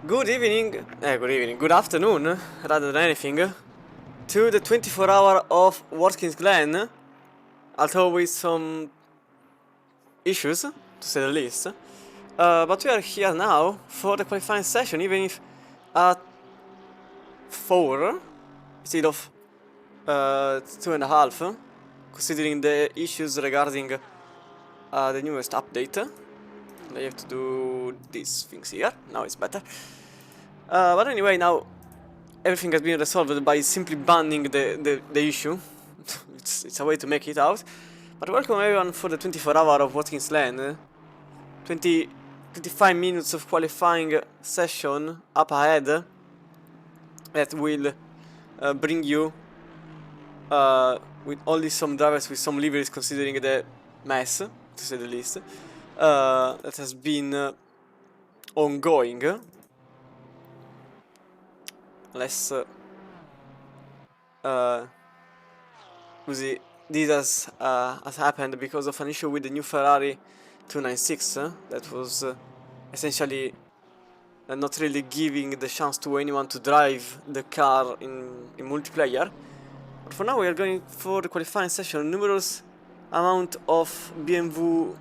Good afternoon, rather than anything, to the 24-hour of Watkins Glen, although with some issues, to say the least. But we are here now for the qualifying session, even if at 4 instead of 2.5, considering the issues regarding the newest update. I have to do these things here. Now it's better. But anyway, now everything has been resolved by simply banning the issue. it's a way to make it out. But welcome everyone for the 24-hour of Watkins Glen. 25 minutes of qualifying session up ahead that will bring you with only some drivers with some liveries, considering the mess, to say the least, that has been ongoing. Let's this has happened because of an issue with the new Ferrari 296 that was essentially not really giving the chance to anyone to drive the car in multiplayer. But for now we are going for the qualifying session. Numerous amount of BMW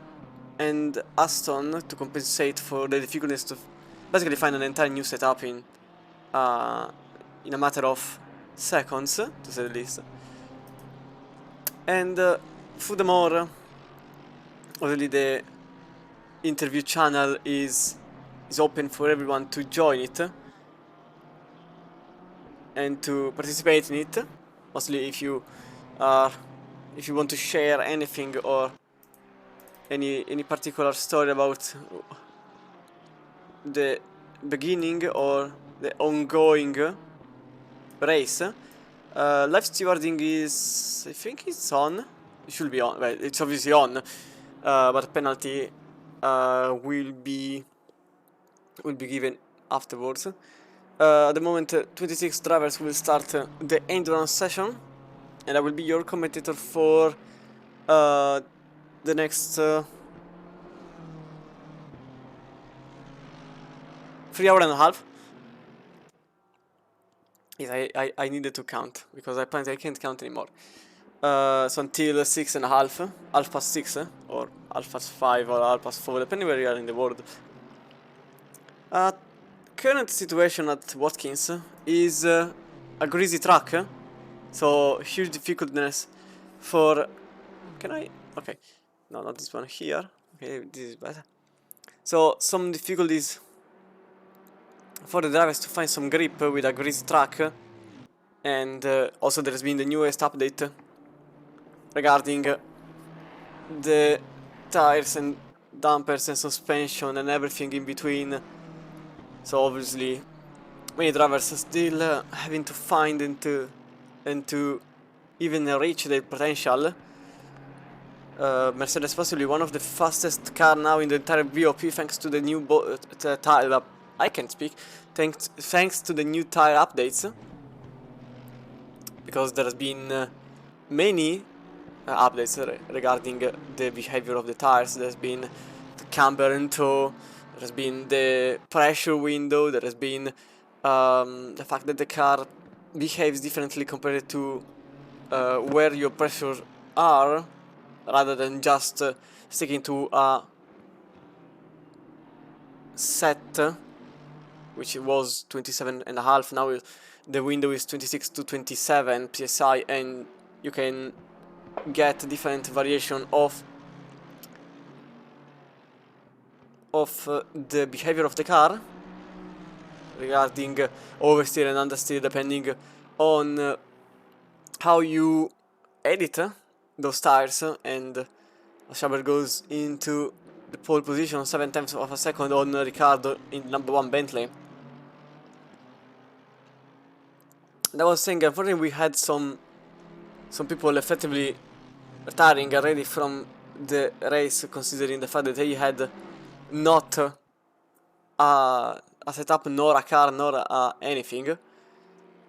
and Aston to compensate for the difficulties to basically find an entire new setup in a matter of seconds, to say the least. And furthermore, already the interview channel is open for everyone to join it and to participate in it. Mostly if you want to share anything or any particular story about the beginning or the ongoing race. Live stewarding is, I think it's on. It should be on. Well, it's obviously on, but penalty will be given afterwards. At the moment, 26 drivers will start the endurance session, and I will be your commentator for the next 3 hours and a half. Yes, I needed to count, because apparently I can't count anymore. So until 6.5, half past 6, or half past 5, or half past 4, depending where you are in the world. Current situation at Watkins is a greasy track, so huge difficultness for... Can I? Okay. No, not this one here. Okay, this is better. So, some difficulties for the drivers to find some grip with a greasy track, and also there has been the newest update regarding the tires and dampers and suspension and everything in between. So obviously many drivers are still having to find and to even reach their potential. Mercedes possibly one of the fastest car now in the entire VOP, thanks to the new tire. I can't speak. Thanks to the new tire updates, because there has been many updates regarding the behavior of the tires. There's been the camber and toe. There has been the pressure window. There has been the fact that the car behaves differently compared to where your pressure are, rather than just sticking to a set, which was 27.5. Now the window is 26 to 27 psi, and you can get different variation of the behavior of the car regarding oversteer and understeer, depending on how you edit those tires. And Schaber goes into the pole position 7/10 of a second on Ricciardo in number 1 Bentley. And I was saying, unfortunately, we had some people effectively retiring already from the race, considering the fact that they had not a setup, nor a car, nor anything,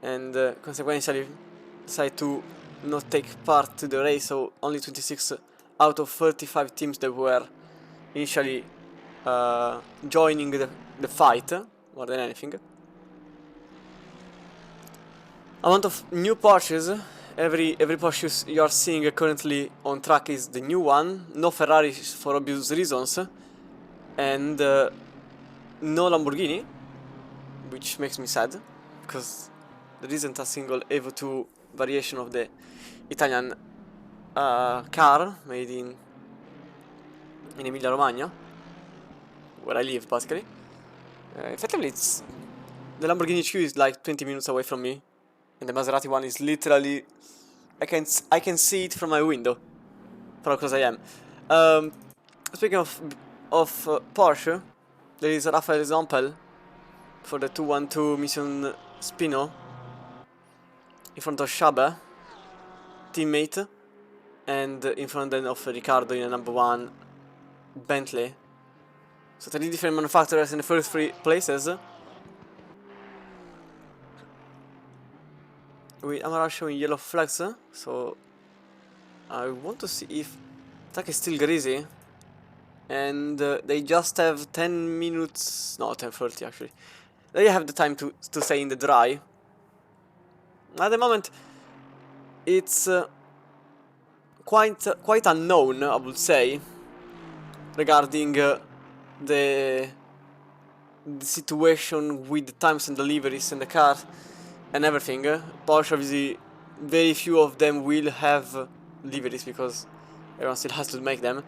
and consequently decided to not take part to the race. So only 26 out of 35 teams that were initially joining the fight more than anything. Amount of new Porsches. Every Porsche you are seeing currently on track is the new one. No Ferrari for obvious reasons, and no Lamborghini, which makes me sad because there isn't a single Evo 2 variation of the Italian car made in Emilia Romagna, where I live basically. Effectively, it's the Lamborghini 2 is like 20 minutes away from me, and the Maserati one is literally I can see it from my window, for how close I am. Speaking of Porsche, there is a Rafael example for the 212 Mission Spino in front of Shabe, teammate, and in front then of Riccardo in a number 1 Bentley. So 3 different manufacturers in the first 3 places. With Amara showing yellow flags, so I want to see if track is still greasy, and they just have 10 minutes, no 10:30 actually. They have the time to stay in the dry. At the moment, it's quite unknown, I would say, regarding the situation with the times and deliveries and the car and everything. Porsche, obviously, very few of them will have deliveries because everyone still has to make them.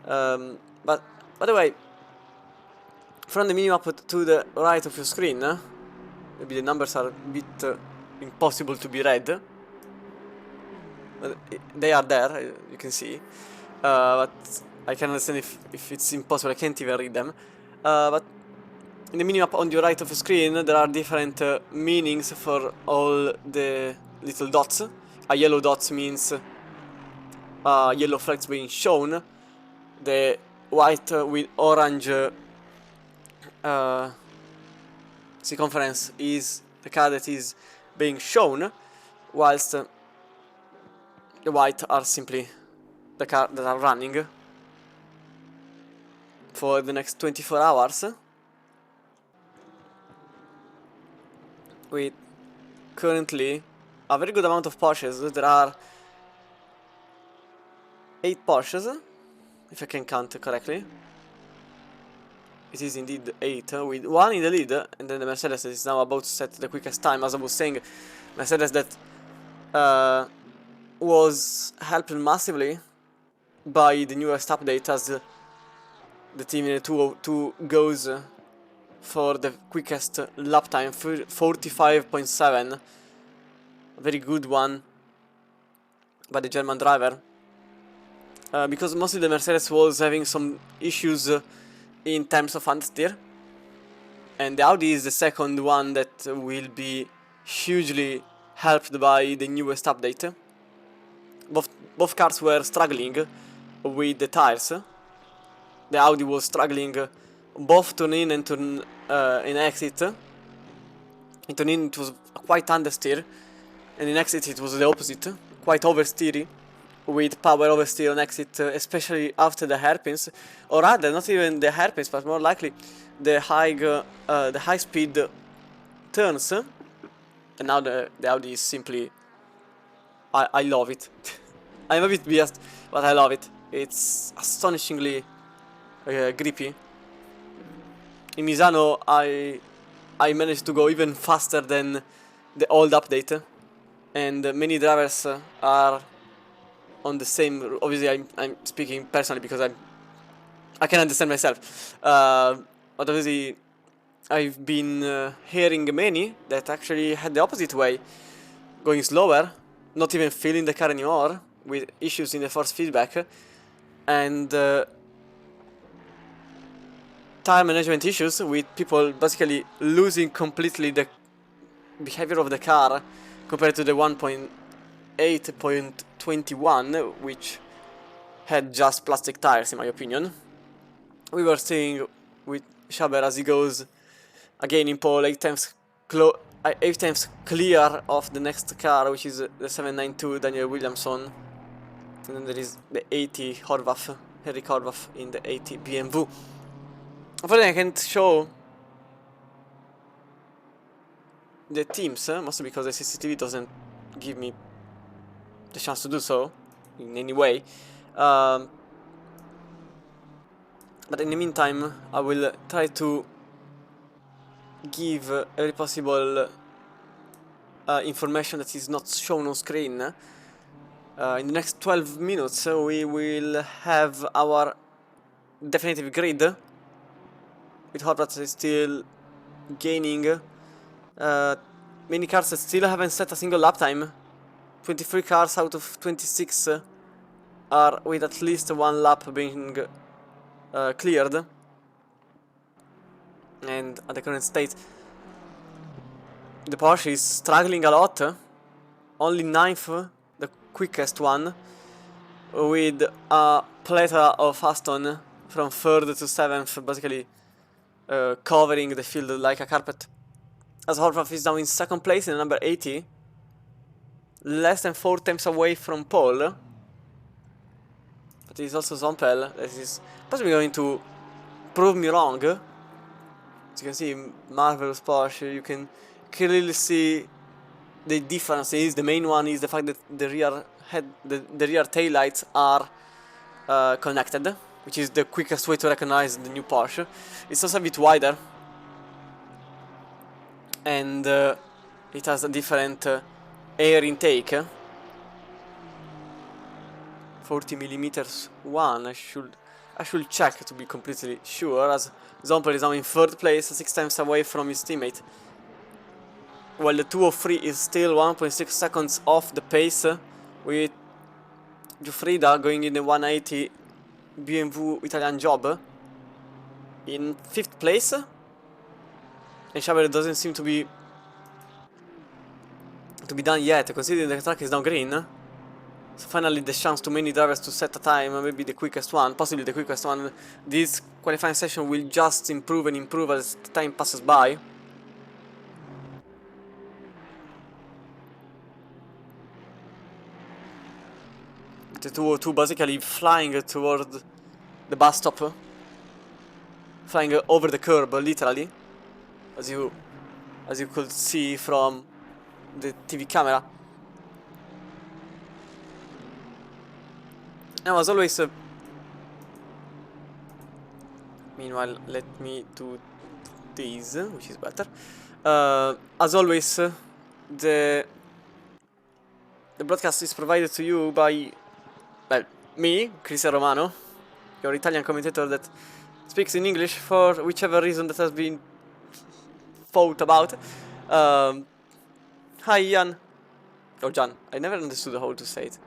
But by the way, from the minimap to the right of your screen, maybe the numbers are a bit impossible to be read, but they are there, you can see. But I can understand if it's impossible, I can't even read them. But in the minimap on your right of the screen, there are different meanings for all the little dots. A yellow dot means yellow flags being shown. The white with orange circumference is the car that is being shown, whilst the white are simply the car that are running for the next 24 hours. With currently a very good amount of Porsches. There are 8 Porsches, if I can count correctly. It is indeed 8, with 1 in the lead, and then the Mercedes is now about to set the quickest time. As I was saying, Mercedes that was helped massively by the newest update, as the team in the 202 goes for the quickest lap time, 45.7. A very good one by the German driver, because mostly the Mercedes was having some issues in terms of understeer, and the Audi is the second one that will be hugely helped by the newest update. Both cars were struggling with the tires. The Audi was struggling both turn in and turn in exit. In turn in it was quite understeer, and in exit it was the opposite, quite oversteery, with power oversteer on exit, especially after the hairpins, or rather not even the hairpins, but more likely the high speed turns. And now the Audi is simply, I love it. I'm a bit biased, but I love it. It's astonishingly grippy. In Misano, I managed to go even faster than the old update, and many drivers are on the same. Obviously, I'm speaking personally because I can understand myself. But obviously, I've been hearing many that actually had the opposite way, going slower, not even feeling the car anymore, with issues in the force feedback, and tire management issues, with people basically losing completely the behavior of the car compared to the 1.8.21, which had just plastic tires, in my opinion. We were seeing with Schaber as he goes again in pole, 8 times clear of the next car, which is the 792 Daniel Williamson. And then there is the 80 Horvath, Henrik Horvath in the 80 BMW. Unfortunately, I can't show the teams, mostly because the CCTV doesn't give me the chance to do so in any way. But in the meantime, I will try to give every possible information that is not shown on screen. In the next 12 minutes, we will have our definitive grid, with Horvath still gaining. Many cars that still haven't set a single lap time. 23 cars out of 26 are with at least one lap being cleared. And at the current state, the Porsche is struggling a lot. Only 9th, the quickest one, with a plethora of Aston from 3rd to 7th, basically covering the field like a carpet. As Horvath is now in 2nd place in number 80, less than 4 times away from pole. But he's also Zompel, that is possibly going to prove me wrong. As you can see, marvelous Porsche, you can clearly see the differences. The main one is the fact that the rear taillights are connected, which is the quickest way to recognize the new Porsche. It's also a bit wider, and it has a different air intake. 40mm one. I should check to be completely sure, as Zompel is now in 3rd place, 6 times away from his teammate, while the 203 is still 1.6 seconds off the pace, with Giuffrida going in the 180 BMW Italian job in 5th place, and Schaber doesn't seem to be done yet, considering the track is now green. So finally the chance to many drivers to set a time, maybe the quickest one, possibly the quickest one. This qualifying session will just improve and improve as time passes by. The 202 basically flying toward the bus stop, flying over the curb, literally, as you could see from the TV camera. Now, as always, meanwhile, let me do this, which is better. As always, the broadcast is provided to you by, well, me, Cristian Romano, your Italian commentator that speaks in English for whichever reason that has been thought about. Hi, Ian. Or Jan. I never understood how to say it.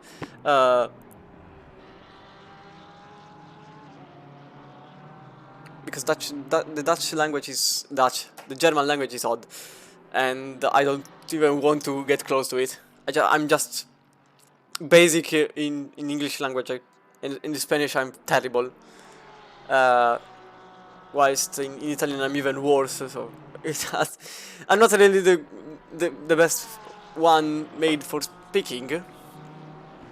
Because the Dutch language is Dutch. The German language is odd. And I don't even want to get close to it. I'm just basic in English language. In the Spanish I'm terrible. Whilst in Italian I'm even worse. So I'm not really the best one made for speaking.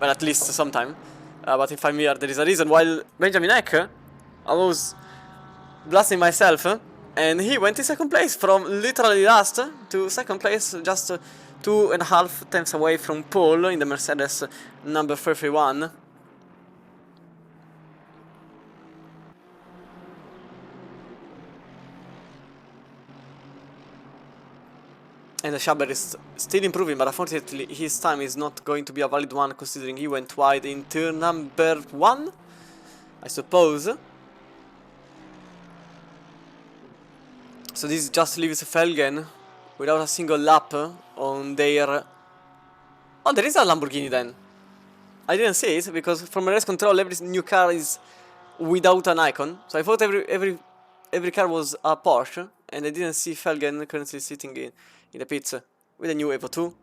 Well, at least sometime. But if I'm here, there is a reason. While Benjamin Eck, I was blasting myself, and he went in 2nd place, from literally last to 2nd place, just 2.5 tenths away from pole in the Mercedes number 31. And the Schaber is still improving, but unfortunately his time is not going to be a valid one, considering he went wide in turn number 1, I suppose. So this just leaves Felgen without a single lap on their... Oh, there is a Lamborghini then. I didn't see it, because from race control every new car is without an icon. So I thought every car was a Porsche, and I didn't see Felgen currently sitting in the pits with a new Evo 2.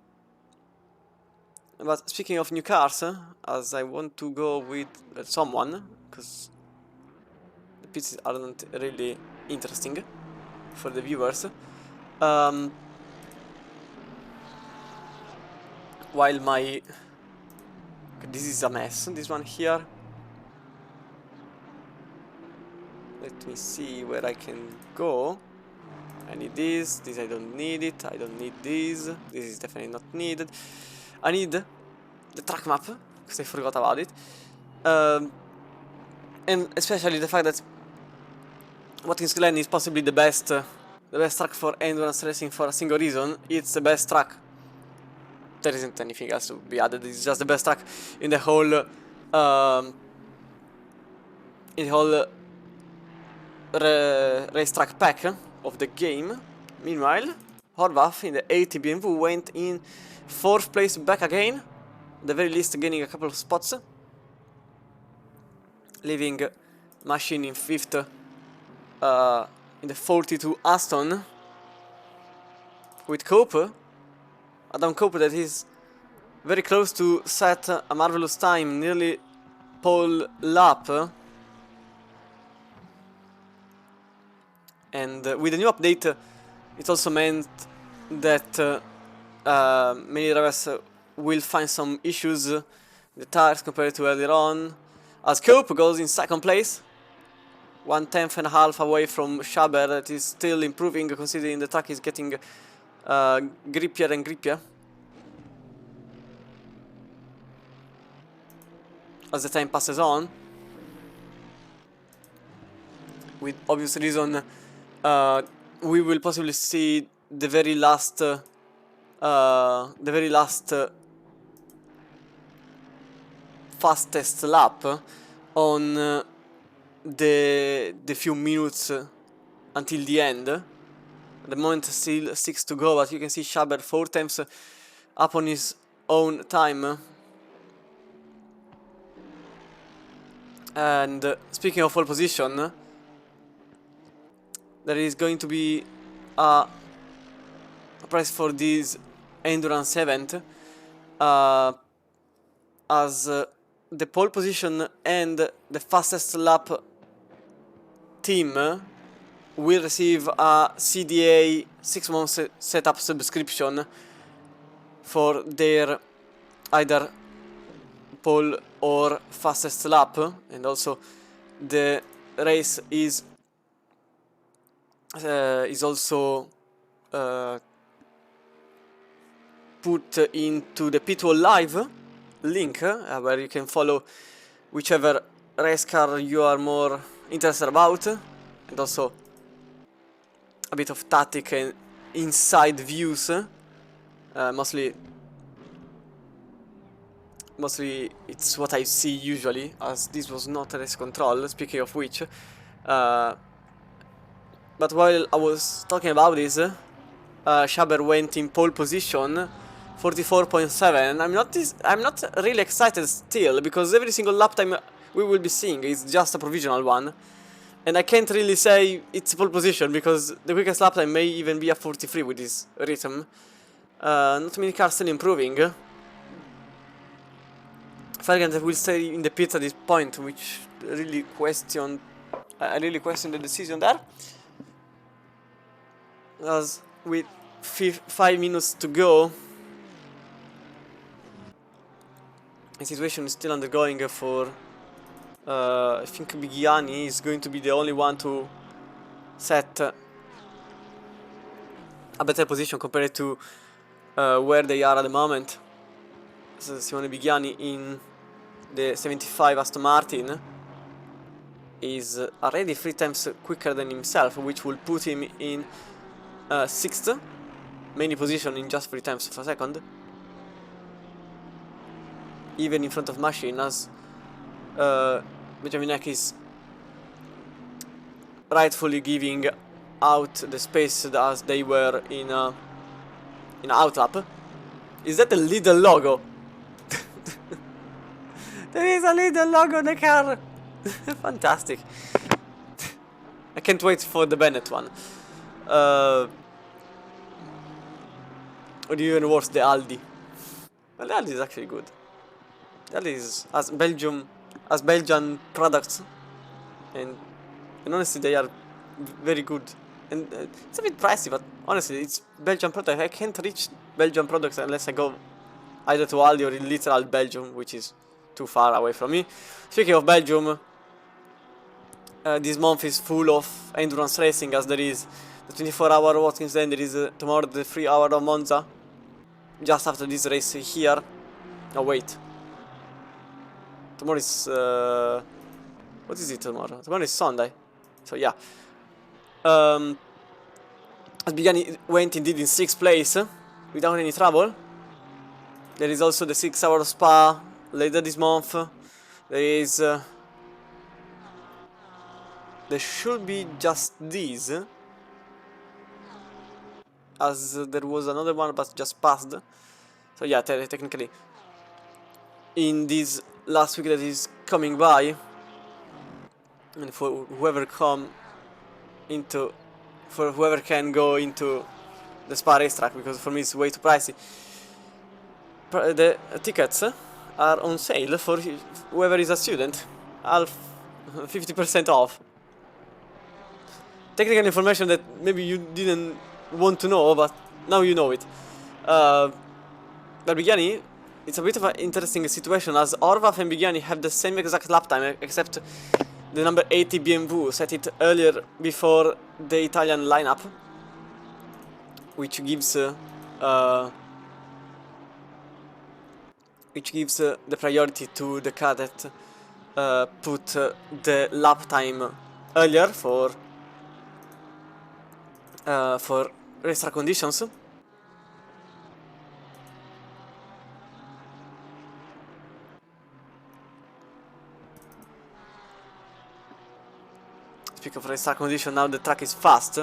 But speaking of new cars, as I want to go with someone, because the pits aren't really interesting for the viewers. While my... This is a mess, this one here. Let me see where I can go. I need this, this I don't need it, I don't need this is definitely not needed. I need the track map, because I forgot about it. And especially the fact that Watkins Glen is possibly the best track for endurance racing for a single reason. It's the best track. There isn't anything else to be added. It's just the best track in the whole racetrack pack of the game. Meanwhile, Horvath in the 80 BMW went in 4th place back again, at the very least gaining a couple of spots, leaving Machine in 5th in the 42 Aston with Cope, Adam Cope, that is very close to set a marvelous time, nearly pole lap. And with the new update, it also meant that many drivers will find some issues with the tires compared to earlier on, as Cope goes in 2nd place, 1/10 and a half away from Schaber, that is still improving considering the track is getting grippier and grippier as the time passes on. With obvious reason, we will possibly see the very last fastest lap on the few minutes until the end. At the moment still 6 to go, but you can see Schaber 4 times up on his own time. And speaking of pole position, there is going to be a prize for this endurance event, as the pole position and the fastest lap team will receive a CDA 6 months setup subscription for their either pole or fastest lap, and also the race is also put into the Pitwall Live link, where you can follow whichever race car you are more interested about, and also a bit of tactic and inside views. Mostly it's what I see usually, as this was not a race control, speaking of which. But while I was talking about this, Schaber went in pole position, 44.7. I'm not really excited still, because every single lap time we will be seeing is just a provisional one, and I can't really say it's pole position, because the quickest lap time may even be a 43 with this rhythm. Not many cars still improving. Fergant will stay in the pits at this point, which really question the decision there. As with 5 minutes to go, the situation is still undergoing for I think Bigiani is going to be the only one to set a better position compared to where they are at the moment. So Simone Bigiani in the 75 Aston Martin is already 3 times quicker than himself, which will put him in 6th, mainly position in just 3 times per second, even in front of Machine, as Benjamin is rightfully giving out the space as they were in outlap. Is that the Lidl logo? There is a Lidl logo on the car. Fantastic. I can't wait for the Bennett one. Or even worse, the Aldi. Well, the Aldi is actually good. The Aldi is as Belgian products, and honestly they are very good. And it's a bit pricey, but honestly it's Belgian product. I can't reach Belgian products unless I go either to Aldi or in literal Belgium, which is too far away from me. Speaking of Belgium, this month is full of endurance racing, as there is the 24-hour Watkins, then there is tomorrow the 3-hour of Monza. Just after this race here. Oh wait. Tomorrow is what is it tomorrow? Tomorrow is Sunday. So yeah. Asbigiani went indeed in 6th place without any trouble. There is also the 6-hour Spa later this month. There is there should be just these, as there was another one but just passed. So yeah, technically in this last week that is coming by, and for whoever can go into the Spa racetrack, because for me it's way too pricey. The tickets are on sale for whoever is a student, half 50% off. Technical information that maybe you didn't want to know, but now you know it. Bigiani, it's a bit of an interesting situation, as Horvath and Bigiani have the same exact lap time, except the number 80 BMW set it earlier before the Italian lineup, which gives the priority to the car that put the lap time earlier for racetrack conditions. Speaking of racetrack condition, now the track is fast,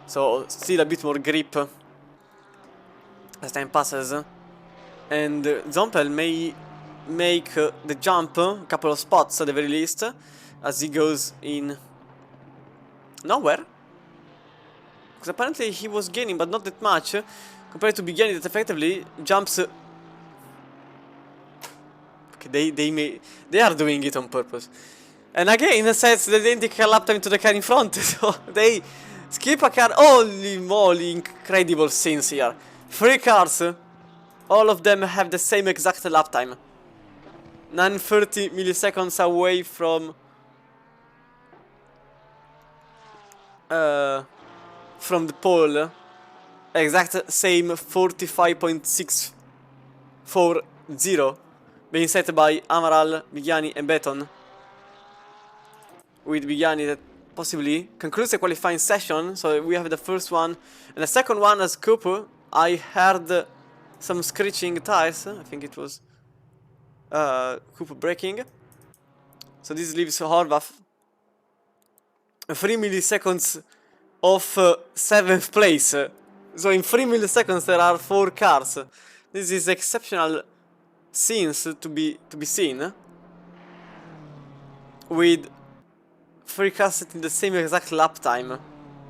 so still a bit more grip as time passes, and Zompel may make the jump a couple of spots at the very least, as he goes in nowhere. Because apparently he was gaining, but not that much, compared to Bigiani that effectively jumps. Okay, they are doing it on purpose. And again, sets the identical lap time to the car in front, so they skip a car. Holy moly, incredible scenes here. 3 cars, all of them have the same exact lap time. 930 milliseconds away from the pole. Exact same 45.640 being set by Amaral, Bigiani and Beton. With Bigiani that possibly concludes the qualifying session. So we have the first one and the second one as Coupe. I heard some screeching tires. I think it was Coupe braking. So this leaves Horvath 3 milliseconds off 7th place. So in 3 milliseconds there are 4 cars. This is exceptional scenes to be seen, with 3 cars in the same exact lap time.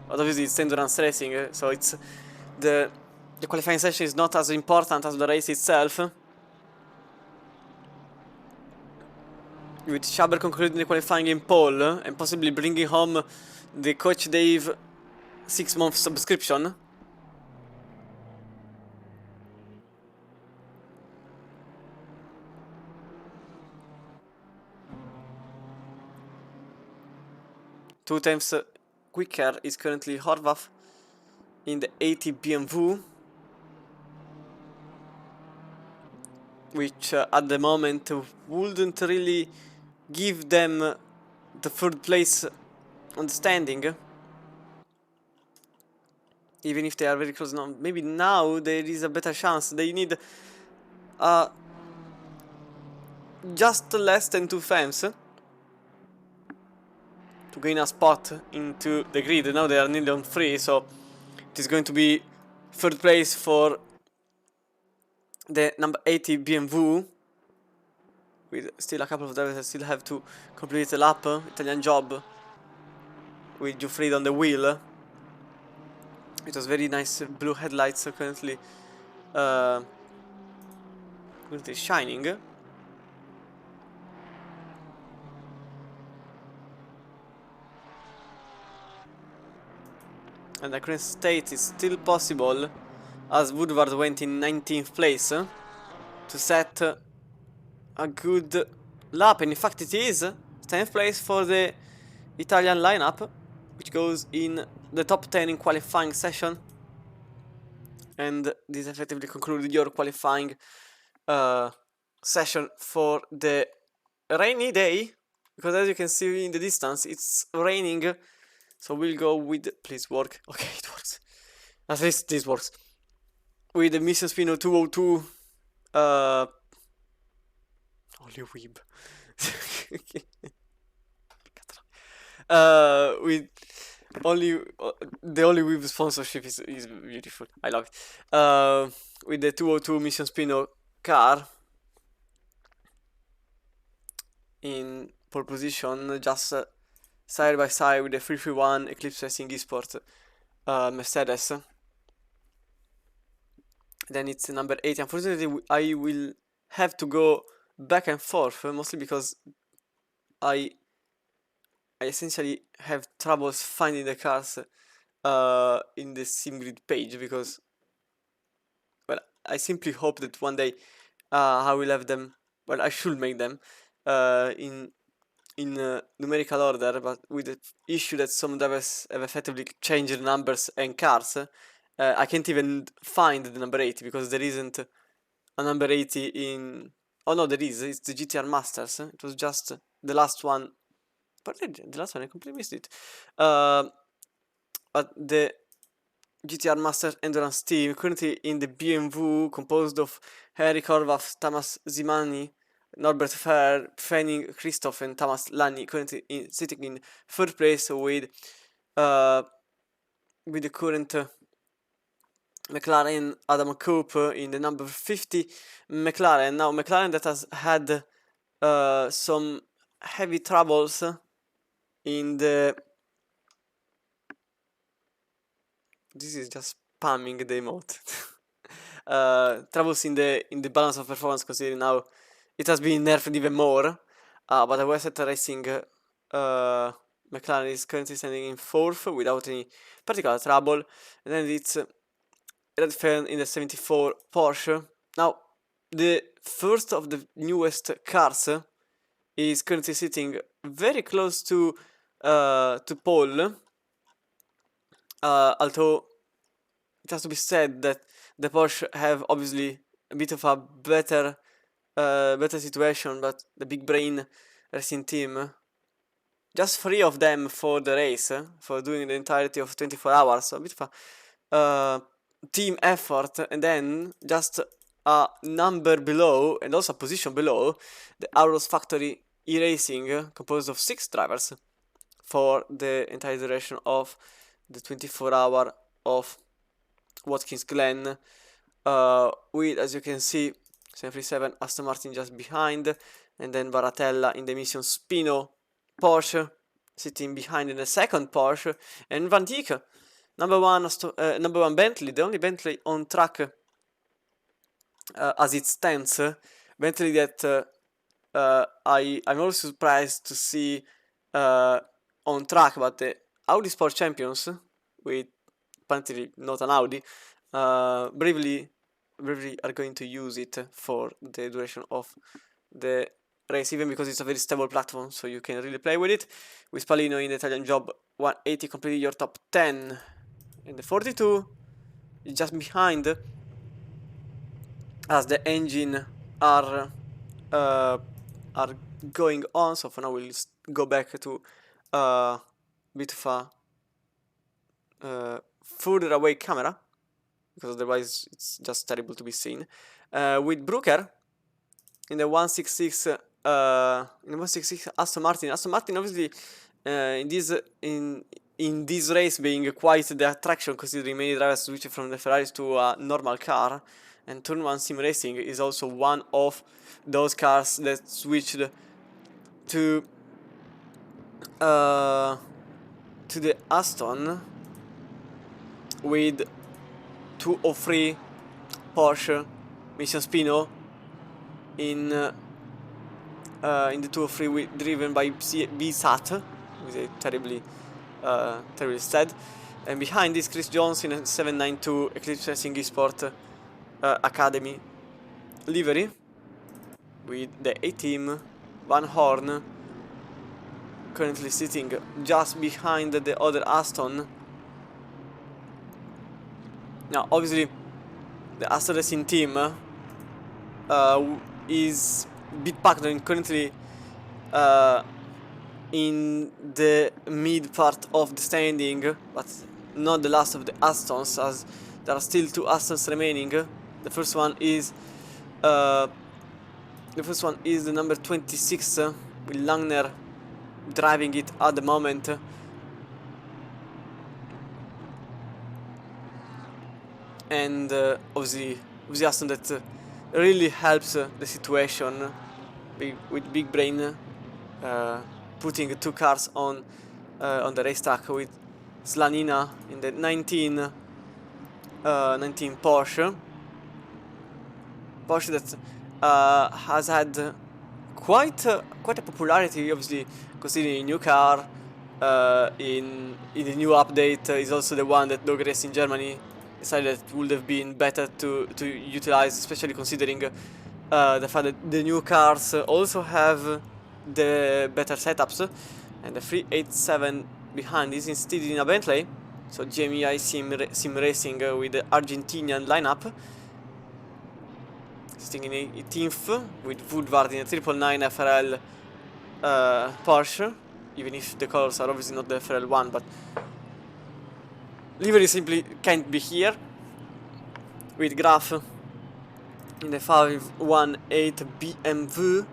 But obviously it's endurance racing, so it's the qualifying session is not as important as the race itself. With Schaber concluding the qualifying in pole and possibly bringing home the Coach Dave 6-month subscription. Two times quicker is currently Horvath in the 80 BMW, which at the moment wouldn't really give them the 3rd place on the standing, even if they are very close now. Maybe now there is a better chance. They need just less than 2 frames to gain a spot into the grid. Now they are nearly on 3, so it is going to be 3rd place for the number 80 BMW, with still a couple of drivers that still have to complete the lap. Italian job with Giuffrida on the wheel. It was very nice blue headlights currently shining. And the current state is still possible, as Woodward went in 19th place, to set a good lap. And in fact it is 10th place for the Italian lineup. which goes in the top 10 in qualifying session, and this effectively concluded your qualifying session for the rainy day, because as you can see in the distance it's raining. So we'll go with, please work. Okay, it works. At least this works. With the Mission Spino 202 only weeb. With only the only weeb sponsorship is beautiful. I love it. With the 202 Mission Spino car in pole position, just side by side with the 331 Eclipse Racing Esport Mercedes. Then it's number 8. Unfortunately, I will have to go back and forth, mostly because I essentially have troubles finding the cars in the SimGrid page, because, well, I simply hope that one day I will have them, well, I should make them in numerical order, but with the issue that some drivers have effectively changed numbers and cars, I can't even find the number 80, because there isn't a number 80 in... Oh no, there is. It's the GTR Masters. It was just the last one. But the last one, I completely missed it. But the GTR Masters Endurance team, currently in the BMW, composed of Henry Horvath, Thomas Zimani, Norbert Fer, Fenning, Christoph, and Thomas Lanni, currently sitting in third place with the current McLaren Adam Cope in the number 50 McLaren. Now, McLaren that has had some heavy troubles in the... This is just spamming the emote. Troubles in the balance of performance, considering now it has been nerfed even more. But the Assetto Racing McLaren is currently standing in 4th without any particular trouble. And then it's Redfern in the 74 Porsche. Now, the first of the newest cars is currently sitting very close to pole. Although it has to be said that the Porsche have obviously a bit of a better situation, but the big brain racing team, just 3 of them for the race, for doing the entirety of 24 hours, so a bit of a team effort, and then just a number below, and also a position below, the Auros Factory e-racing, composed of 6 drivers for the entire duration of the 24-hour of Watkins Glen, with, as you can see, 737 Aston Martin just behind, and then Baratella in the Mission Spino Porsche sitting behind in the second Porsche, and Van Dijk, number one Bentley, the only Bentley on track as it stands. Bentley that I'm also surprised to see on track, but the Audi Sport Champions, with apparently not an Audi, bravely are going to use it for the duration of the race, even because it's a very stable platform, so you can really play with it. With Spalino in the Italian job, 180 completed your top 10, and the 42 is just behind, as the engine are going on. So for now we'll go back to a bit of a further away camera, because otherwise it's just terrible to be seen. With Brooker in the 166 Aston Martin. Aston Martin obviously in this race being quite the attraction, considering many drivers switch from the Ferraris to a normal car, and Turn 1 Sim Racing is also one of those cars that switched to the Aston with 203 Porsche Mission Spino in the 203 driven by BSAT, which is terribly sad. And behind this, Chris Jones in a 792 Eclipse Racing Esport Academy livery with the A-Team, Van Horn, currently sitting just behind the other Aston. Now, obviously, the Aston Racing team is bit packed and currently in the mid part of the standing, but not the last of the Astons, as there are still 2 Astons remaining. The first one is the number 26, with Langner driving it at the moment. And obviously Aston that really helps the situation with Big Brain putting 2 cars on the racetrack with Slanina in the 19 Porsche that has had quite a popularity, obviously, considering a new car. In the new update is also the one that Dog Race in Germany decided it would have been better to utilize, especially considering the fact that the new cars also have the better setups, and the 387 behind is instead in a Bentley, so GMI Sim Racing with the Argentinian lineup, sitting in 18th with Woodward in a 999 FRL Porsche, even if the colors are obviously not the FRL one, but livery simply can't be here, with Graf in the 518 BMW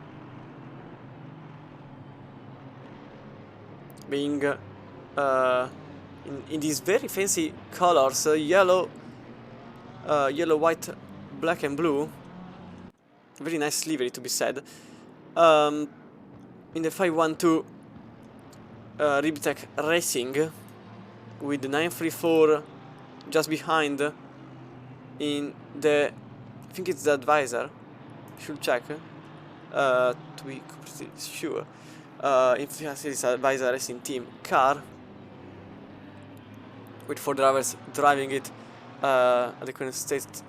being in these very fancy colors, yellow, white, black and blue. Very nice livery, to be said. In the 512 Ribtech Racing with the 934 just behind in the, I think it's the advisor, should check to be completely sure. If it's advisor racing team car with 4 drivers driving it at the current state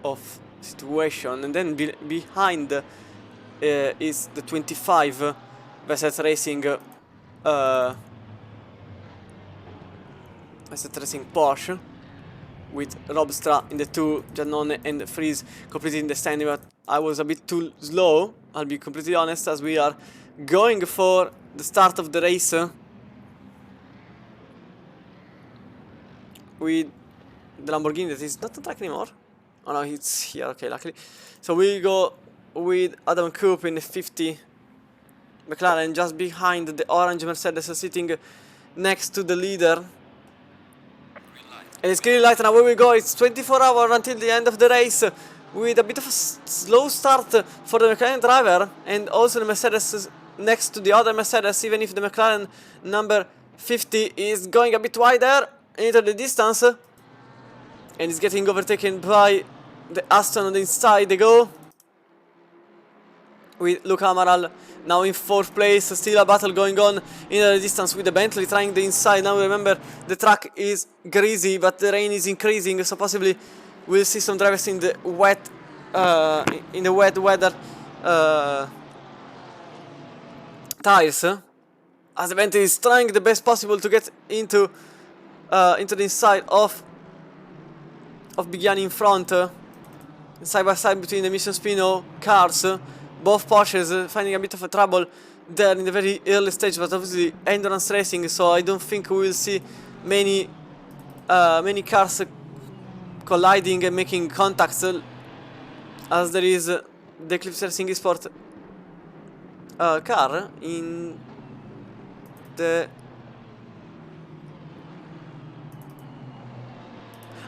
of situation, and then behind is the 25 Assetto Racing Porsche with Robstra in the 2, Giannone and Freeze completing the standing, but I was a bit too slow, I'll be completely honest, as we are going for the start of the race with the Lamborghini that is not on track anymore. Oh no, it's here, okay, luckily. So we go with Adam Coop in the 50 McLaren, just behind the orange Mercedes sitting next to the leader. And it's green light, and away we go. It's 24 hours until the end of the race, with a bit of a slow start for the McLaren driver, and also the Mercedes next to the other Mercedes, even if the McLaren number 50 is going a bit wider into the distance, and is getting overtaken by the Aston on the inside. They go with Luca Amaral now in 4th place. Still a battle going on in the distance with the Bentley trying the inside. Now remember, the track is greasy, but the rain is increasing, so possibly we'll see some drivers in the wet weather tires, as the Bentley is trying the best possible to get into the inside of Bigiani in front, side by side between the Mission Spino cars. Both Porsches finding a bit of a trouble there in the very early stage, but obviously endurance racing, so I don't think we will see many cars colliding and making contacts, as there is the Eclipse Racing Esport car in the...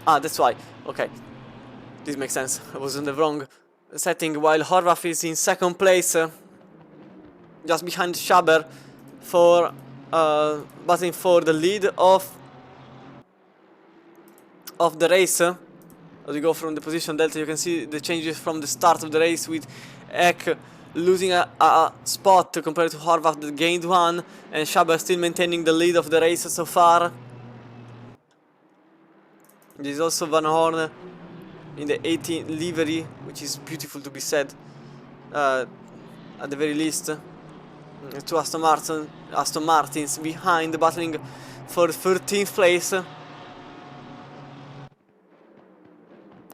Ah, that's why. Okay, this makes sense. I was in the wrong setting, while Horvath is in 2nd place, just behind Schaber, for battling for the lead of the race. As we go from the position delta, you can see the changes from the start of the race, with Eck losing a spot compared to Horvath that gained 1, and Schaber still maintaining the lead of the race so far. There is also Van Horn in the 18 livery, which is beautiful, to be said, at the very least. Two Aston Martins behind, battling for 13th place. At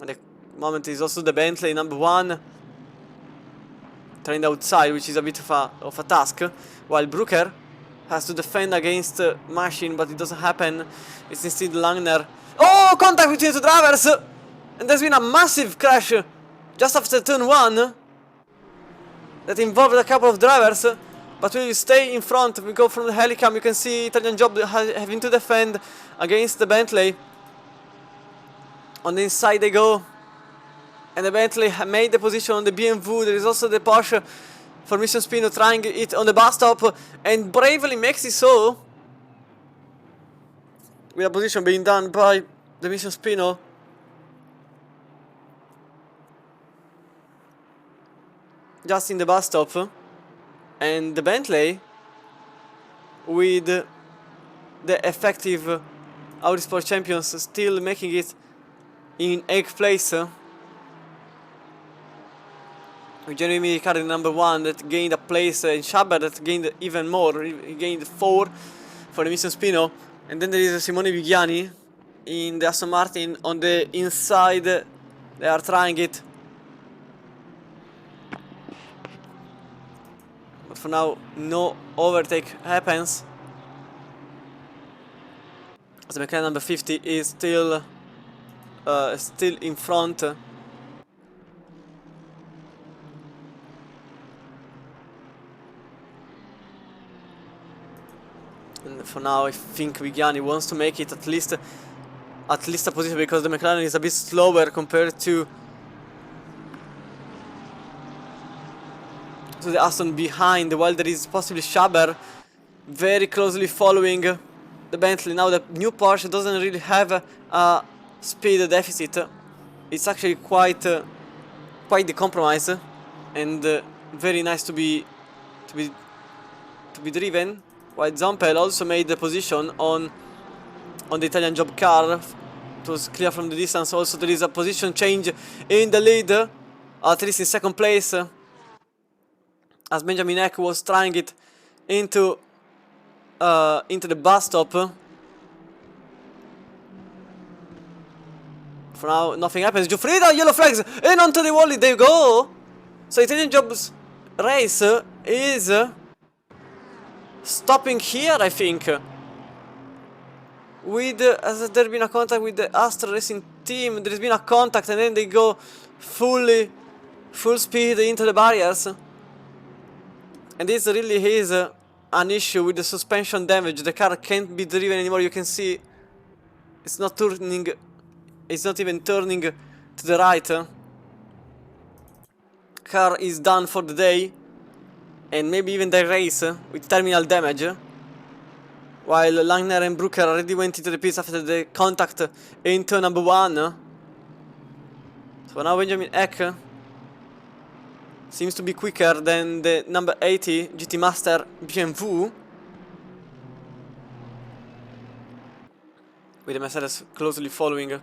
the moment is also the Bentley number 1 trained outside, which is a bit of a task, while Brooker has to defend against Machine, but it doesn't happen. It's instead Langner. Oh, contact between the two drivers! And there's been a massive crash just after turn 1 that involved a couple of drivers, but we stay in front. We go from the helicam. You can see Italian Job having to defend against the Bentley. On the inside they go, and the Bentley made the position on the BMW. There is also the Porsche for Mission Spino trying it on the bus stop, and bravely makes it so, with a position being done by the Mission Spino. Just in the bus stop, and the Bentley with the effective Audi Sport champions still making it in 8th place. With Jeremy Ricciardo number 1 that gained a place, and Schaber that gained even more. He gained 4 for the Mission Spino. And then there is Simone Vigiani in the Aston Martin on the inside. They are trying it. But for now, no overtake happens. As the McLaren number 50 is still in front. And for now, I think Vigiani wants to make it at least a position, because the McLaren is a bit slower compared to the Aston behind, while there is possibly Schaber very closely following the Bentley. Now the new Porsche doesn't really have a speed deficit. It's actually quite the compromise, and very nice to be driven. While Zampel also made the position on the Italian Job car. It was clear from the distance. Also there is a position change in the lead, at least in 2nd place, as Benjamin Eck was trying it into the bus stop. For now, nothing happens. Giuffrida, yellow flags, and onto the wall they go. So Italian Job's race is stopping here, I think. With has there been a contact with the Astra Racing team? There's been a contact, and then they go full speed into the barriers. And this really is an issue with the suspension damage. The car can't be driven anymore. You can see it's not turning. It's not even turning to the right. Car is done for the day, and maybe even the race with terminal damage. While Langner and Brooker already went into the pits after the contact in turn number 1. So now Benjamin Eck seems to be quicker than the number 80 GT Master BMW, with the Mercedes closely following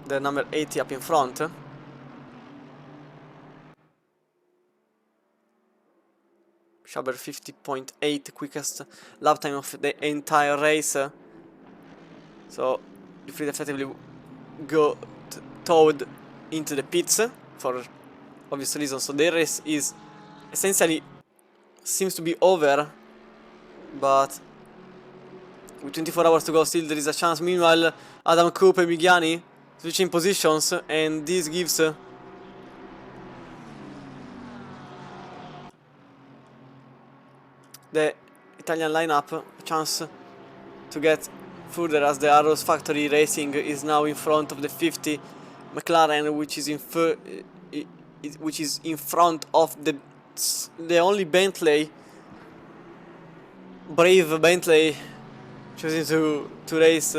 the number 80 up in front. Schaber 50.8, quickest lap time of the entire race. So if we effectively go towed into the pits for obvious reasons. So the race is essentially seems to be over, but with 24 hours to go, still there is a chance. Meanwhile, Adam Coupe and Vigiani switching positions, and this gives the Italian lineup a chance to get further, as the rFactor Racing is now in front of the 50 McLaren, which is in front of the only Bentley, brave Bentley, choosing to race.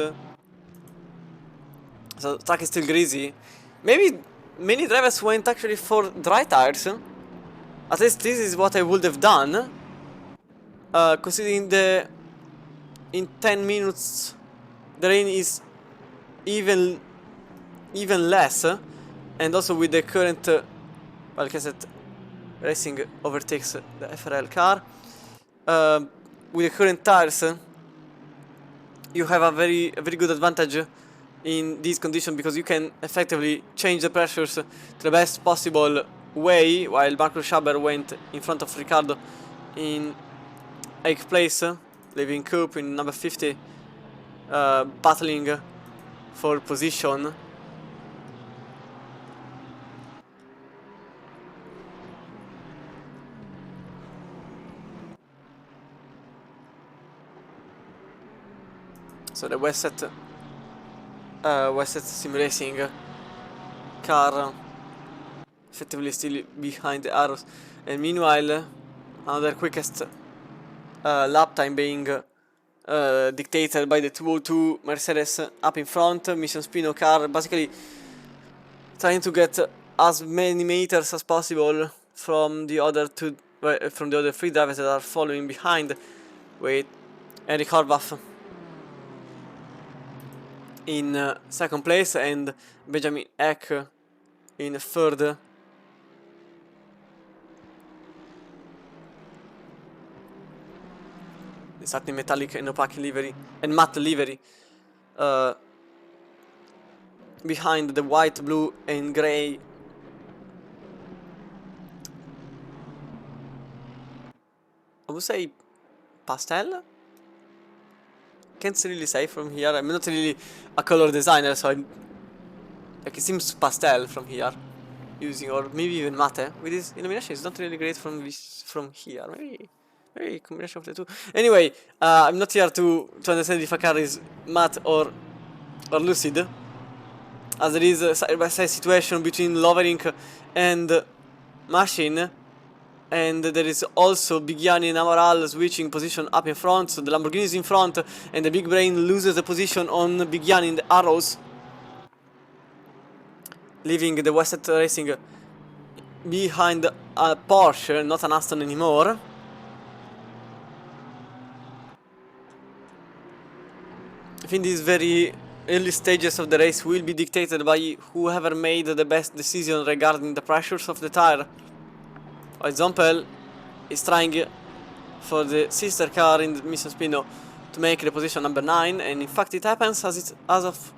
So the track is still greasy. Maybe many drivers went actually for dry tires. At least this is what I would have done, considering in 10 minutes the rain is even less, and also with the current, well, like I said, Racing overtakes the FRL car. With the current tires, you have a very good advantage in these conditions because you can effectively change the pressures to the best possible way, while Marcus Schaber went in front of Ricciardo in 8th place, leaving Coupe in number 50, battling for position. So the Westset Sim Racing car effectively still behind the arrows, and meanwhile another quickest lap time being dictated by the 202 Mercedes up in front. Mission Spino car basically trying to get as many meters as possible from the other three drivers that are following behind, with Eric Horvath in second place and Benjamin Eck in third. Exactly, metallic and opaque livery and matte livery behind the white, blue and grey. I would say pastel? Can't really say from here. I'm not really a color designer, so like it seems pastel from here, using, or maybe even matte. With this illumination, it's not really great from here. Maybe a combination of the two. Anyway, I'm not here to understand if a car is matte or lucid, as there is a side-by-side situation between lowering and machine. And there is also Bighiani and Amaral switching position up in front, so the Lamborghini is in front and the Big Brain loses the position on Bighiani in the arrows, leaving the Westset Racing behind a Porsche, not an Aston anymore. I think these very early stages of the race will be dictated by whoever made the best decision regarding the pressures of the tire. For example, is trying for the sister car in the Mission Spino to make the position number 9, and in fact it happens as of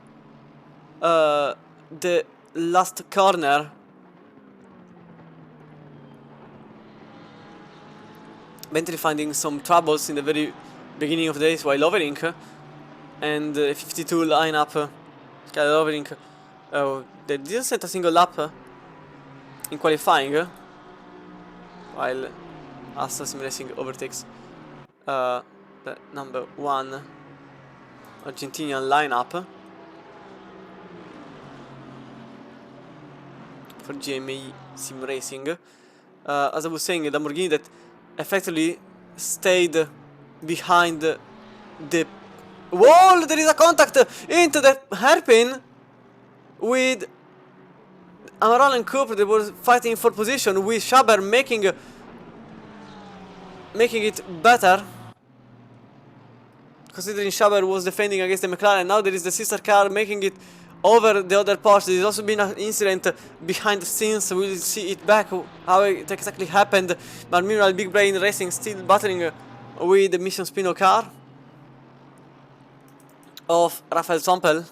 the last corner. Bentley finding some troubles in the very beginning of the race while lowering, and the 52 lineup lowering. They didn't set a single lap in qualifying, while Assetto Sim Racing overtakes the number 1 Argentinian lineup for GME Sim Racing. As I was saying, the Lamborghini that effectively stayed behind the wall. There is a contact into the hairpin with Amaral and Cooper. They were fighting for position, with Schaber making it better, considering Schaber was defending against the McLaren. Now there is the sister car making it over the other Porsche. There's also been an incident behind the scenes. We'll see it back, how it exactly happened. But meanwhile, Big Brain Racing still battling with the Mission Spino car of Rafael Zompel.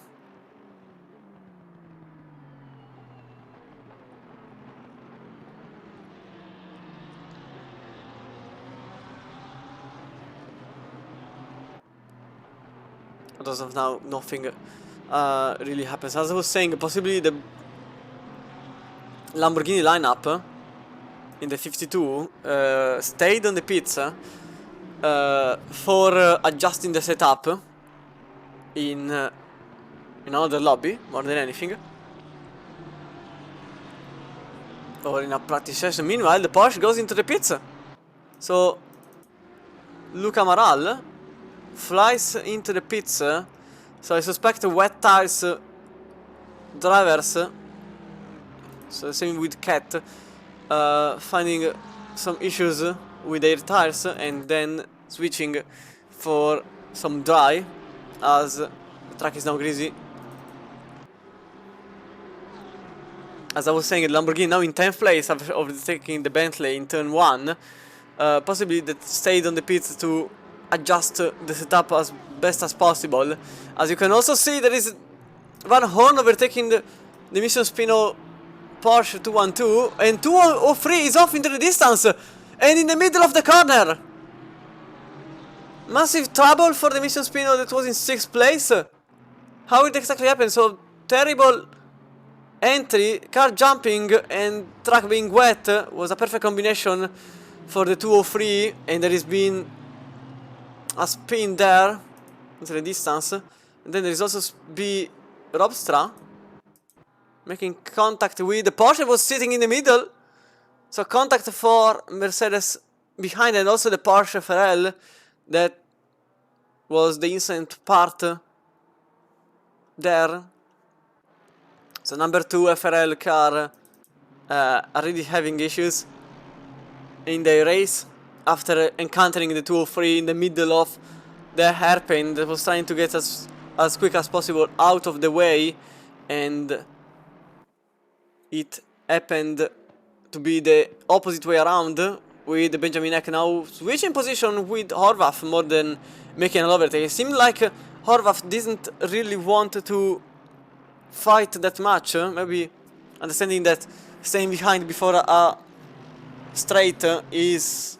As of now, nothing really happens. As I was saying, possibly the Lamborghini lineup in the 52 stayed on the pits for adjusting the setup in another lobby, more than anything, or in a practice session. Meanwhile, the Porsche goes into the pits, so Luca Amaral flies into the pits. So I suspect wet tires drivers, so the same with Cat, finding some issues with their tires and then switching for some dry, as the track is now greasy. as I was saying, the Lamborghini now in 10th place after overtaking the Bentley in turn 1. Possibly that stayed on the pits to adjust the setup as best as possible. As you can also see, there is Van Horn overtaking the Mission Spino Porsche 212, and 203 is off into the distance and in the middle of the corner. Massive trouble for the Mission Spino that was in 6th place. How it exactly happened? So terrible entry, car jumping and track being wet was a perfect combination for the 203, and there has been a spin there into the distance. And then there is also Robstra making contact with the Porsche was sitting in the middle. So contact for Mercedes behind, and also the Porsche FRL that was the incident part there. So number 2 FRL car already having issues in the race after encountering the 203 in the middle of the hairpin that was trying to get as quick as possible out of the way, and it happened to be the opposite way around, with Benjamin Eck now switching position with Horvath more than making an overtake. It seemed like Horvath didn't really want to fight that much, maybe understanding that staying behind before a straight is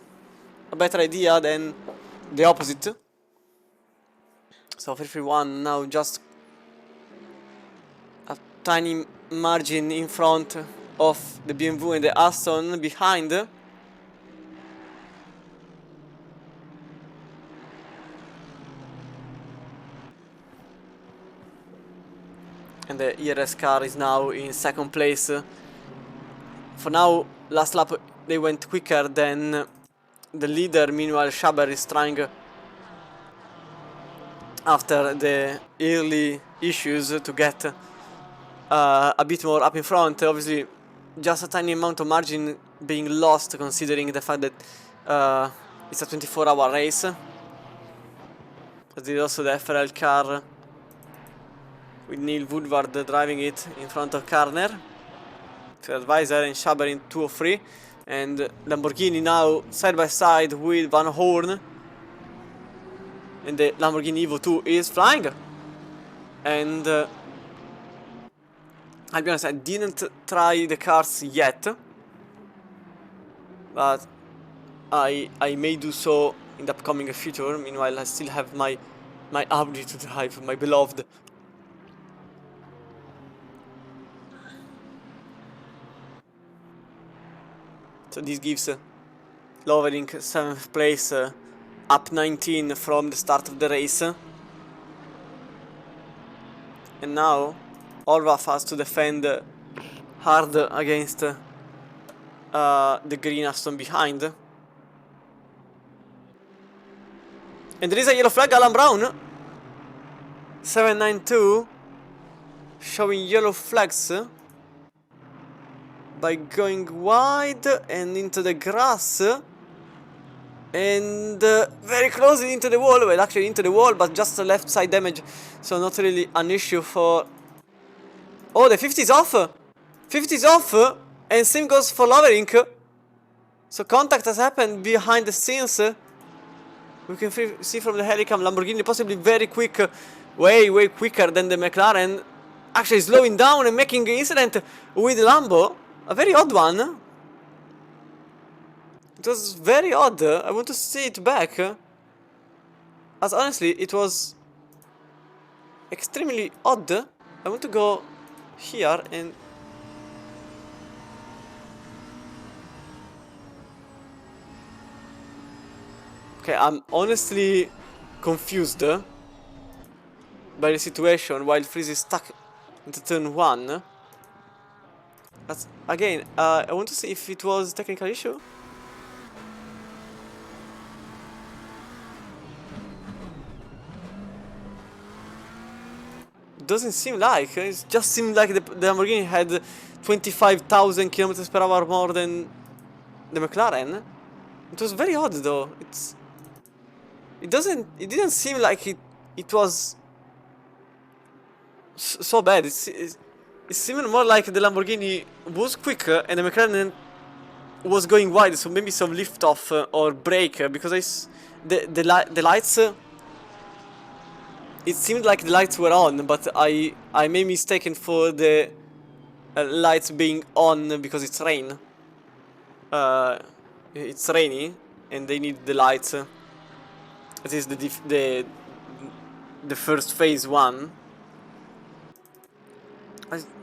a better idea than the opposite. So 3-3-1 now, just a tiny margin in front of the BMW and the Aston behind. And the ERS car is now in 2nd place. For now, last lap they went quicker than the leader. Meanwhile, Schaber is trying, after the early issues, to get a bit more up in front. Obviously, just a tiny amount of margin being lost, considering the fact that it's a 24-hour race. But there's also the FRL car with Neil Woodward driving it in front of Karner, advisor, and Schaber in 203, and Lamborghini now side by side with Van Horn, and the Lamborghini Evo 2 is flying. And I'll be honest, I didn't try the cars yet, but I may do so in the upcoming future. Meanwhile, I still have my Audi to drive, my beloved. So this gives Lovering 7th place, up 19 from the start of the race. And now Horvath has to defend hard against the green Aston behind. And there is a yellow flag, Alan Brown. 792 showing yellow flags by going wide and into the grass, and very closely into the wall. Well, actually into the wall, but just a left side damage, so not really an issue for... Oh, the 50 is off! 50 is off, and same goes for Lovering. So contact has happened behind the scenes. We can see from the helicam Lamborghini possibly very quick, way quicker than the McLaren, actually slowing down and making incident with Lambo. A very odd one. It was very odd. I want to see it back, as honestly it was extremely odd. I want to go here and... Okay, I'm honestly confused by the situation while Freeze is stuck into turn 1. But again, I want to see if it was a technical issue. Doesn't seem like. It just seemed like the Lamborghini had 25,000 kilometers per hour more than the McLaren. It was very odd though. It didn't seem like it was so bad. it seemed more like the Lamborghini was quicker and the McLaren was going wide, so maybe some lift off or brake because the lights. It seemed like the lights were on, but I made mistaken for the lights being on because it's rain. It's rainy and they need the lights. It is the first phase one.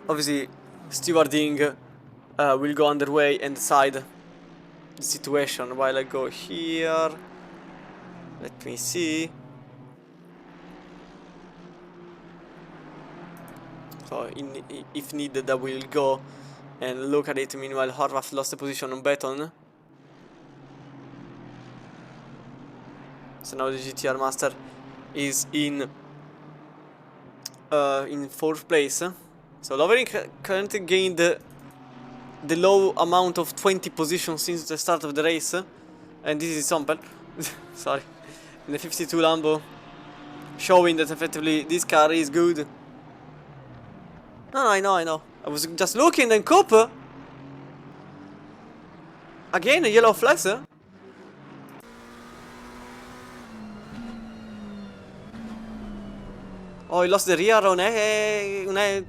Obviously, stewarding will go underway and decide the situation. While I go here, let me see. So if needed, I will go and look at it. Meanwhile, Horvath lost the position on Beton. So now the GTR Master is in 4th place. So Lovering currently gained the low amount of 20 positions since the start of the race. And this is Sompel. Sorry. In the 52 Lambo. Showing that effectively this car is good. No, I know. I was just looking and Cooper. Again, a yellow flex. Oh, he lost the rear on a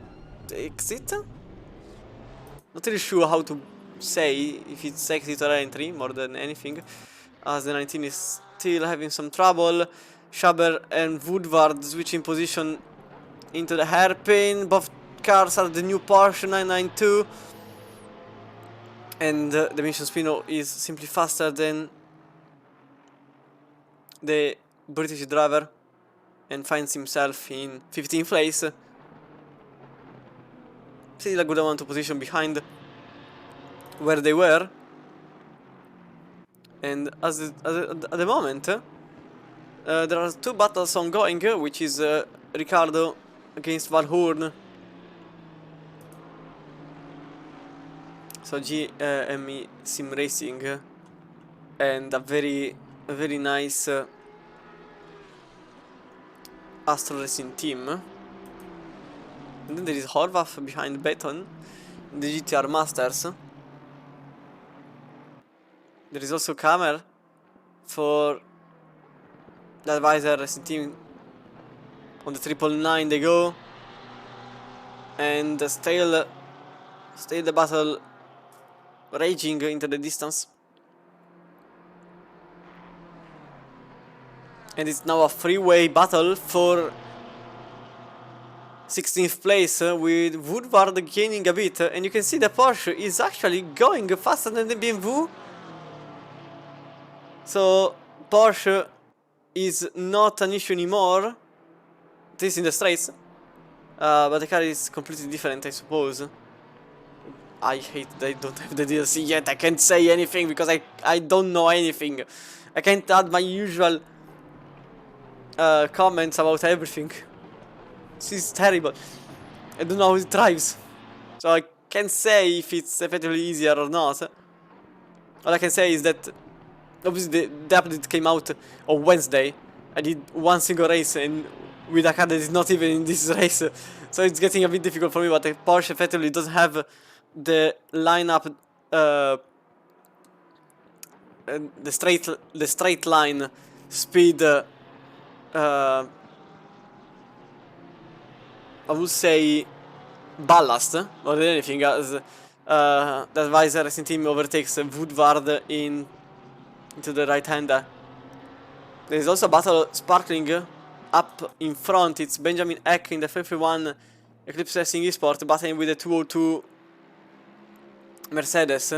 exit? Not really sure how to say if it's exit or entry more than anything, as the 19 is still having some trouble. Schaber and Woodward switching position into the hairpin. Both cars are the new Porsche 992, and the Mission Spino is simply faster than the British driver and finds himself in 15th place. Still a good amount of position behind where they were. And at the moment, there are 2 battles ongoing, which is Ricciardo against Valhoorn. So GME Sim Racing and a very nice Astro Racing team. And then there is Horvath behind Beton, the GTR Masters. There is also Kamer for the Advisor Racing team. On the 999 they go, and still the battle raging into the distance. And it's now a freeway battle for 16th place with Woodward gaining a bit. And you can see the Porsche is actually going faster than the BMW. So Porsche is not an issue anymore, at least in the straights. But the car is completely different, I suppose. I hate that I don't have the DLC yet. I can't say anything because I don't know anything. I can't add my usual comments about everything. This is terrible. I don't know how it drives, so I can't say if it's effectively easier or not. All I can say is that obviously the update came out on Wednesday. I did one single race and with a car that is not even in this race, so it's getting a bit difficult for me. But the Porsche effectively doesn't have the lineup, the straight line speed. I would say ballast more than anything, as the Advisor Racing team overtakes Woodward into the right hander. There is also a battle sparkling up in front. It's Benjamin Eck in the 331 Eclipse Racing Esport battling with the 202 Mercedes.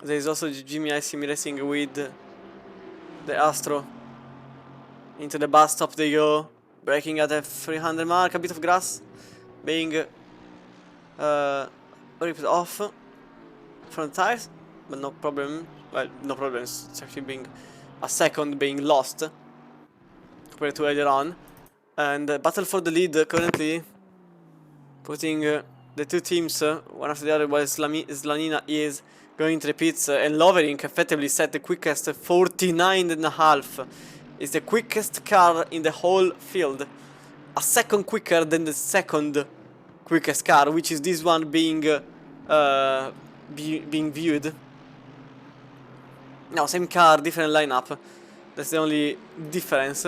There is also Jimmy Sim Racing with the Astro. Into the bus stop they go, braking at the 300 mark. A bit of grass being ripped off from the tires, but no problem. Well, no problems. It's actually being a second being lost compared to earlier on. And battle for the lead currently, putting the two teams one after the other, while Slanina is going to the pits, and Lovering effectively set the quickest 49.5 It's the quickest car in the whole field. A second quicker than the second quickest car, which is this one being being viewed. No, same car, different lineup. That's the only difference.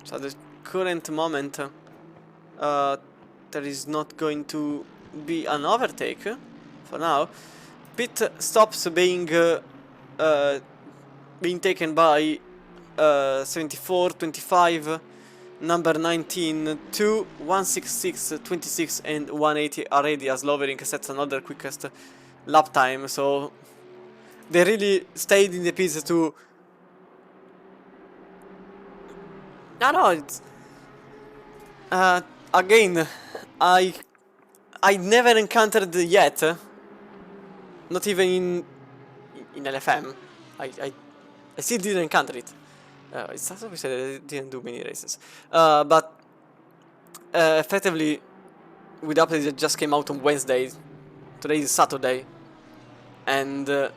So at the current moment, there is not going to be an overtake for now. Pit stops being taken by 74, 25, number 19, 2, 166, 26, and 180 already, as Lovering sets another quickest lap time. So they really stayed in the pits to. No, it's again, I never encountered yet, not even in LFM. I still didn't encounter it. It's also we said I didn't do many races, but effectively, with the update that just came out on Wednesday, today is Saturday, and the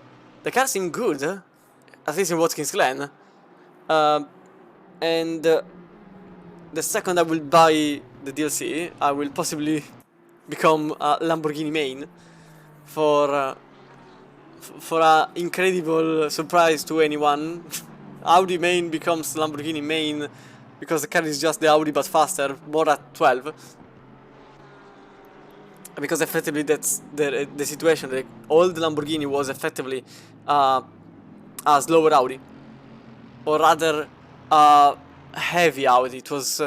car seemed good, at least in Watkins Glen, and the second I will buy the DLC, I will possibly become a Lamborghini main for an incredible surprise to anyone. Audi main becomes Lamborghini main because the car is just the Audi but faster, more at 12. Because effectively that's the situation. The old Lamborghini was effectively a slower Audi, or rather heavy Audi. It was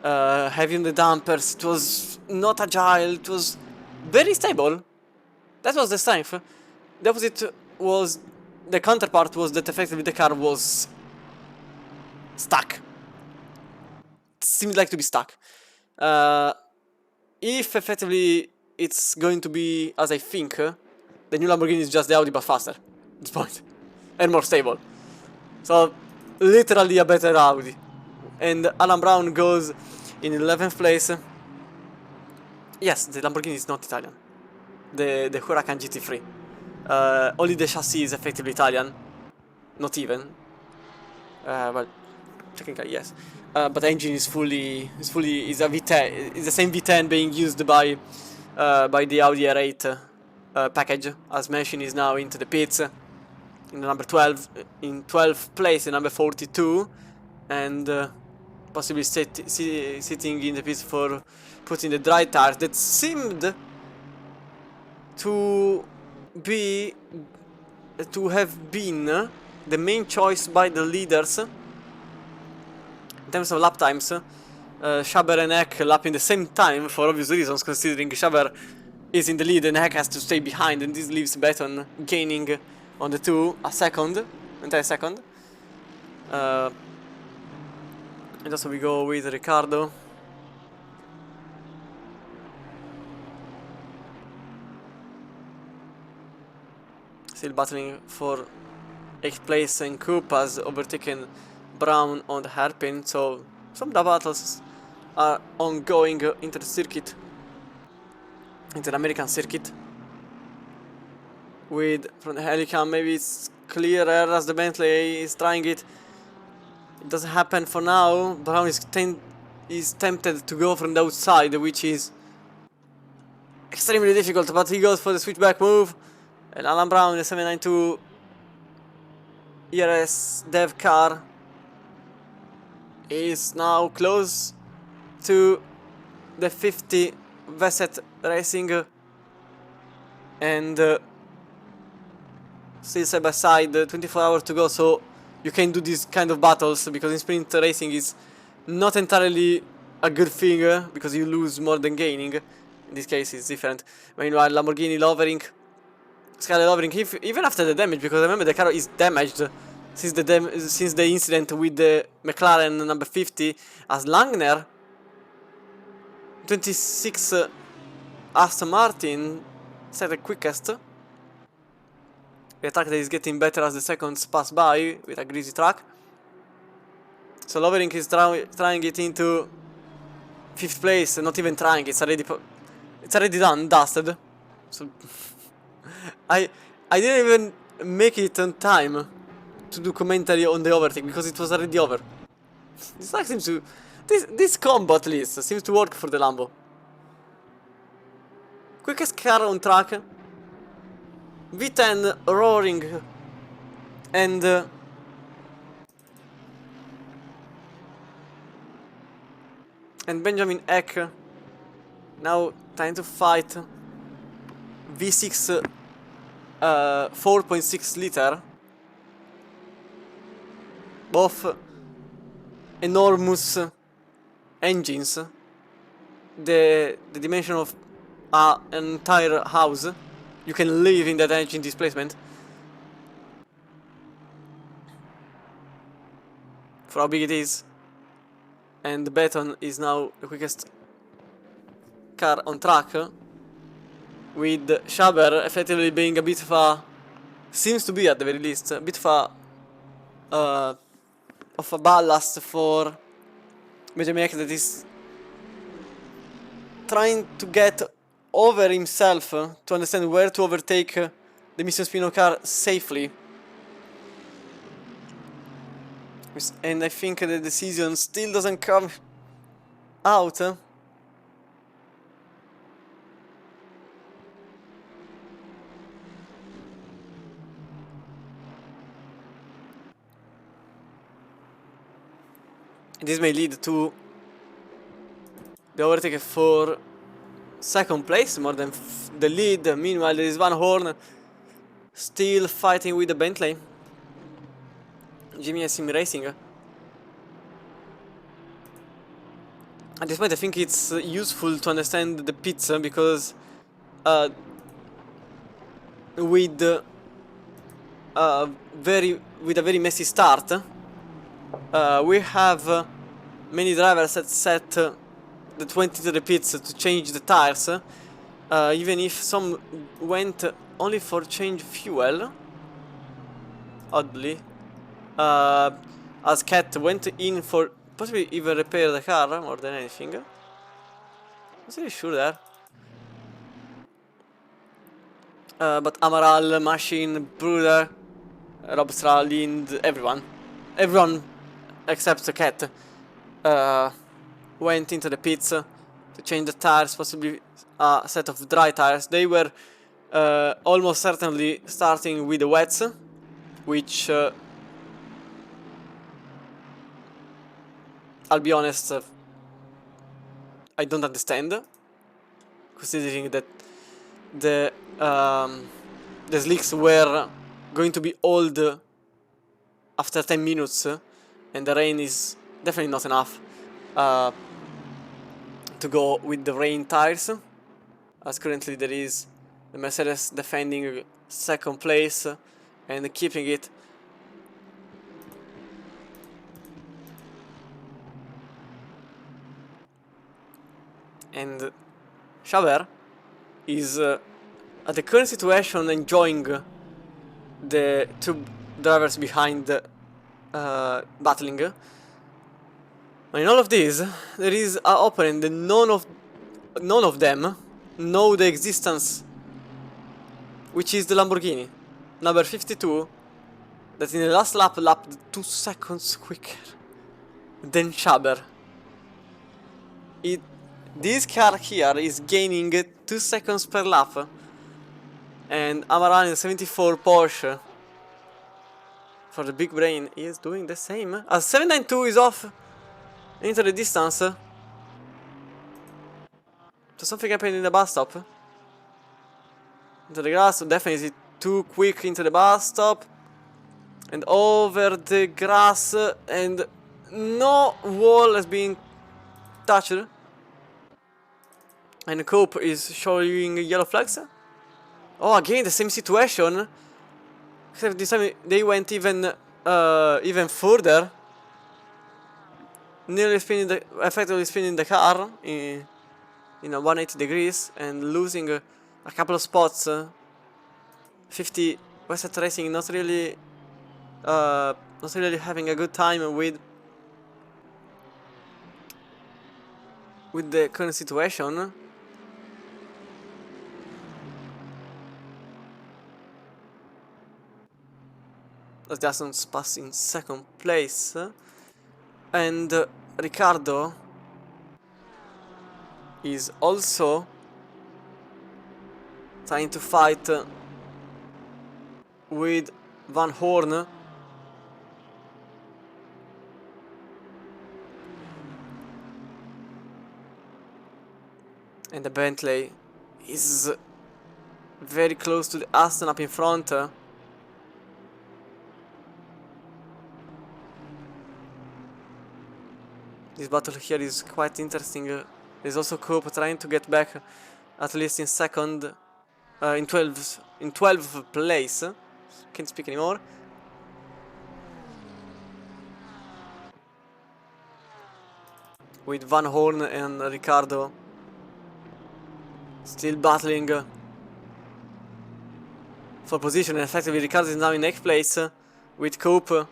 heavy on the dampers. It was not agile. It was very stable. That was the strength. The opposite was, the counterpart was that effectively the car was stuck. It seemed like to be stuck. If effectively it's going to be as I think, the new Lamborghini is just the Audi but faster at this point. And more stable. So, literally a better Audi. And Alan Brown goes in 11th place. Yes, the Lamborghini is not Italian. The Huracan GT3. Only the chassis is effectively Italian. Not even. Well, technically yes. But the engine is is a V10. It's the same V10 being used by the Audi R8 package. As mentioned, is now into the pits. In number 12, in 12th place, in number 42, and possibly sitting in the pits for putting the dry tires that seemed to have been the main choice by the leaders in terms of lap times. Schaber and Eck lapping the same time for obvious reasons, considering Schaber is in the lead and Eck has to stay behind, and this leaves Baton gaining on the two entire second. And also we go with Ricardo. Still battling for 8th place, and Coop has overtaken Brown on the hairpin, so some battles are ongoing into the circuit, into the American circuit. With from the Helicam, maybe it's clearer as the Bentley is trying it. It doesn't happen for now. Brown is tempted to go from the outside, which is extremely difficult, but he goes for the switchback move. And Alan Brown, the 792 ERS dev car, is now close to the 50 Vesset Racing, and still side by side, 24 hours to go, so you can do these kind of battles, because in sprint racing is not entirely a good thing, because you lose more than gaining. In this case it's different. Meanwhile, Lamborghini lowering, Skyline lowering, even after the damage, because remember the car is damaged since the incident with the McLaren number 50, as Langner 26 Aston Martin set the quickest. A track that is getting better as the seconds pass by with a greasy track. So Lovering is trying it into 5th place, not even trying, it's already done, dusted. So I didn't even make it on time to do commentary on the overtake because it was already over. This track seems to this combo at least seems to work for the Lambo. Quickest car on track. V10 roaring and Benjamin Eck now trying to fight V6 4.6 liter, both enormous engines, the dimension of an entire house. You can live in that engine displacement. For how big it is. And the Beton is now the quickest car on track, with Schaber effectively being a bit of a, seems to be at the very least, a bit of a ballast for Benjamin Eck, that is trying to get over himself to understand where to overtake the Mission Spino car safely. And I think the decision still doesn't come out. This may lead to the overtake for 2nd place, more than the lead. Meanwhile, there is Van Horn still fighting with the Bentley. Jimmy Sim Racing. At this point, I think it's useful to understand the pits because with a very messy start, we have many drivers that set that went into the pits to change the tires, even if some went only for change fuel. Oddly. As Cat went in for possibly even repair the car more than anything. I'm not really sure there. But Amaral, Machine, Bruder, Robstra, Lind, everyone except the Cat went into the pits to change the tires, possibly a set of dry tires. They were almost certainly starting with the wets, which I'll be honest, I don't understand, considering that the slicks were going to be old after 10 minutes, and the rain is definitely not enough to go with the rain tires, as currently there is the Mercedes defending 2nd place and keeping it. And Schaber is at the current situation enjoying the 2 drivers behind battling. But in all of this, there is an opponent that none of them know the existence, which is the Lamborghini, number 52, that in the last lap lapped 2 seconds quicker than Schaber. This car here is gaining 2 seconds per lap, and Amaral in 74 Porsche for the big brain is doing the same. As 792 is off into the distance. So something happened in the bus stop. Into the grass, so definitely too quick into the bus stop. And over the grass, and no wall has been touched. And Cope is showing yellow flags. Oh, again the same situation. Except this time they went even further. Nearly effectively spinning the car in a 180 degrees and losing a couple of spots. 50 Assetto Racing not really having a good time with the current situation. Justin's passing second place, and Ricciardo is also trying to fight with Van Horn. And the Bentley is very close to the Aston up in front. This battle here is quite interesting. There's also Coop trying to get back at least in second, in 12th place. Can't speak anymore. With Van Horn and Ricciardo still battling for position, and effectively Ricciardo is now in 8th place, with Coop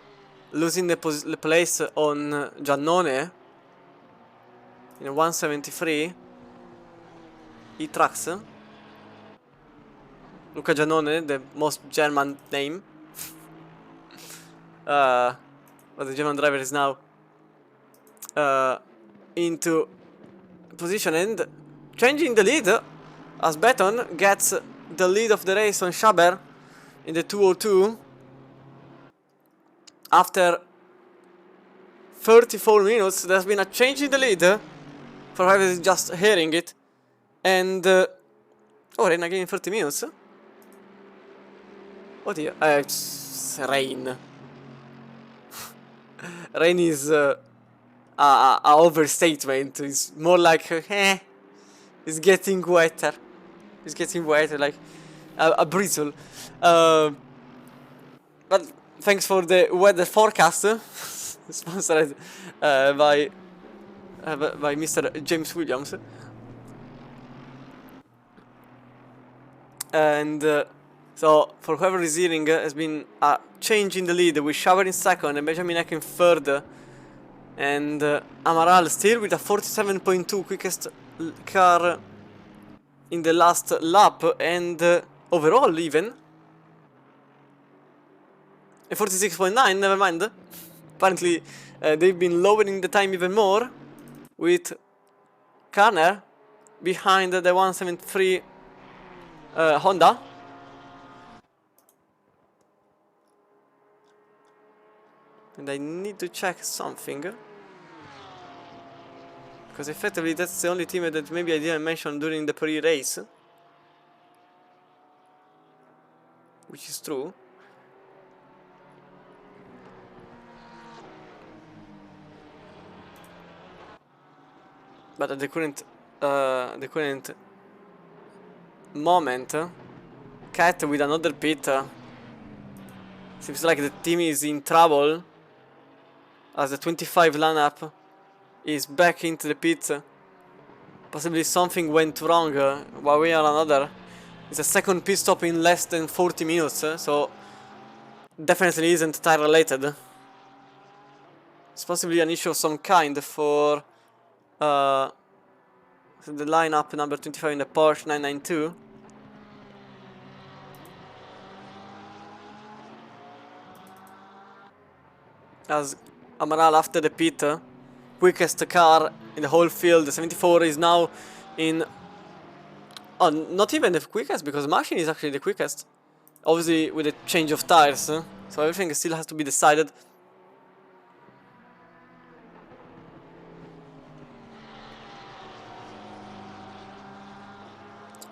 losing the place on Giannone in 173. E-Trucks. Luca Giannone, the most German name. But the German driver is now into position and changing the lead, as Beton gets the lead of the race on Schaber in the 202 after 34 minutes. There's been a change in the lead, for whoever is just hearing it, and oh, rain again in 30 minutes. Oh dear, it's rain. Rain is a overstatement. It's more like it's getting wetter. It's getting wetter, like a drizzle. But thanks for the weather forecast, sponsored by Mr. James Williams. And so, for whoever is hearing, has been a change in the lead with Schaber in second and Benjamin Eck in third. And Amaral still with a 47.2 quickest car in the last lap, and overall even a 46.9, never mind. Apparently they've been lowering the time even more, with Karner behind the 173 Honda. And I need to check something, because effectively that's the only team that maybe I didn't mention during the pre-race, which is true. But at the current moment, Cat with another pit. Seems like the team is in trouble, as the 25 lineup is back into the pit. Possibly something went wrong one way or another. It's a second pit stop in less than 40 minutes, so definitely isn't tire related. It's possibly an issue of some kind for the lineup number 25 in the Porsche 992. As Amaral, after the pit, quickest car in the whole field, the 74 is now in... Oh, not even the quickest, because Machine is actually the quickest. Obviously with a change of tires, so everything still has to be decided.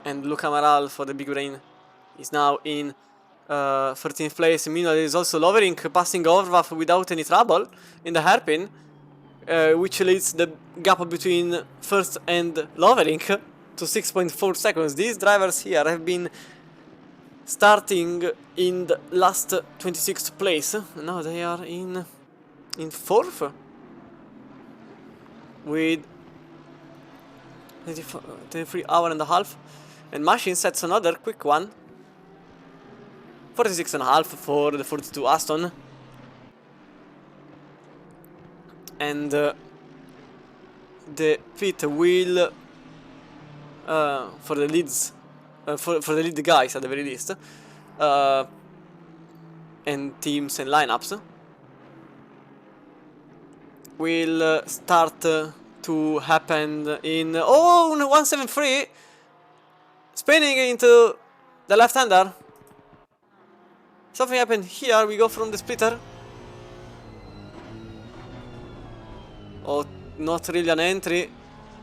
And Luca Amaral for the big rain is now in 13th place. Meanwhile, there is also Lovering passing Orvath without any trouble in the hairpin, which leads the gap between first and Lovering to 6.4 seconds. These drivers here have been starting in the last 26th place. Now they are in 4th with 23 hour and a half. And Machine sets another quick one. 46.5 for the 42 Aston. And the pit will for the leads, for the lead guys at the very least, and teams and lineups will start to happen in 173, spinning into the left-hander. Something happened here. We go from the splitter. Oh, not really an entry.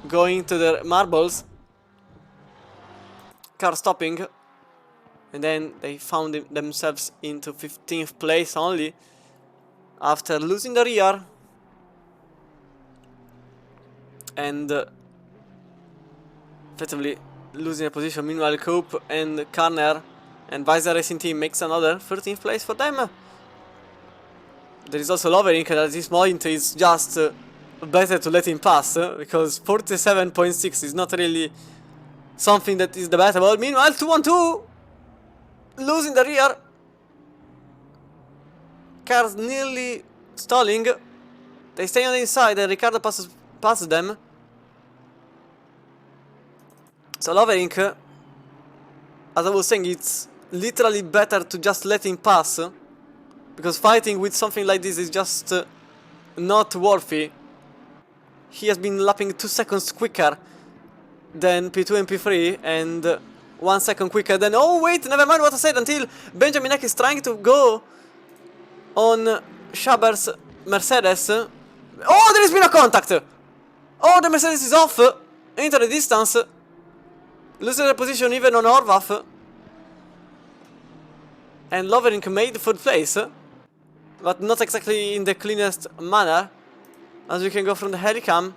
Going to the marbles. Car stopping. And then they found themselves into 15th place only, after losing the rear. And effectively losing a position. Meanwhile, Cope and Karner and Weiser Racing Team makes another 13th place for them. There is also Lovering, and at this point is just better to let him pass, because 47.6 is not really something that is debatable. Meanwhile, 2-1-2, losing the rear. Cars nearly stalling. They stay on the inside, and Ricciardo passes them. So Lovering, as I was saying, it's literally better to just let him pass, because fighting with something like this is just not worthy. He has been lapping 2 seconds quicker than P2 and P3, and 1 second quicker than... Oh wait, never mind what I said, until Benjamin Eck is trying to go on Schaber's Mercedes. Oh, there has been a contact! Oh, the Mercedes is off into the distance, losing the position even on Horvath. And Lovering made 3rd place, but not exactly in the cleanest manner, as you can go from the helicam.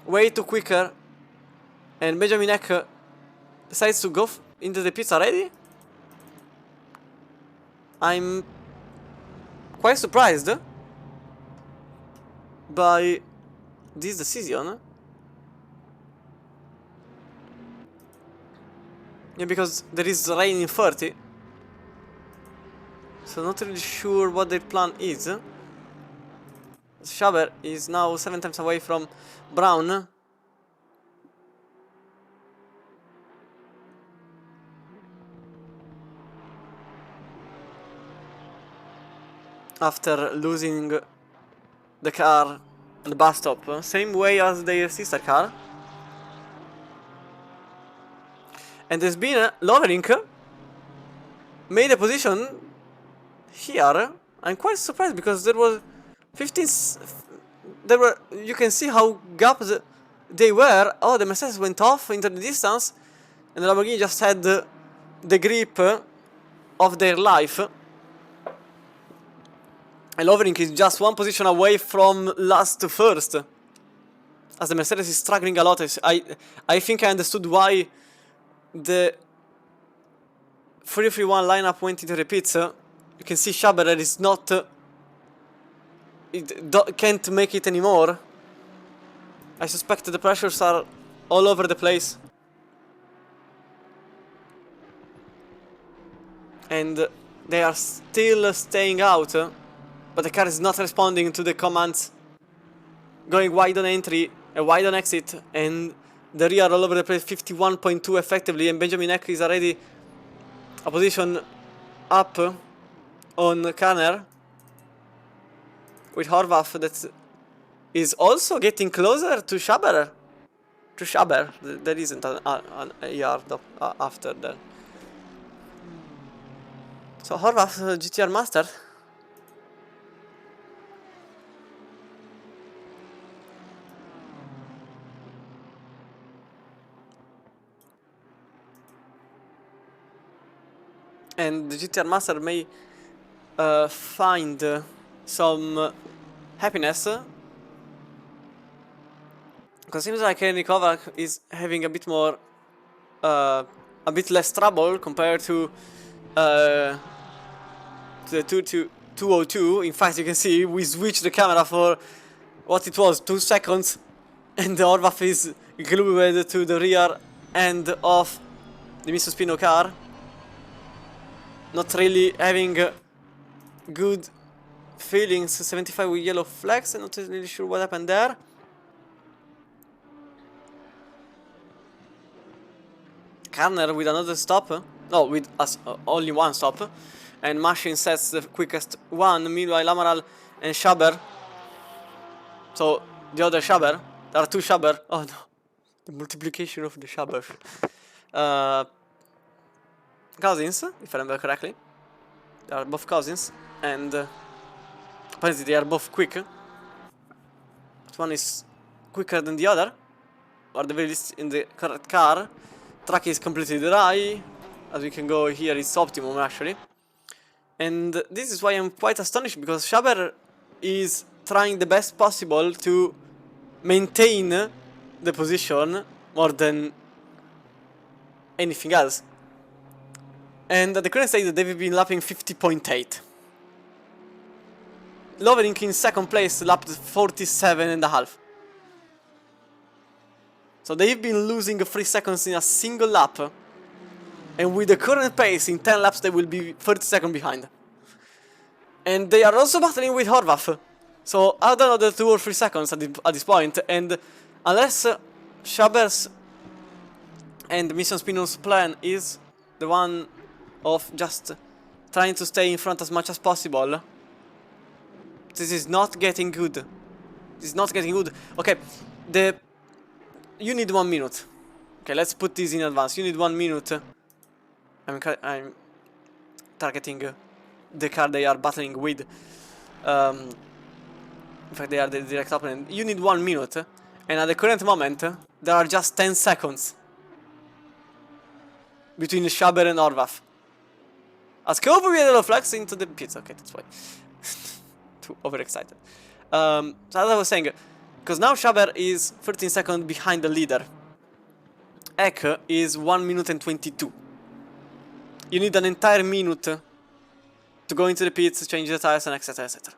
Way too quicker. And Benjamin Eck decides to go into the pits already. I'm quite surprised by this decision. Yeah, because there is rain in 30. So not really sure what their plan is. Schaber is now 7 times away from Brown. After losing the car at the bus stop, same way as their sister car. And there's been Lovering made a position here. I'm quite surprised, because there was 15. There were, you can see how gapped they were. Oh, the Mercedes went off into the distance, and the Lamborghini just had the grip of their life. And Lovering is just 1 position away from last to first, as the Mercedes is struggling a lot. I think I understood why the 3-3-1 lineup went into the pits. You can see Schaber is not... can't make it anymore. I suspect the pressures are all over the place. And they are still staying out. But the car is not responding to the commands. Going wide on entry, a wide on exit, and the rear all over the place, 51.2 effectively, and Benjamin Eck is already a position up on Kanner, with Horvath that is also getting closer to Schaber. There isn't a yard after that. So Horvath, GTR Master. And the GTR Master may find some happiness, because it seems like Henry Kovac is having a bit more, a bit less trouble compared to the 202. In fact, you can see we switched the camera for what it was, 2 seconds, and the Horvath is glued to the rear end of the Mr. Spino car. not really having good feelings. 75 with yellow flags. I'm not really sure what happened there. Karner with another stop. No, with only one stop. And Machine sets the quickest one. Meanwhile, Amaral and Schaber. So, the other Schaber. There are two Schaber. Oh no. The multiplication of the Schaber. Cousins, if I remember correctly. They are both cousins. And apparently they are both quick. But one is quicker than the other. Or the very least in the correct car. Track is completely dry. As we can go here, it's optimum actually. And this is why I'm quite astonished, because Schaber is trying the best possible to maintain the position more than anything else. And at the current state they've been lapping 50.8. Lovering in second place lapped 47.5. So they've been losing 3 seconds in a single lap. And with the current pace, in 10 laps they will be 30 seconds behind. And they are also battling with Horvath. So add another 2 or 3 seconds at this point. And unless Schaber's and Mission Spinner's plan is the one of just trying to stay in front as much as possible, this is not getting good. This is not getting good. Okay, you need 1 minute. Okay, let's put this in advance. You need 1 minute. I'm targeting the car they are battling with. In fact, they are the direct opponent. You need 1 minute, and at the current moment, there are just 10 seconds between Schaber and Horvath. As Kobe with yellow flags into the pits. Okay, that's why. Too overexcited. So as I was saying, because now Schaber is 13 seconds behind the leader. Eck is 1 minute and 22. You need an entire minute to go into the pits, change the tires, and etc, etc.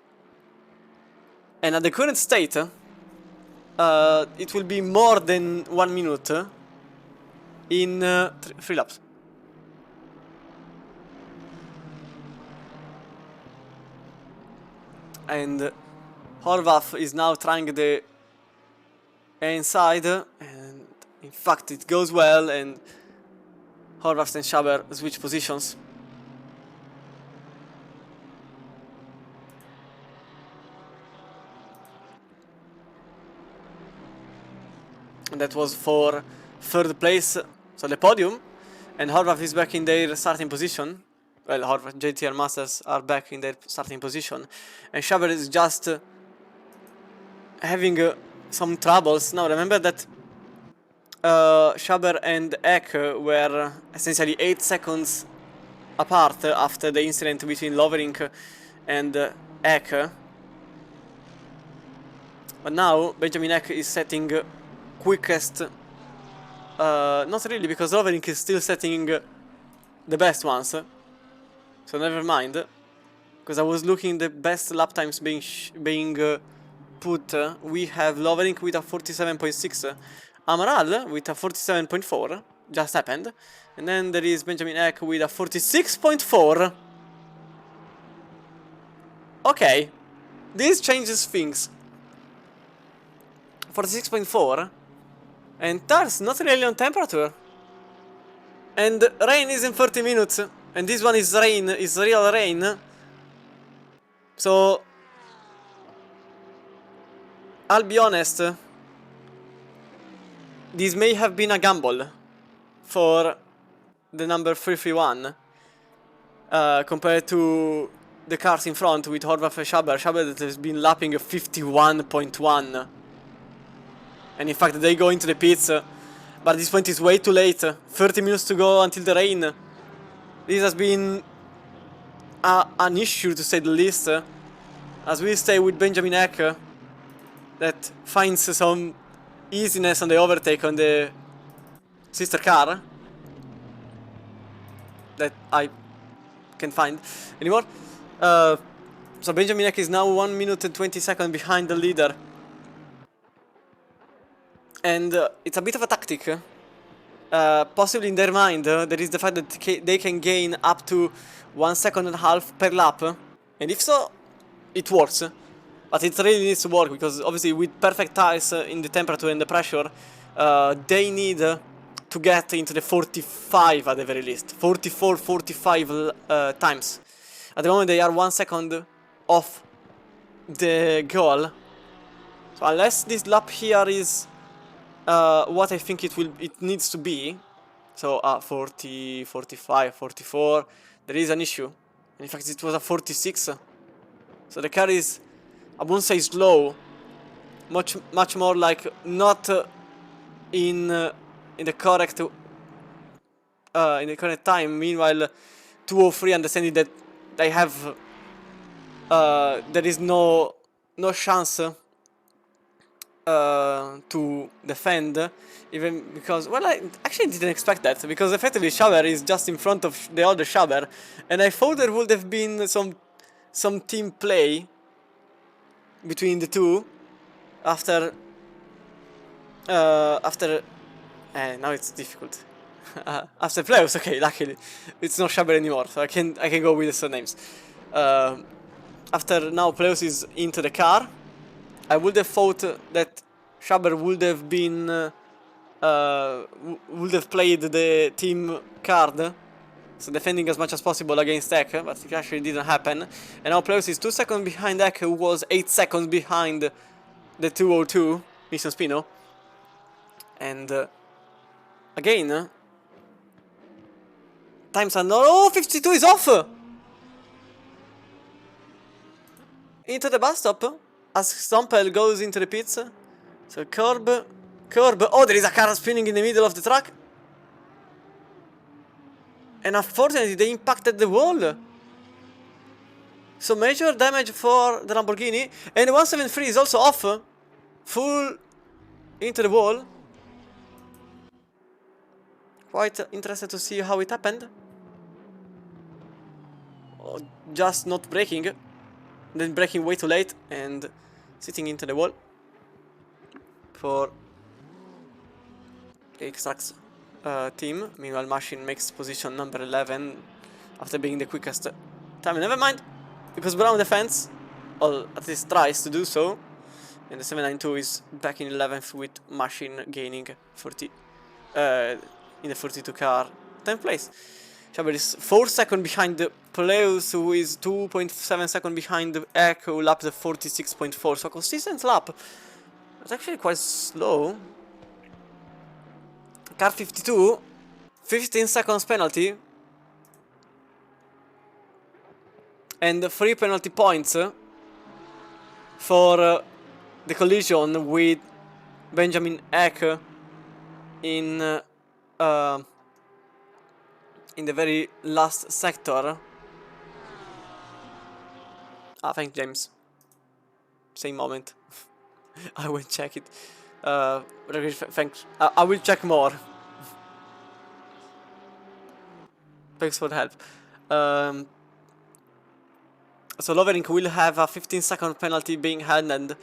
And at the current state, it will be more than 1 minute in 3 laps. And Horvath is now trying the inside, and in fact it goes well, and Horvath and Schaber switch positions. And that was for 3rd place, so the podium. And Horvath is back in their starting position. Well, Horvath, GT3 Masters are back in their starting position. And Schaber is just having some troubles. Now remember that Schaber and Eck were essentially 8 seconds apart after the incident between Lovering and Eck. But now Benjamin Eck is setting quickest. Not really, because Lovering is still setting the best ones. So never mind. Because I was looking the best lap times being put. We have Lovering with a 47.6. Amaral with a 47.4, just happened. And then there is Benjamin Eck with a 46.4. Okay, this changes things. 46.4. And that's not really on temperature. And rain is in 30 minutes. And this one is rain, is real rain. So I'll be honest, this may have been a gamble for the number 331 compared to the cars in front with Horvath and Schaber. Schaber that has been lapping 51.1. And in fact they go into the pits, but at this point it's way too late. 30 minutes to go until the rain. This has been an issue, to say the least, as we stay with Benjamin Eck, that finds some easiness on the overtake on the sister car that I can't find anymore. So Benjamin Eck is now 1 minute and 20 seconds behind the leader. And it's a bit of a tactic possibly in their mind, there is the fact that they can gain up to 1.5 seconds per lap. And if so, it works. But it really needs to work, because obviously with perfect tires in the temperature and the pressure, they need to get into the 45 at the very least. 44, 45 times. At the moment they are 1 second off the goal. So unless this lap here is what I think it needs to be, so 40, 45, 44, there is an issue. And in fact it was a 46. So the car is, I won't say slow, much more like not in the correct time. Meanwhile, 203 understanding that they have there is no chance to defend, even because, well, I actually didn't expect that, because effectively Schaber is just in front of the other Schaber, and I thought there would have been some team play between the two after now it's difficult. After playoffs, okay, luckily it's not Schaber anymore, so I can go with the surnames. After now playoffs is into the car, I would have thought that Schaber would have been would have played the team card, so defending as much as possible against Ek, but it actually didn't happen. And now playoffs is 2 seconds behind Ek, who was 8 seconds behind the 202 Mission Spino. And again, times are not. Oh, 52 is off! Into the bus stop as Stompel goes into the pits. So curb. Oh, there is a car spinning in the middle of the track. And unfortunately, they impacted the wall. So major damage for the Lamborghini. And the 173 is also off. Full into the wall. Quite interested to see how it happened. Oh, just not braking. Then braking way too late and sitting into the wall. For X-Track's team. Meanwhile, Machine makes position number 11 after being the quickest time. Never mind, because Brown defends, or at least tries to do so. And the 792 is back in 11th with Machine gaining 40 in the 42 car 10th place. Schaber is 4 seconds behind the Peleus, who is 2.7 seconds behind the Ek, who lapped the 46.4. So consistent lap. It's actually quite slow. Car 52, 15 seconds penalty. And 3 penalty points for the collision with Benjamin Ek in the very last sector. Thanks, James. Same moment. I will check it. Thanks. I will check more. Thanks for the help. So Lovering will have a 15-second penalty being handed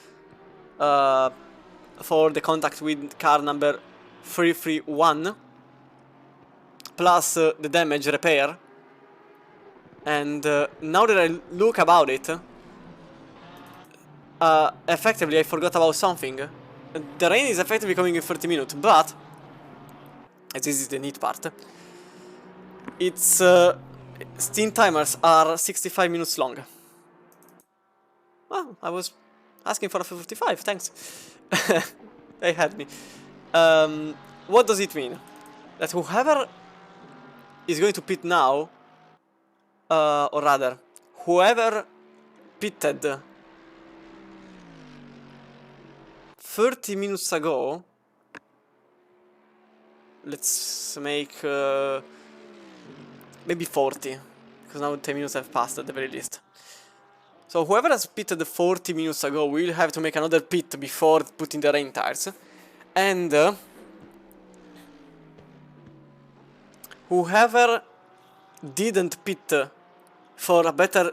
for the contact with car number 331, plus the damage repair. And now that I look about it, effectively I forgot about something. The rain is effectively coming in 30 minutes, but this is the neat part. Its Steam timers are 65 minutes long. Well, I was asking for a 55, thanks. They had me. What does it mean? That whoever is going to pit now, or rather, whoever pitted 30 minutes ago, let's make maybe 40, because now 10 minutes have passed at the very least. So whoever has pitted 40 minutes ago will have to make another pit before putting the rain tires. And whoever didn't pit for a better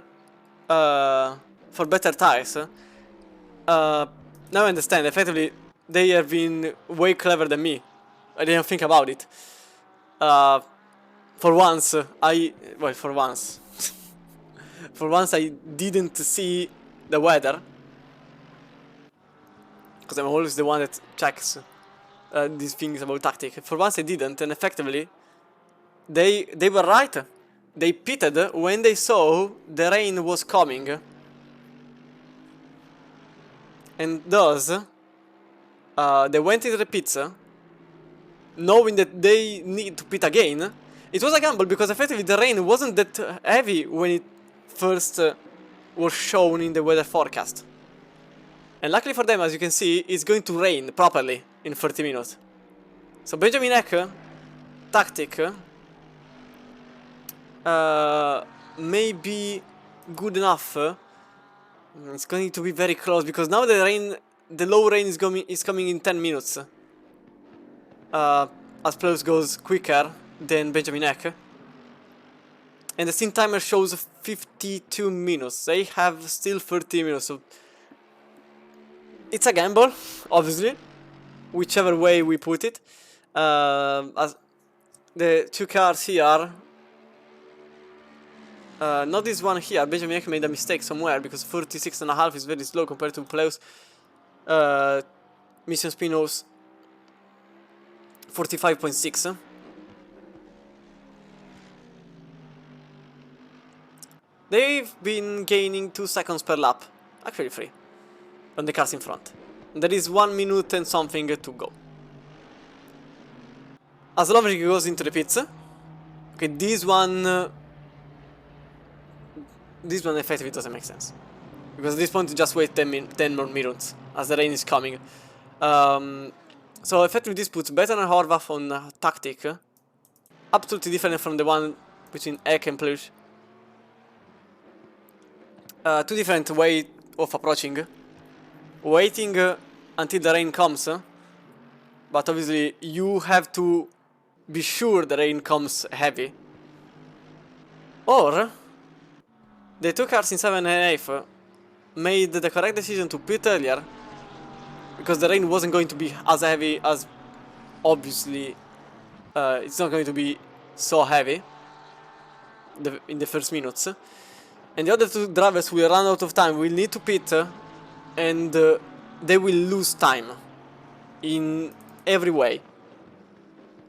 tires, now I understand. Effectively, they have been way clever than me I didn't think about it. For once, for once. For once I didn't see the weather. Because I'm always the one that checks these things about tactic. For once I didn't, and effectively, they were right. They pitted when they saw the rain was coming. And thus, they went into the pits, knowing that they need to pit again. It was a gamble because effectively the rain wasn't that heavy when it first was shown in the weather forecast. And luckily for them, as you can see, it's going to rain properly in 30 minutes. So Benjamin Eck, tactic, may be good enough. It's going to be very close because now the low rain is coming in 10 minutes. As Plus goes quicker than Benjamin Eck. And the scene timer shows 52 minutes. They have still 30 minutes. So it's a gamble, obviously, whichever way we put it. As the two cars here, not this one here. Benjamin Eck made a mistake somewhere because 36.5 is very slow compared to Pleus. Mission Spino's 45.6. They've been gaining 2 seconds per lap, actually 3, on the cars in front. There is 1 minute and something to go. As Lovric goes into the pits. Okay, this one effectively doesn't make sense. Because at this point you just wait 10 more minutes as the rain is coming. So effectively this puts Betan and Horvath on tactic. Absolutely different from the one between Eck and Plush. Two different ways of approaching. Waiting until the rain comes. But obviously you have to be sure the rain comes heavy. Or the two cars in 7 and 8 made the correct decision to pit earlier. Because the rain wasn't going to be as heavy as, obviously, it's not going to be so heavy in the first minutes. And the other two drivers will run out of time, will need to pit, and they will lose time in every way.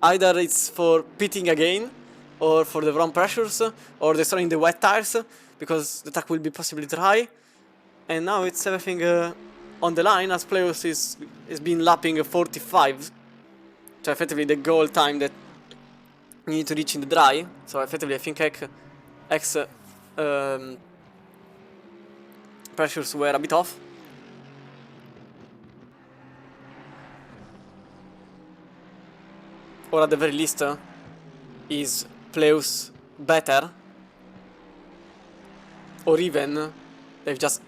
Either it's for pitting again, or for the wrong pressures, or destroying the wet tires, because the track will be possibly dry. And now it's everything on the line, as Pleus is been lapping 45. So effectively the goal time that you need to reach in the dry. So effectively I think X pressures were a bit off. Or at the very least is Pleus better? Or even they just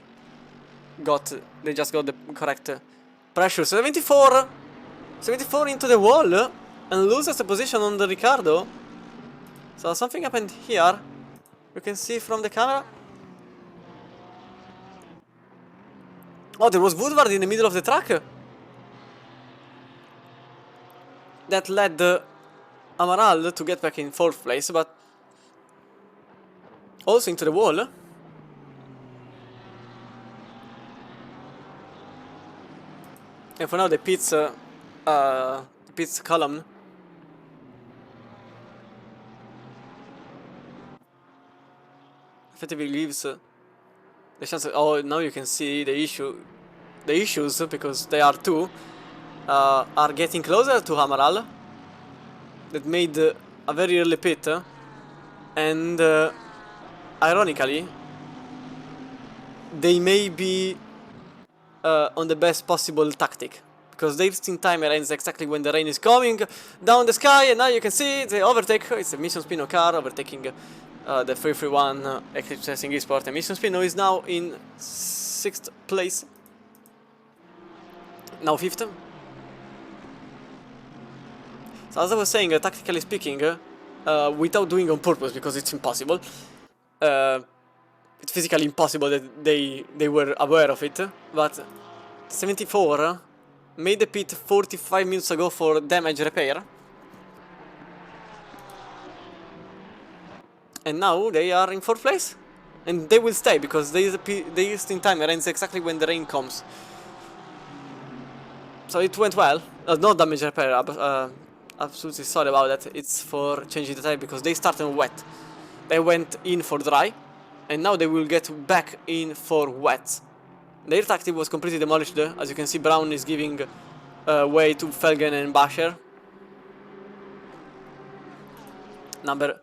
got the correct pressure. 74 into the wall and loses the position on the Ricardo. So something happened here. You can see from the camera. Oh, there was Woodward in the middle of the track. That led Amaral to get back in 4th place, but also into the wall. And for now the pits column effectively leaves the chance. Oh, now you can see the issues, because they are two, are getting closer to Amaral. That made a very early pit, and ironically they may be on the best possible tactic, because their steam timer ends exactly when the rain is coming down the sky, and now you can see the overtake. It's a Mission Spino car overtaking the 331 Eclipse Racing Esport, and Mission Spino is now in 6th place, now 5th. So as I was saying, tactically speaking, without doing on purpose, because it's impossible, it's physically impossible that they were aware of it, but 74 made the pit 45 minutes ago for damage repair. And now they are in 4th place. And they will stay because the Eastern timer ends exactly when the rain comes. So it went well. No damage repair. Absolutely sorry about that. It's for changing the type because they started wet. They went in for dry. And now they will get back in for wet. Their tactic was completely demolished. As you can see, Brown is giving way to Felgen and Basher. Number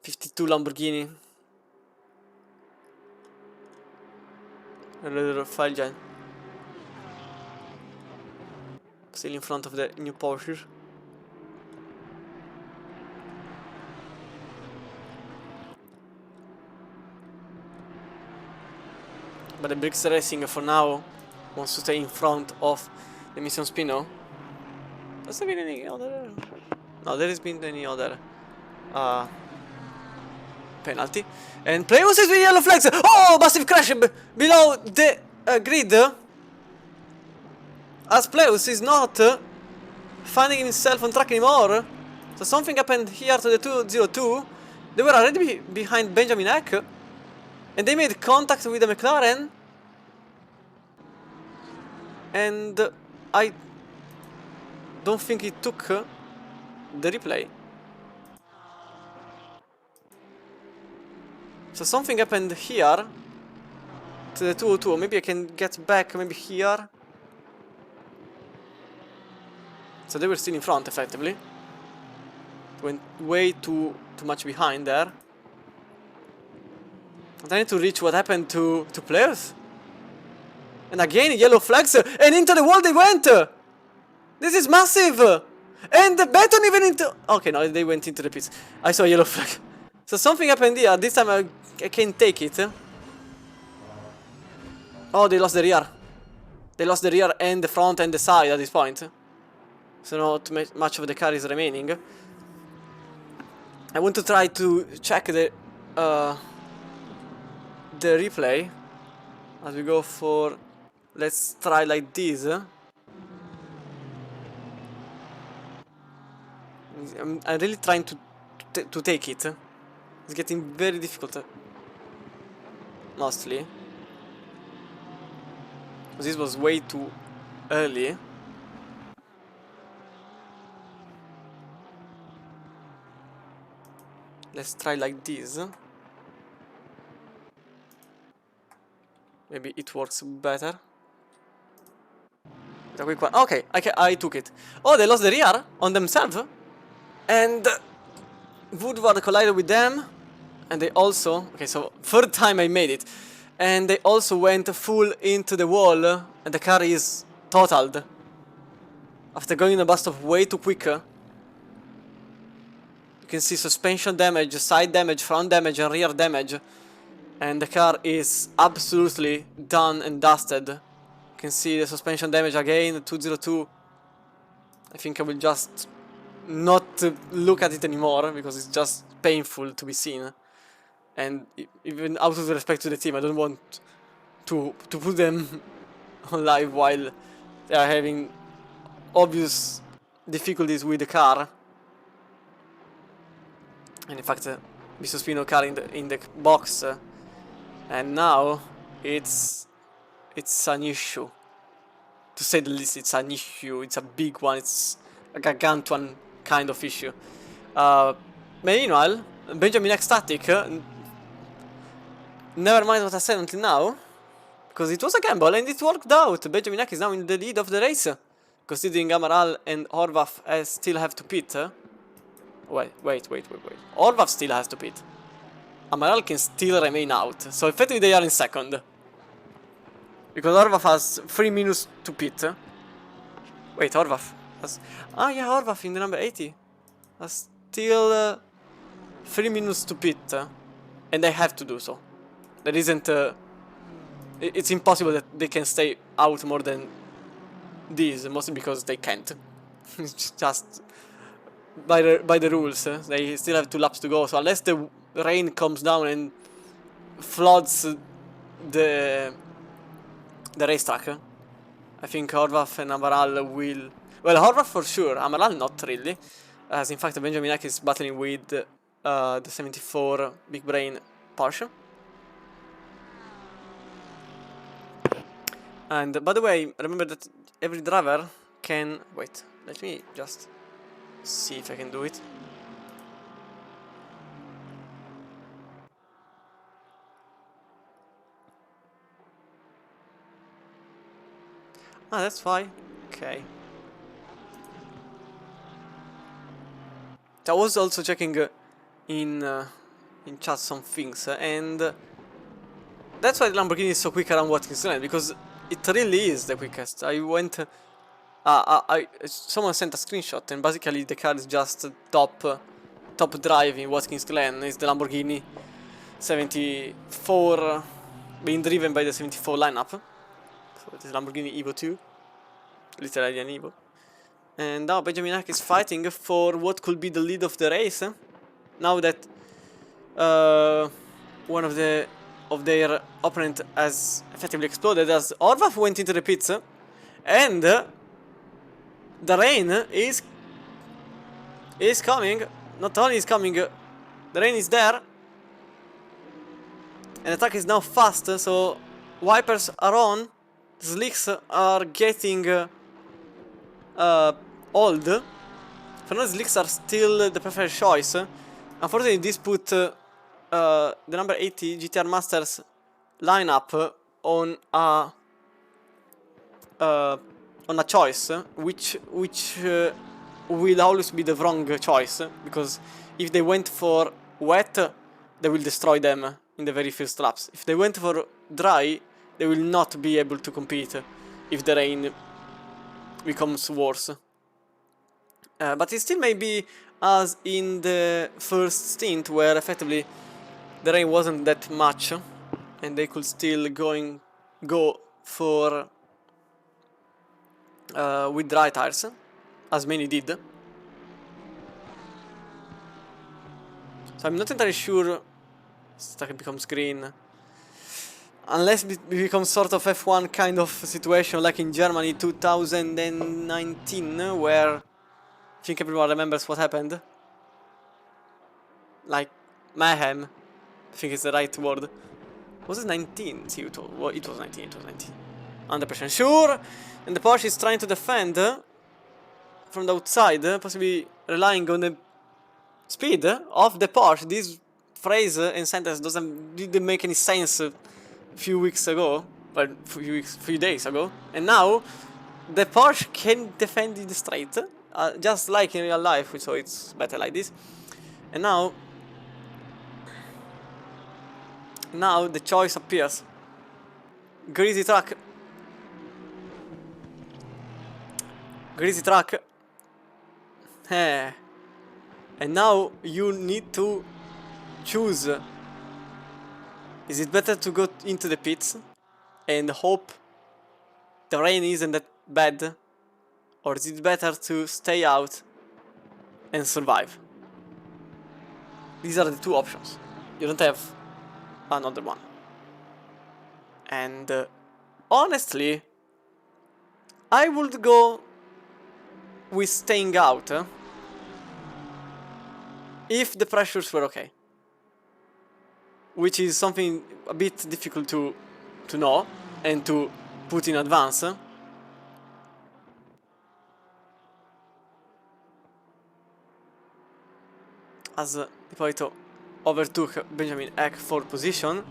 52 Lamborghini. A little Felgen. Still in front of the new Porsche. But the Bricks Racing for now wants to stay in front of the Mission Spino. Has there been any other? No, there has been any other penalty. And Pleus is with yellow flags. Oh, massive crash below the grid. As Pleus is not finding himself on track anymore. So something happened here to the 202. They were already behind Benjamin Eck. And they made contact with the McLaren. And I don't think he took the replay. So something happened here to the 202. Maybe I can get back, maybe here. So they were still in front, effectively. Went way too much behind there. And I need to reach what happened to players. And again, yellow flags, and into the wall they went! This is massive! And the Benton even into... Okay, no, they went into the pits. I saw a yellow flag. So something happened here. This time I can't take it. Oh, they lost the rear. They lost the rear and the front and the side at this point. So not much of the car is remaining. I want to try to check the replay as we go for... Let's try like this. I'm really trying to take it. It's getting very difficult. Mostly. This was way too early. Let's try like this. Maybe it works better. A quick one. Okay, I took it. Oh, they lost the rear on themselves. And Woodward collided with them. And they also... Okay, so third time I made it. And they also went full into the wall. And the car is totaled. After going in a bust of way too quick. You can see suspension damage, side damage, front damage, and rear damage. And the car is absolutely done and dusted. You can see the suspension damage again, 202. I think I will just not look at it anymore because it's just painful to be seen. And even out of respect to the team, I don't want to put them on live while they are having obvious difficulties with the car. And in fact, Mr. Spino car in the box, and now it's an issue. To say the least, it's an issue. It's a big one. It's a gargantuan kind of issue. Meanwhile, Benjamin X Static, never mind what I said until now, because it was a gamble and it worked out. Benjamin X is now in the lead of the race, considering Amaral and Horvath still have to pit. Wait. Horvath still has to pit. Amaral can still remain out. So effectively they are in second. Because Horvath has 3 minutes to pit. Wait, Horvath has... Ah yeah, Horvath in the number 80 has still 3 minutes to pit. And they have to do so. There isn't... it's impossible that they can stay out more than this. Mostly because they can't. It's just... By the rules, they still have 2 laps to go. So unless the rain comes down and floods the racetrack, I think Horvath and Amaral will... Well, Horvath for sure, Amaral not really. As in fact Benjamin Eck is battling with the 74 big brain Porsche. And by the way, remember that every driver can... Wait, let me just see if I can do it. Ah, that's why. Okay. I was also checking in chat some things, and that's why the Lamborghini is so quick around Watkins Glen, because it really is the quickest. I went... someone sent a screenshot, and basically the car is just top drive in Watkins Glen. Is the Lamborghini 74 being driven by the 74 lineup. So it is Lamborghini Evo 2, literally an Evo. And now Benjamin Hack is fighting for what could be the lead of the race. Now that one of their opponent has effectively exploded, as Orvath went into the pits, and the rain is coming. Not only is coming, the rain is there, and the track is now fast. So wipers are on, slicks are getting old. For now, slicks are still the preferred choice. Unfortunately, this put the number 80 GTR Masters lineup on a choice, which will always be the wrong choice, because if they went for wet, they will destroy them in the very first laps. If they went for dry, they will not be able to compete if the rain becomes worse. But it still may be as in the first stint, where effectively the rain wasn't that much, and they could still go for with dry tires, as many did. So I'm not entirely sure it becomes green, unless it becomes sort of F1 kind of situation, like in Germany 2019, where I think everyone remembers what happened. Like mayhem, I think is the right word. Was it 19? See, well, it was 19. It was 19. 100% sure. And the Porsche is trying to defend from the outside, possibly relying on the speed of the Porsche. This phrase and sentence didn't make any sense a few weeks ago, well, few days ago, and now the Porsche can defend in the straight, just like in real life. So it's better like this. And now the choice appears. Greasy track. Greasy track. And now you need to choose. Is it better to go into the pits and hope the rain isn't that bad, or is it better to stay out and survive? These are the two options. You don't have another one. And honestly, I would go with staying out if the pressures were okay, which is something a bit difficult to know and to put in advance. As Ippolito overtook Benjamin Eck for position,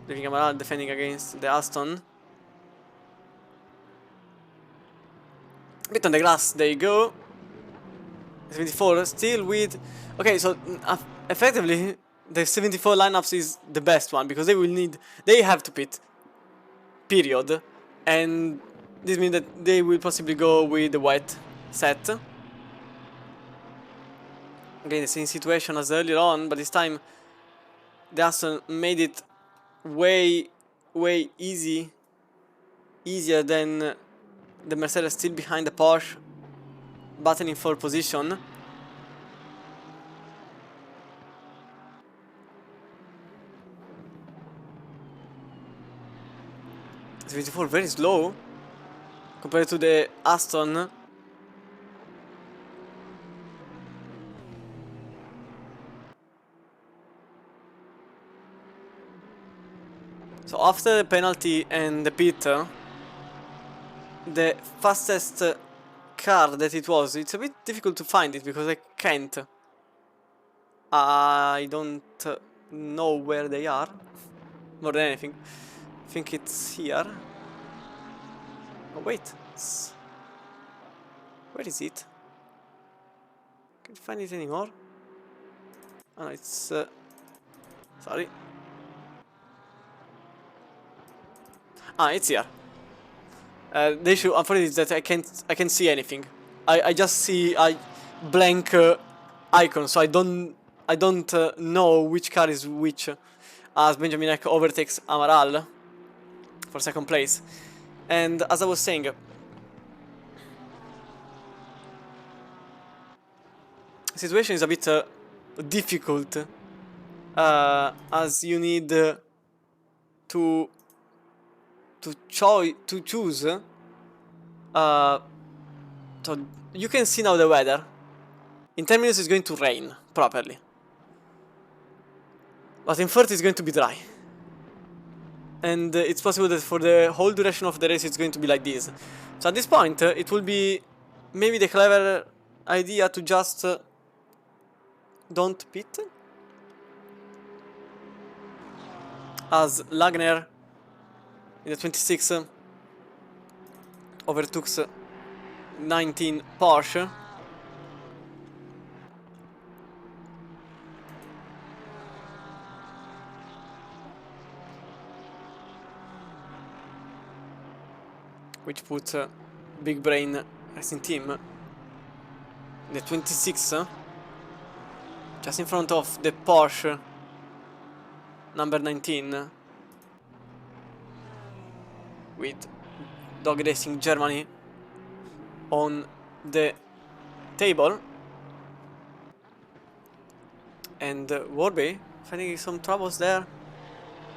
leaving Amaral defending against the Aston. Bit on the grass, there you go. 74 still with... Okay, so effectively the 74 lineups is the best one, because they have to pit, period, and this means that they will possibly go with the wet set. Again, the same situation as earlier on, but this time the Aston made it way easier than the Mercedes, still behind the Porsche, battling for position. It's 54 very slow compared to the Aston. So after the penalty and the pit, the fastest car that it was, it's a bit difficult to find it because I can't. I don't know where they are, more than anything. I think it's here. Oh wait, where is it? Can't find it anymore. Oh no, it's sorry. Ah, it's here. The issue, unfortunately, is that I can't see anything. I just see a blank icon, so I don't know which car is which. As Benjamin Eck overtakes Amaral for second place, and as I was saying, the situation is a bit difficult, as you need to choose. So you can see now the weather. In 10 minutes it's going to rain properly, but in 30 it's going to be dry. And it's possible that for the whole duration of the race it's going to be like this. So at this point it will be maybe the clever idea to just don't pit, as Lagner in the 26 overtook 19 Porsche. Which puts Big Brain Racing Team in the 26, just in front of the Porsche number 19, with Dog Racing Germany on the table. And Warby finding some troubles there.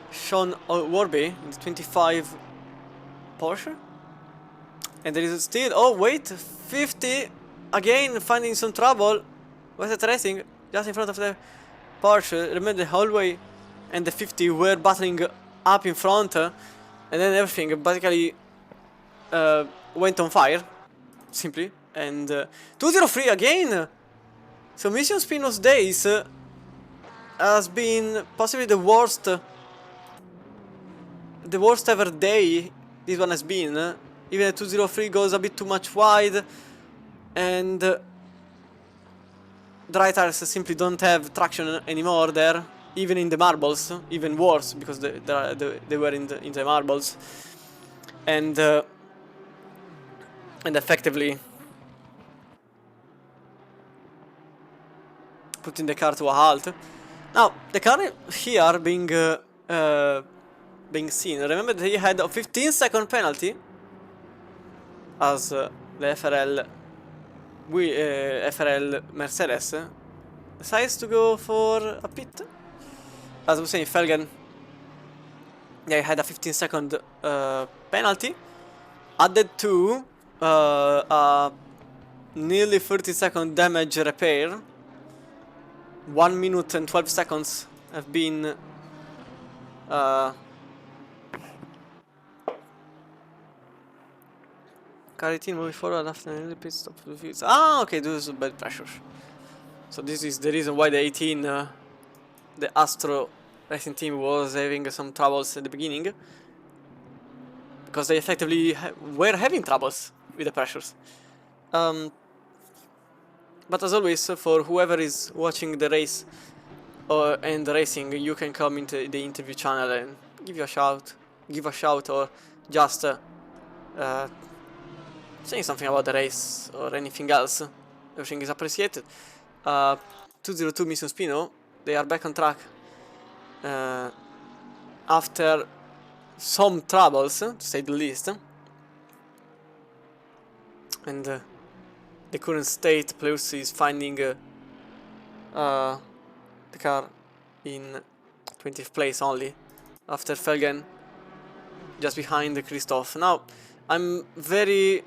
Sean Warby in the 25 Porsche. And there is still, oh wait, 50 again finding some trouble. West Racing just in front of the Porsche. Remember the hallway and the 50 were battling up in front, and then everything basically went on fire, simply. And 203 again. So Mission Spino's days has been possibly the worst ever day this one has been. Even the 203 goes a bit too much wide, and the dry tires simply don't have traction anymore there. Even in the marbles, even worse because they were in the marbles, and effectively putting the car to a halt. Now the car here being seen. Remember that he had a 15-second penalty, as the FRL Mercedes decides to go for a pit. As I was saying, Felgen, yeah, he had a 15-second penalty, added to a nearly 30-second damage repair. 1 minute and 12 seconds have been Caritin moving forward after an pit stop. Ah, okay, those are bad pressures. So this is the reason why the 18, the Astro Racing Team, was having some troubles at the beginning, because they effectively were having troubles with the pressures. But as always, for whoever is watching the race and racing, you can come into the interview channel and give a shout, or just saying something about the race or anything else. Everything is appreciated. 202 Mission Spino, they are back on track after some troubles, to say the least. And the current state, Plus is finding the car in 20th place only, after Felgen just behind Christoph. Now, I'm very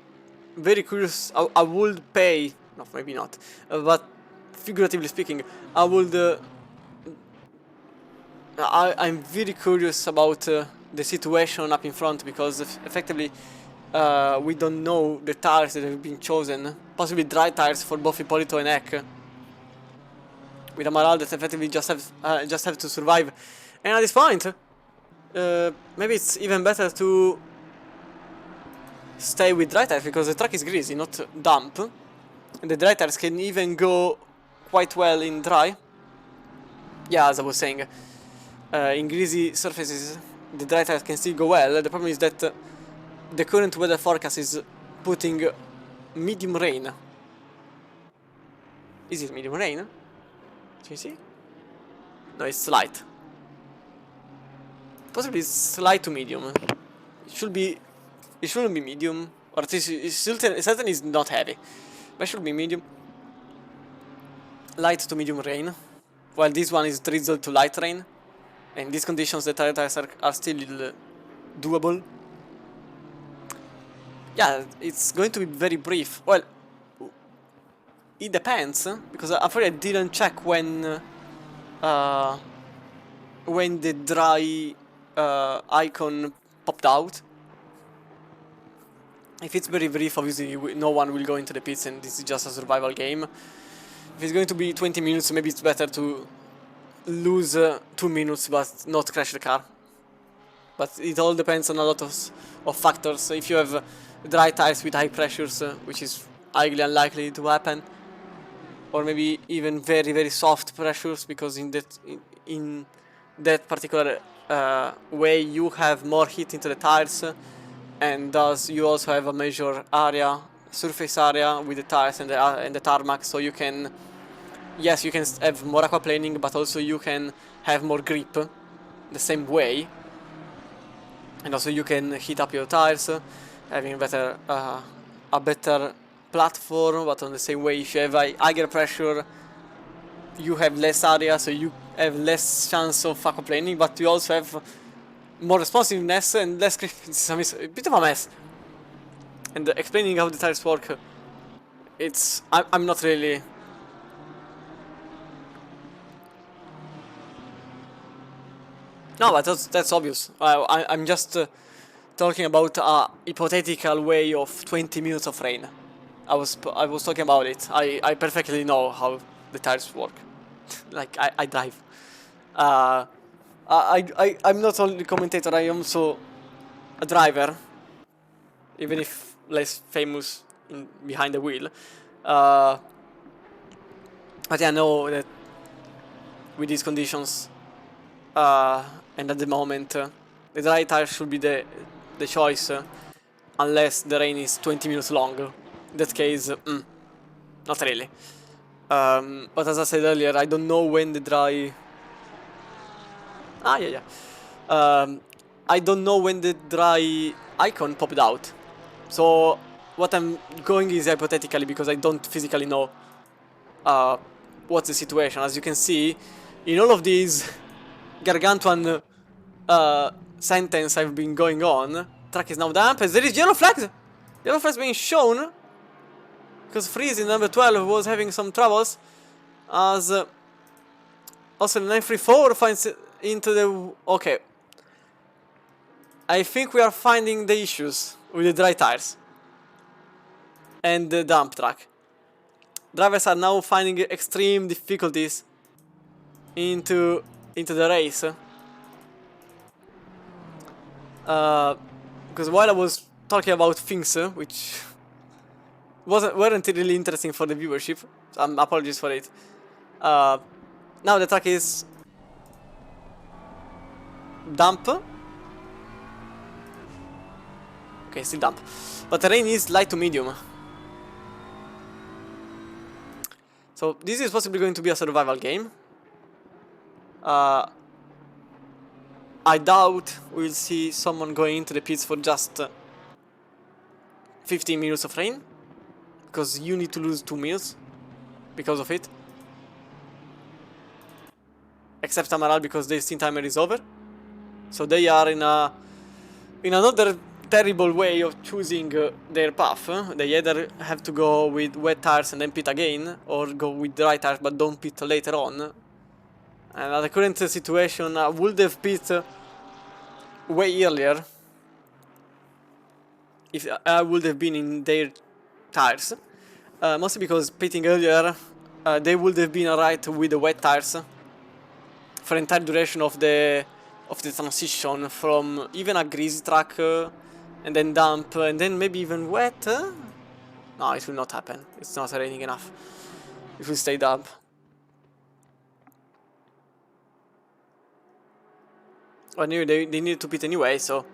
curious. I would pay, no, maybe not, but figuratively speaking, I would. I'm very curious about the situation up in front, because effectively we don't know the tires that have been chosen. Possibly dry tires for both Ippolito and Ek, with Amaral that effectively just have to survive. And at this point, maybe it's even better to stay with dry tires, because the track is greasy, not damp, and the dry tires can even go quite well in dry. Yeah, as I was saying, in greasy surfaces the dry tires can still go well. The problem is that the current weather forecast is putting medium rain. Is it medium rain? Can you see? No, it's light. Possibly it's slight to medium. It shouldn't be medium, or at least it certainly is not heavy, but it should be medium. Light to medium rain, while this one is drizzle to light rain. In these conditions the tires are still doable. Yeah, it's going to be very brief. Well, it depends, because I'm afraid I didn't check when the dry icon popped out. If it's very brief, obviously no one will go into the pits and this is just a survival game. If it's going to be 20 minutes, maybe it's better to lose 2 minutes but not crash the car. But it all depends on a lot of factors. If you have dry tires with high pressures, which is highly unlikely to happen, or maybe even very, very soft pressures, because in that particular way you have more heat into the tires, and thus you also have a major area, surface area with the tires and the tarmac, so you can, yes, you can have more aquaplaning, but also you can have more grip the same way, and also you can heat up your tires, having a better platform. But on the same way, if you have a higher pressure, you have less area, so you have less chance of aquaplaning, but you also have more responsiveness and less grip. This is a bit of a mess. And explaining how the tires work, I'm not really... No, but that's obvious. I'm just talking about a hypothetical way of 20 minutes of rain. I was talking about it. I perfectly know how the tires work. Like, I drive. I'm not only a commentator, I am also a driver, even if less famous behind the wheel. But yeah, I know that with these conditions, and at the moment, the dry tire should be the choice, unless the rain is 20 minutes long. In that case, not really. But as I said earlier, I don't know when the dry... I don't know when the dry icon popped out. So what I'm going is hypothetically, because I don't physically know what's the situation. As you can see, in all of these gargantuan sentence I've been going on, track is now damp as there is yellow flags. Yellow flags being shown because Freeze in number 12 was having some troubles, as also the 934 finds into the... Okay, I think we are finding the issues with the dry tires and the dump track. Drivers are now finding extreme difficulties into the race. Because while I was talking about things which weren't really interesting for the viewership, so apologies for it. Now the track is damp. Okay, still damp, but the rain is light to medium. So this is possibly going to be a survival game. I doubt we'll see someone going into the pits for just 15 minutes of rain, because you need to lose 2 minutes because of it. Except Amaral, because their stint timer is over. So they are in another terrible way of choosing their path. They either have to go with wet tires and then pit again, or go with dry tires but don't pit later on. And at the current situation, I would have pit way earlier if I would have been in their tires. Mostly because pitting earlier, they would have been alright with the wet tires for the entire duration of the transition from even a greasy track and then damp and then maybe even wet. No, it will not happen. It's not raining enough. It will stay damp. But anyway, they need to pit anyway, so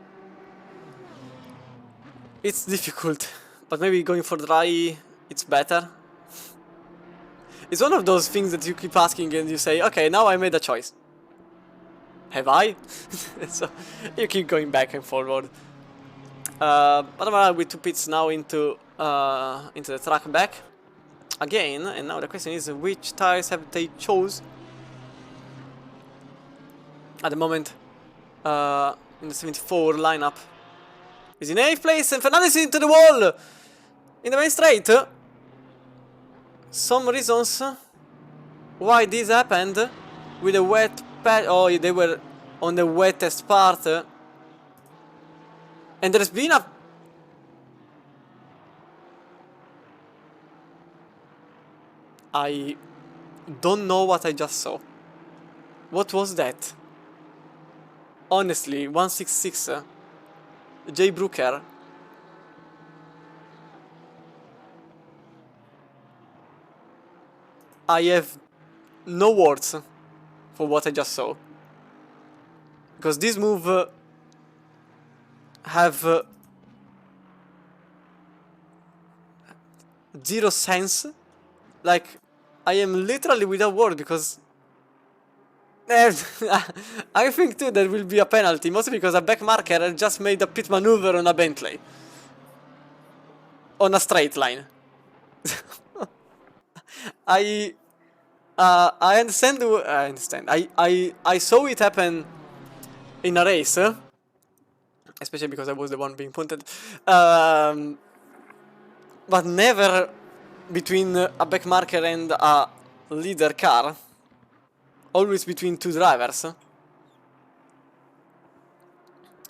it's difficult. But maybe going for dry, it's better. It's one of those things that you keep asking and you say, okay, now I made a choice. Have I? So you keep going back and forward. But I'm alright with 2 pits now into the track back again, and now the question is which tires have they chose at the moment. In the 74 lineup is in 8th place, and Fernandez is into the wall in the main straight. Some reasons why this happened with a wet patch. Oh, they were on the wettest part, and there's been a I don't know what I just saw. What was that? Honestly, 166 Jay Brooker. I have no words for what I just saw, because this move have zero sense. Like, I am literally without word, because I think too there will be a penalty, mostly because a back marker just made a pit maneuver on a Bentley on a straight line. I understand. I understand. I saw it happen in a race, especially because I was the one being punted. But never between a back marker and a leader car. Always between 2 drivers.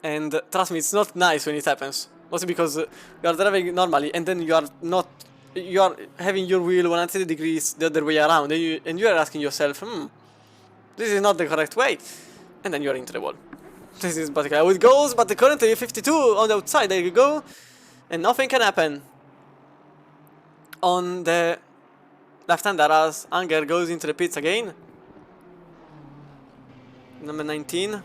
And trust me, it's not nice when it happens. Also because you are driving normally and then you are having your wheel 180 degrees the other way around, and you are asking yourself, this is not the correct way. And then you are into the wall. This is basically how it goes, but currently 52 on the outside, there you go. And nothing can happen on the left-hander as Anger goes into the pits again. Number 19.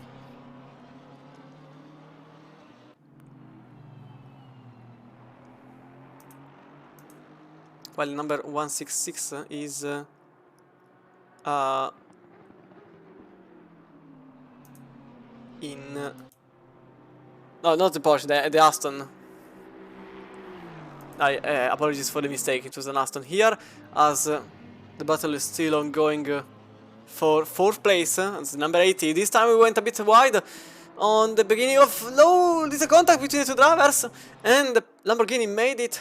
While number 166 is no, not the Porsche, the Aston. Apologies for the mistake, it was an Aston here, as the battle is still ongoing for 4th place. It's number 80. This time we went a bit wide on the beginning of... No, there's a contact between the 2 drivers, and the Lamborghini made it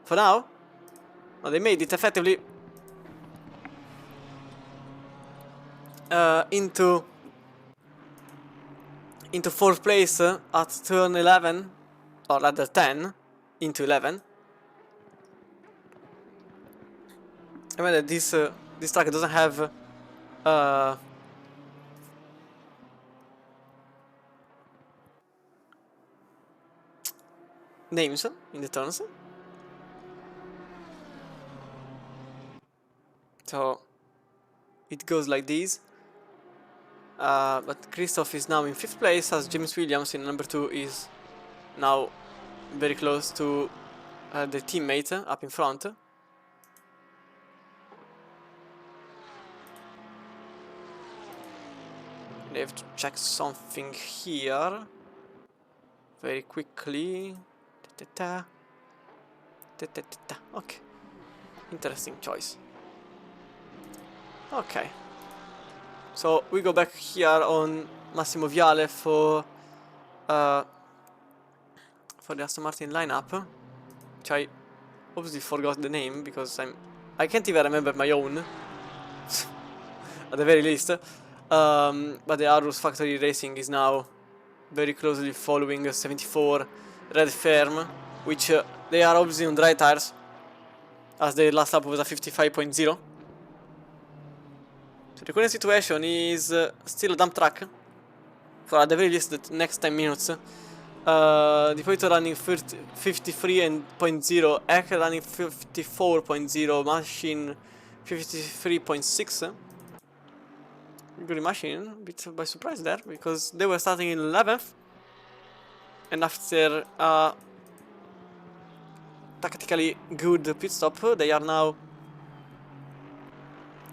for now. Well, they made it effectively into 4th place at turn 11, or rather 10 into 11. I mean that this track doesn't have names in the turns. So it goes like this. But Christoph is now in 5th place, as James Williams in number 2 is now very close to the teammate up in front. They have to check something here very quickly. Okay, interesting choice. Okay, so we go back here on Massimo Viale for the Aston Martin lineup, which I obviously forgot the name because I can't even remember my own at the very least. But the Arus Factory Racing is now very closely following 74 Red Firm, which they are obviously on dry tires, as their last lap was a 55.0. So the current situation is still a dump track for at the very least the next 10 minutes. Deployito running 53.0, Ek running 54.0, Machine 53.6. Good Machine, a bit by surprise there, because they were starting in 11th, and after a tactically good pit stop, they are now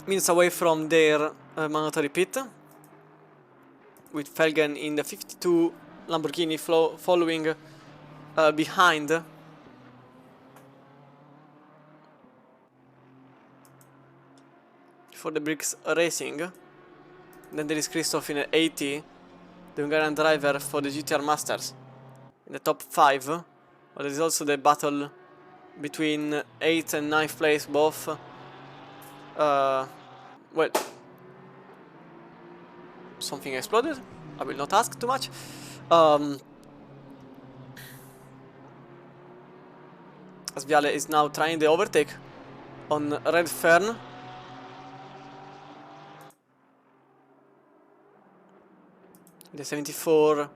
minutes away from their mandatory pit, with Felgen in the 52 Lamborghini following behind. For the Bricks Racing. Then there is Christoph in 80, the Hungarian driver for the GTR Masters, in the top 5. But there is also the battle between 8th and 9th place, both. Well, something exploded. I will not ask too much. As Viale is now trying the overtake on Red Fern. The 74.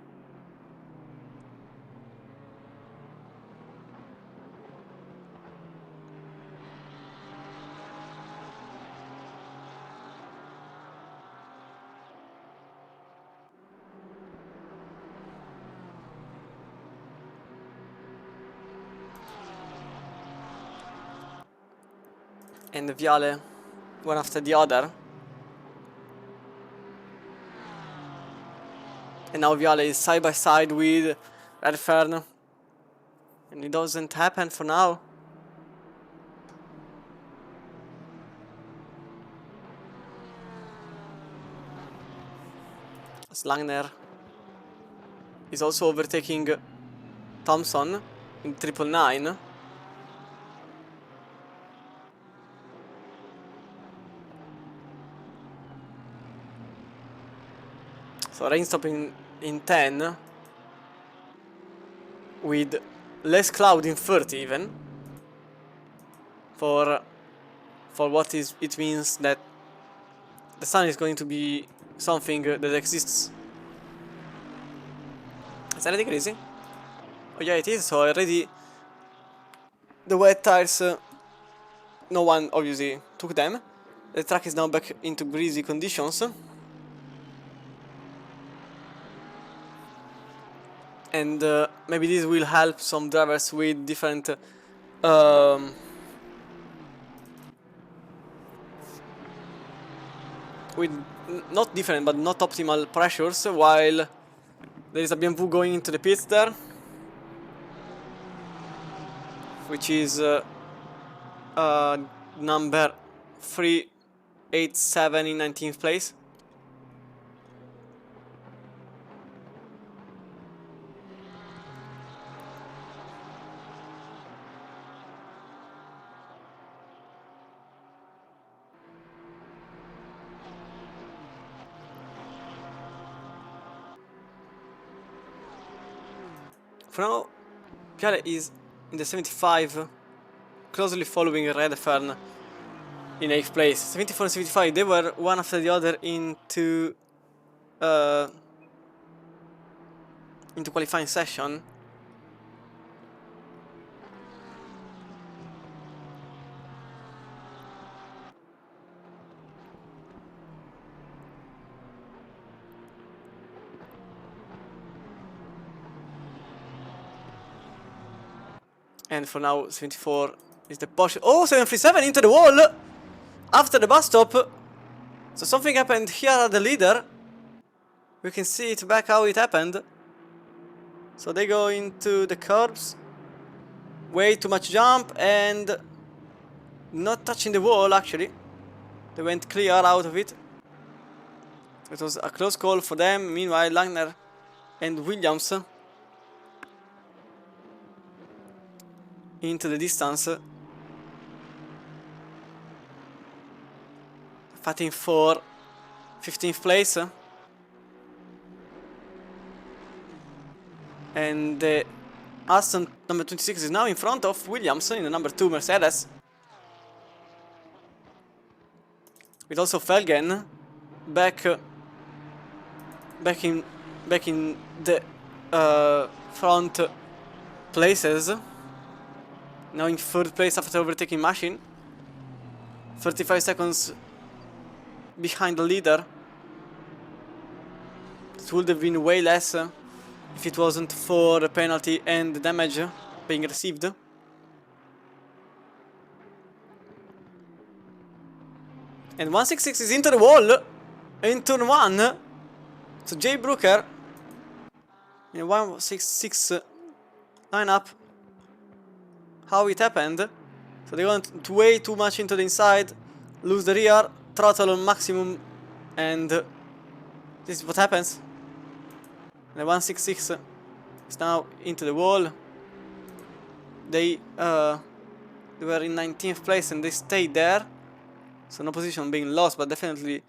And the Viale, one after the other. And now Viale is side by side with Red Fern. And it doesn't happen for now. Slagner is also overtaking Thompson in 999. So rain stopping in 10, with less cloud in 30 even, for what it means that the sun is going to be something that exists. Is anything crazy? Oh yeah, it is. So already the wet tires, no one obviously took them. The track is now back into greasy conditions. And maybe this will help some drivers with different with not different but not optimal pressures, while there is a BMW going into the pits there, which is number 387 in 19th place. For now, Piale is in the 75, closely following Red Fern in 8th place. 74 and 75, they were one after the other into qualifying session. And for now, 74 is the Porsche. Oh, 737 into the wall after the bus stop. So something happened here at the leader. We can see it back how it happened. So they go into the curbs. Way too much jump and not touching the wall actually. They went clear out of it. It was a close call for them. Meanwhile, Langner and Williams into the distance, fighting for 15th place. And the Aston number 26 is now in front of Williams in the number 2 Mercedes. With also Felgen back in the front places. Now in 3rd place after overtaking Machine. 35 seconds behind the leader. It would have been way less if it wasn't for the penalty and the damage being received. And 166 is into the wall in turn 1. So Jay Brooker in 166 lineup. How it happened. So they went way too much into the inside, lose the rear, throttle on maximum, and this is what happens. The 166 is now into the wall. They were in 19th place and they stayed there. So no position being lost, but definitely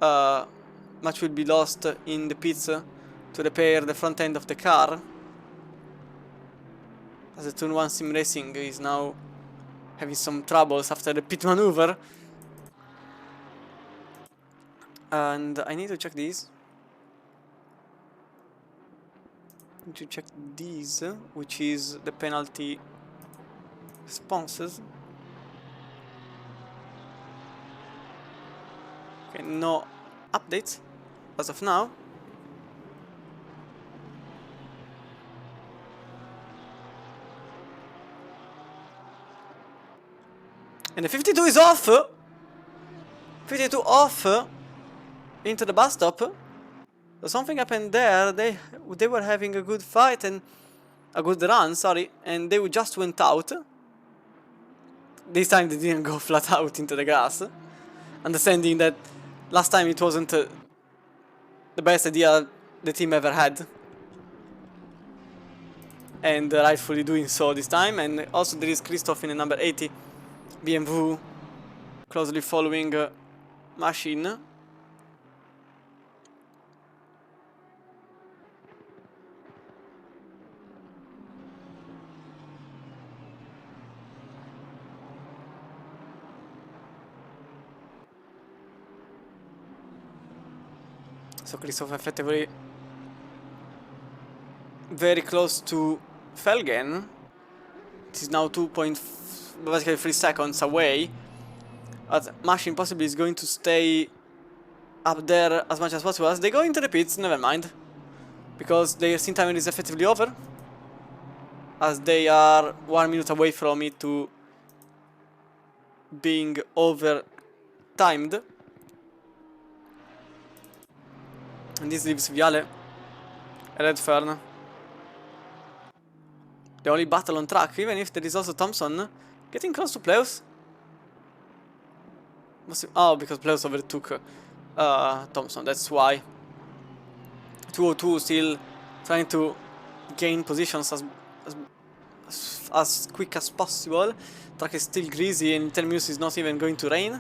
much will be lost in the pits to repair the front end of the car. As the turn 1 sim racing is now having some troubles after the pit maneuver. And I need to check these. To check these, which is the penalty responses. Okay, no updates as of now. And the 52 is off. 52 off into the bus stop. So something happened there. They were having a good fight and a good run, sorry, and they just went out. This time they didn't go flat out into the grass, understanding that last time it wasn't the best idea the team ever had, and rightfully doing so this time. And also there is Christoph in the number 80 BMW closely following Machine. So Christoph effectively very close to Felgen. It is now basically 3 seconds away. But Machine possibly is going to stay up there as much as possible. As they go into the pits, never mind, because their stint timer is effectively over, as they are 1 minute away from it to being over timed. And this leaves Viale, Redfern, the only battle on track, even if there is also Thompson getting close to Pleus. Oh, because Pleus overtook Thompson, that's why. 202 still trying to gain positions as quick as possible. Track is still greasy and 10 minutes is not even going to rain.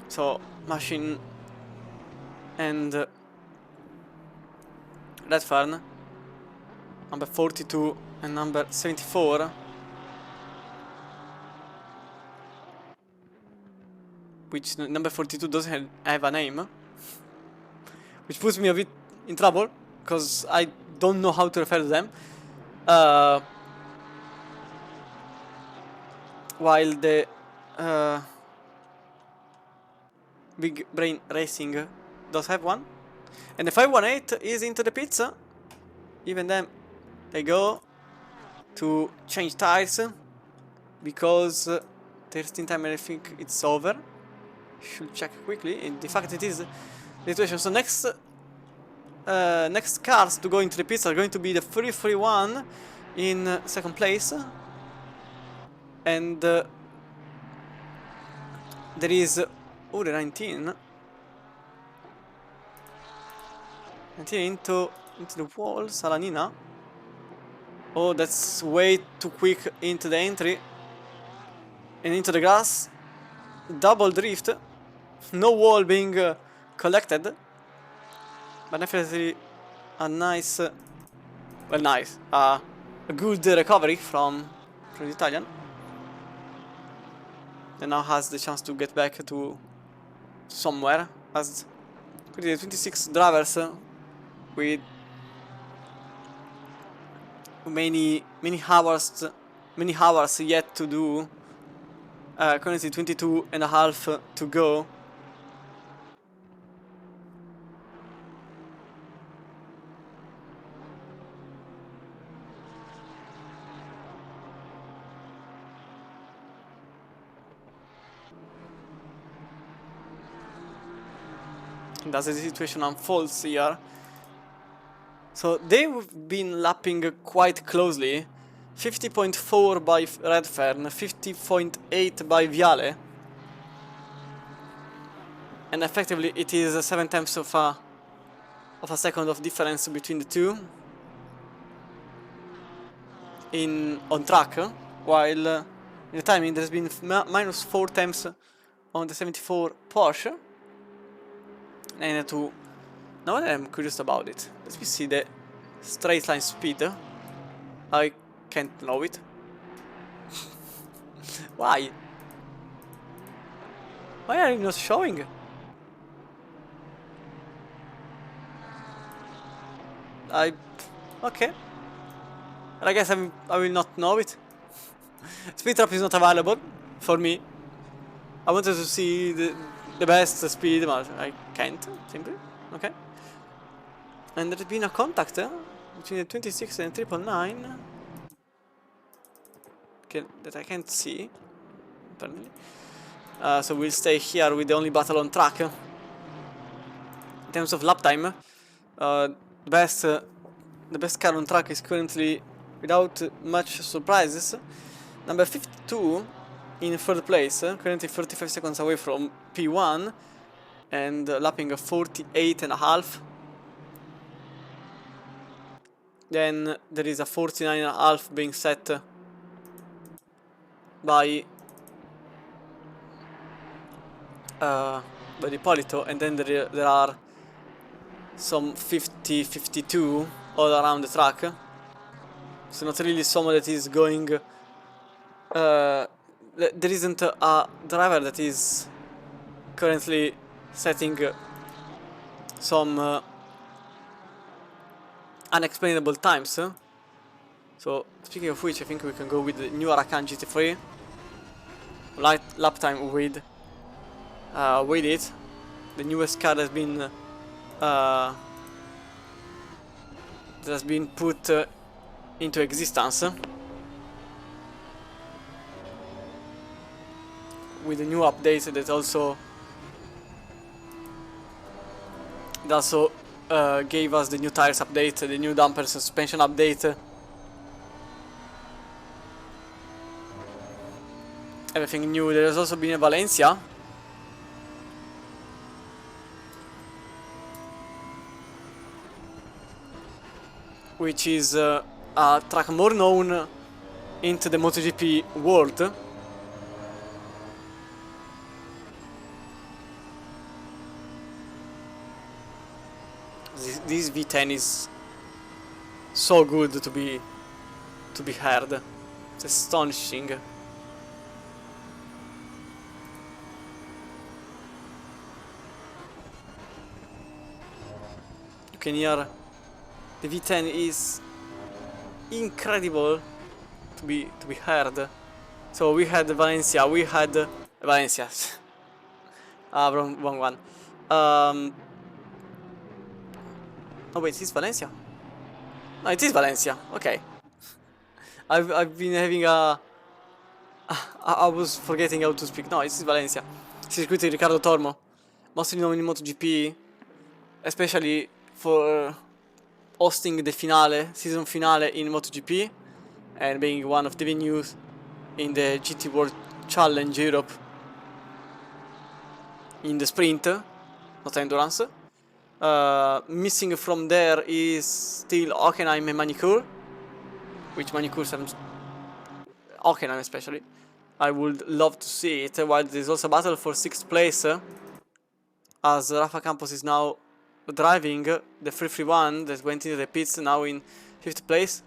So Machine and Redfern, number 42 and number 74, which number 42 doesn't have a name, which puts me a bit in trouble because I don't know how to refer to them. While the Big Brain Racing does have one. And the 518 is into the pits. Even then, they go to change tires because their stint time, I think it's over. Should check quickly. In fact, it is the situation. So next cars to go into the pits are going to be the 331 in second place, and there is the 19 into the wall, Salanina. Oh, that's way too quick into the entry and into the grass. Double drift. No wall being collected, but definitely a nice, well, nice, a good recovery from the Italian, and now has the chance to get back to somewhere as 26 drivers with many hours yet to do. Currently 22 and a half to go. And as the situation unfolds here, so they've been lapping quite closely. 50.4 by Redfern, 50.8 by Viale, and effectively it is 7/10 of a second of difference between the two on track, while in the timing there's been minus 4 on the 74 Porsche. And now that I'm curious about it, let me see the straight line speed. I can't know it. Why? Why are you not showing? Okay. I guess I will not know it. Speed trap is not available for me. I wanted to see the best speed, but I can't, simply. Okay. And there's been a contact between the 26 and 999. Okay, that I can't see, apparently. So we'll stay here with the only battle on track. In terms of lap time, the best car on track is currently, without much surprises, number 52 in third place, currently 35 seconds away from P1 and lapping 48 and a half. Then there is a 49 and a half being set by Ippolito, and then there are some 50-52 all around the track. So not really someone that is going. There isn't a driver that is currently setting some unexplainable times. So speaking of which, I think we can go with the new Arakan GT3 lap time with it. The newest car has been put into existence with a new update that also gave us the new tires update, the new damper suspension update. Everything new. There has also been a Valencia, which is a track more known into the MotoGP world. This V10 is so good to be heard. It's astonishing. You can hear the V10 is incredible to be heard. So we had Valencia, Valencia. Wrong one. Oh wait, is Valencia? No, it is Valencia. Okay. I've been having I was forgetting how to speak. No, it is Valencia. Circuito di Riccardo Tormo, mostly known in MotoGP, especially for hosting the season finale in MotoGP, and being one of the venues in the GT World Challenge Europe in the sprint, not endurance. Missing from there is still Hockenheim and Manicure, which Manicure Hockenheim especially, I would love to see it, while there is also a battle for 6th place as Rafa Campos is now driving the 331 that went into the pits, now in 5th place.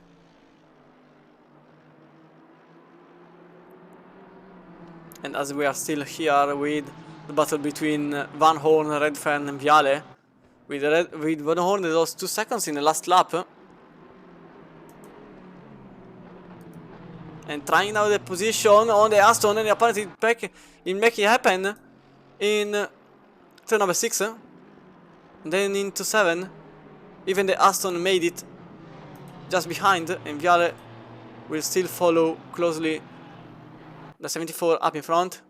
And as we are still here with the battle between Van Horn, Redfern and Viale, with Van Horn that lost 2 seconds in the last lap, and trying now the position on the Aston, and apparently back in making it happen in turn number 6, and then into 7. Even the Aston made it just behind, and Viale will still follow closely the 74 up in front.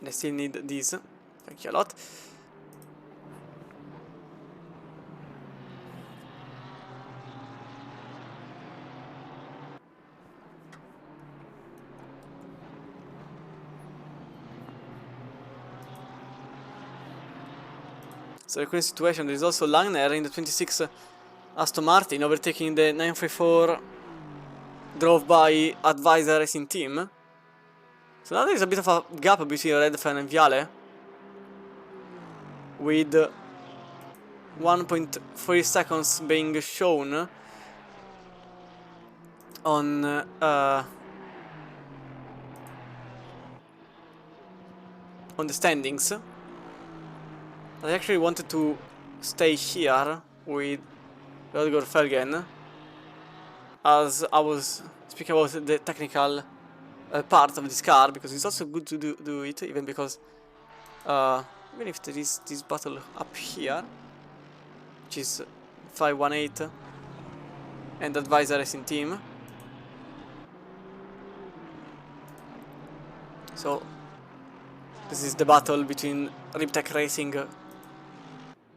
They still need these. Thank you a lot. So the current situation, there is also Langner in the 26 Aston Martin overtaking the 934 drove by Advisor Racing Team. So now there is a bit of a gap between Redfern and Viale, with 1.3 seconds being shown on the standings. I actually wanted to stay here with Rodger Felgen, as I was speaking about the technical part of this car, because it's also good to do it, even because even if there is this battle up here, which is 518 and Advisor Racing Team. So this is the battle between Riptech Racing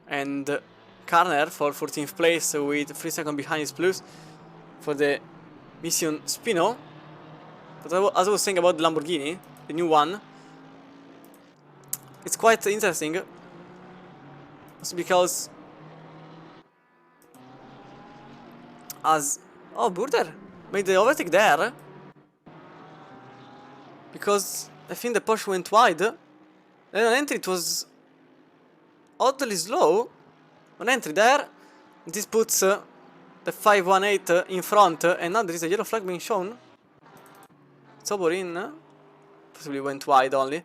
and Karner for 14th place, with 3 seconds behind his plus for the Mission Spino. But as I was saying about the Lamborghini, the new one, it's quite interesting, also because as Burder made the overtake there, because I think the Porsche went wide. Then on entry it was oddly slow on entry there. This puts the 518 in front, and now there is a yellow flag being shown. Soborin possibly went wide only,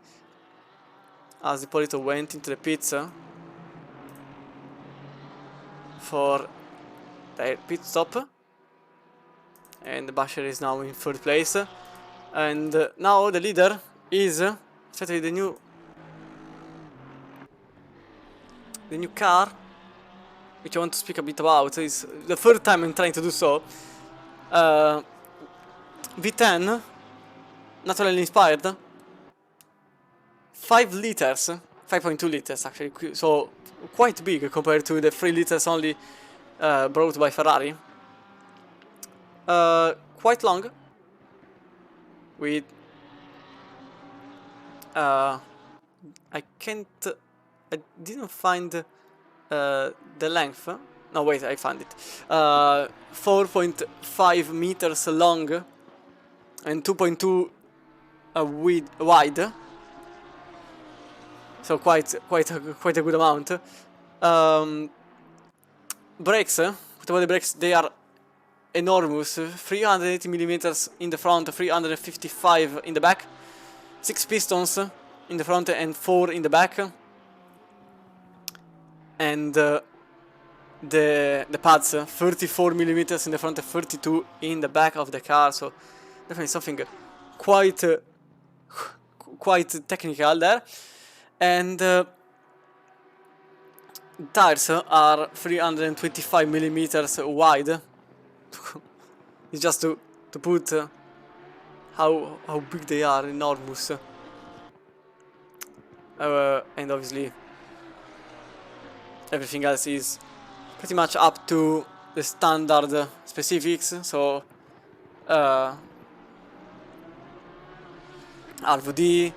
as Ippolito went into the pits for their pit stop, and Basher is now in 3rd place, and now the leader is certainly the new car, which I want to speak a bit about. It's the 3rd time I'm trying to do so. V10, naturally inspired, 5 liters, 5.2 liters actually, so quite big compared to the 3 liters only brought by Ferrari. Quite long, with I didn't find the length. No, wait, I found it. 4.5 meters long and 2.2 wide. So quite a good amount. Brakes, what about the brakes? They are enormous. 380 millimeters in the front, 355 in the back. 6 pistons in the front and 4 in the back. And the pads, 34 millimeters in the front and 32 in the back of the car. So definitely something quite technical there. And tires are 325 millimeters wide. It's just to put how big they are, enormous. And obviously everything else is pretty much up to the standard specifics. So RVD,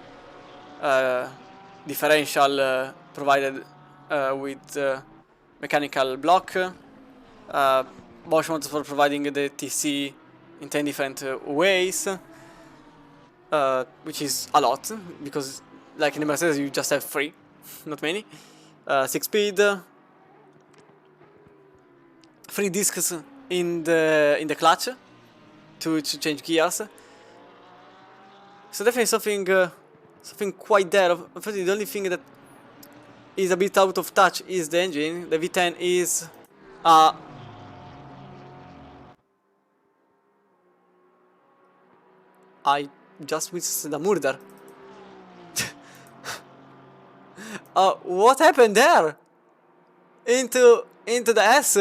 differential provided with mechanical block, Bosch Motorsport providing the TC in 10 different ways, which is a lot, because like in the Mercedes you just have 3, not many. 6 speed, 3 discs in the clutch to change gears. So definitely something quite there. Unfortunately, the only thing that is a bit out of touch is the engine. The V10 is I just witnessed a murder. What happened there? Into the S.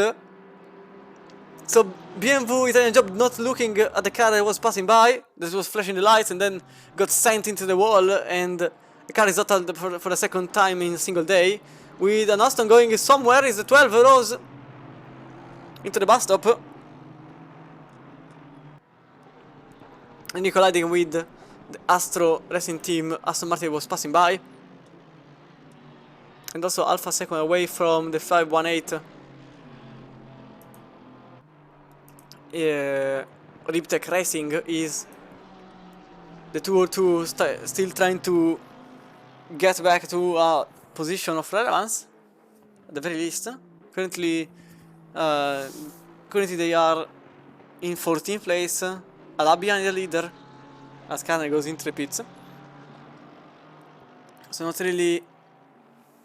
So BMW Italian job not looking at the car that was passing by, that was flashing the lights, and then got sent into the wall, and the car is totaled for the second time in a single day, with an Aston going somewhere. Is the 12 rows into the bus stop, and colliding with the Astro racing team. Aston Martin was passing by, and also half a second away from the 518. Riptech Racing is the 202 still trying to get back to a position of relevance, at the very least. Currently they are in 14th place, a lap behind the leader, as Scanner goes into the pits. So not really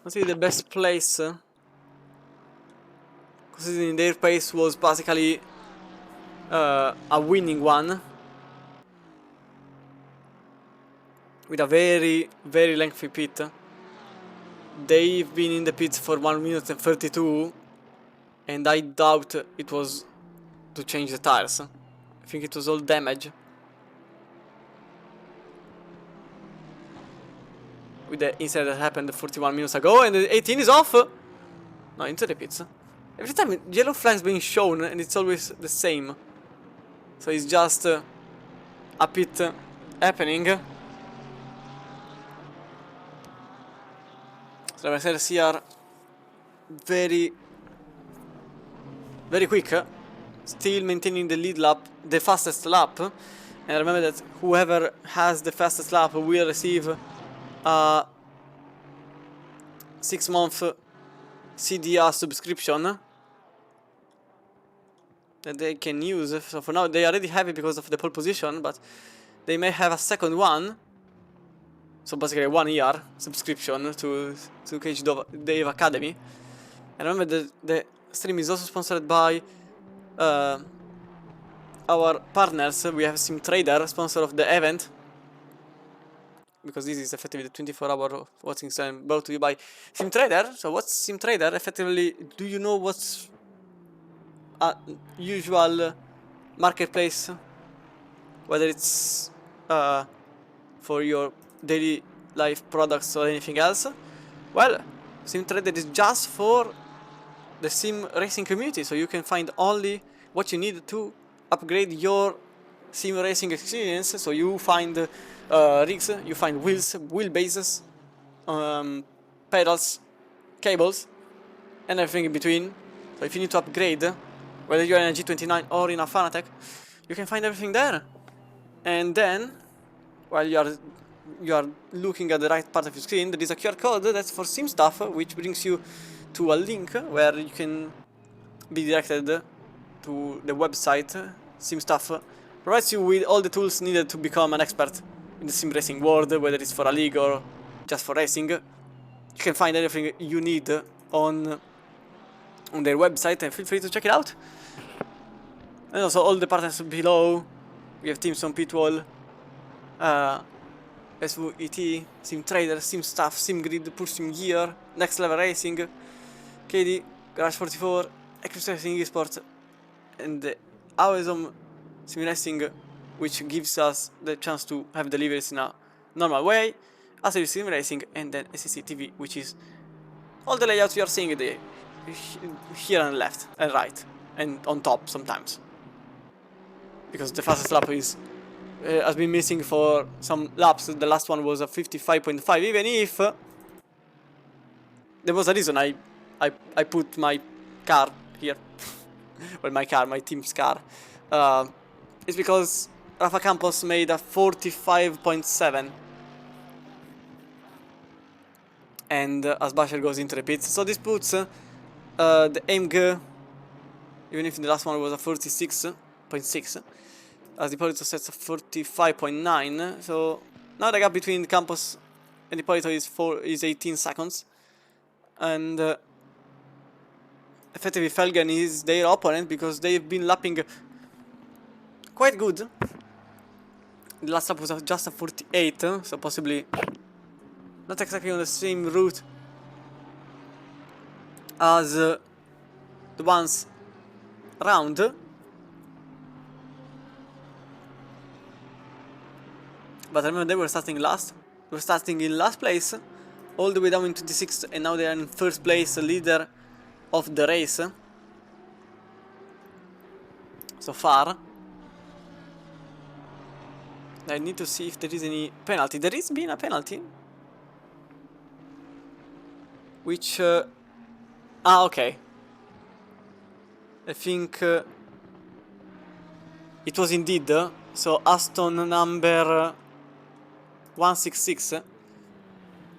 the best place, considering their pace was basically a winning one, with a very, very lengthy pit. They've been in the pits for 1 minute and 32, and I doubt it was to change the tires. I think it was all damage. With the incident that happened 41 minutes ago, and the 18 is off! No, into the pits. Every time yellow flags being shown, and it's always the same. So it's just a pit happening. So the Mercedes here very, very quick, still maintaining the lead lap, the fastest lap. And remember that whoever has the fastest lap will receive a 6-month CDR subscription that they can use. So for now they already have it because of the pole position, but they may have a second one. So basically a 1-year subscription to Cage Dave Academy. And remember that the stream is also sponsored by our partners. We have Simtrader, sponsor of the event, because this is effectively the 24-hour Watkins time brought to you by Simtrader. So what's Simtrader? Effectively, do you know what's a usual marketplace, whether it's for your daily life products or anything else? Well, Simtrader is just for the sim racing community, so you can find only what you need to upgrade your sim racing experience. So you find rigs, you find wheels, wheelbases, pedals, cables, and everything in between. So if you need to upgrade, whether you're in a G29 or in a Fanatec, you can find everything there. And then, while you are looking at the right part of your screen, there is a QR code that's for sim stuff, which brings you to a link where you can be directed to the website. Sim stuff provides you with all the tools needed to become an expert in the sim racing world, whether it's for a league or just for racing. You can find everything you need on their website, and feel free to check it out. And also all the partners below. We have teams on Pitwall, SVET, Simtrader, Sim Stuff, SimGrid, Push Sim Gear, Next Level Racing, KD, Garage 44, Eclipse Racing Esports, and the Awesome Sim Racing, which gives us the chance to have deliveries in a normal way, Assetto Sim Racing, and then SEC TV, which is all the layouts you are seeing here and left and right, and on top sometimes. Because the fastest lap has been missing for some laps. The last one was a 55.5, even if there was a reason I put my car here. Well, my team's car. It's because Rafa Campos made a 45.7. And Asbacher goes into the pits. So this puts the AMG, even if the last one was a 46.6, as Hipólito sets a 45.9. So now the gap between Campos and Hipólito is 18 seconds. And effectively Felgen is their opponent because they've been lapping quite good. The last lap was just a 48, so possibly not exactly on the same route as the ones around. But remember, they were starting last. They were starting in last place, all the way down in 26th, and now they are in first place, leader of the race so far. I need to see if there is any penalty. There is been a penalty. Which... okay. I think... it was indeed. So Aston number 166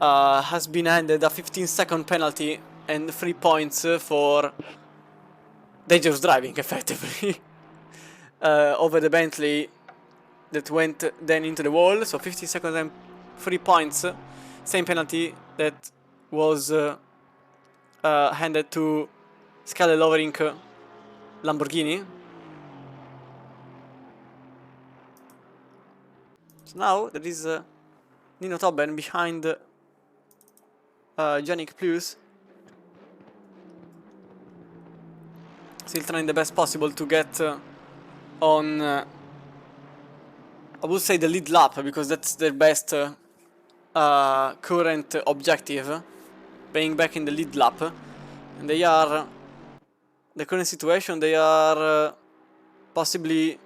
has been handed a 15-second penalty and 3 points for dangerous driving, effectively. Over the Bentley that went then into the wall. So 15 seconds and 3 points. Same penalty that was handed to Scala Lovering Lamborghini. So now there is Nino Tobben behind Yannick Plus, still trying the best possible to get on, I would say, the lead lap, because that's their best current objective, being back in the lead lap. And they are, the current situation, they are possibly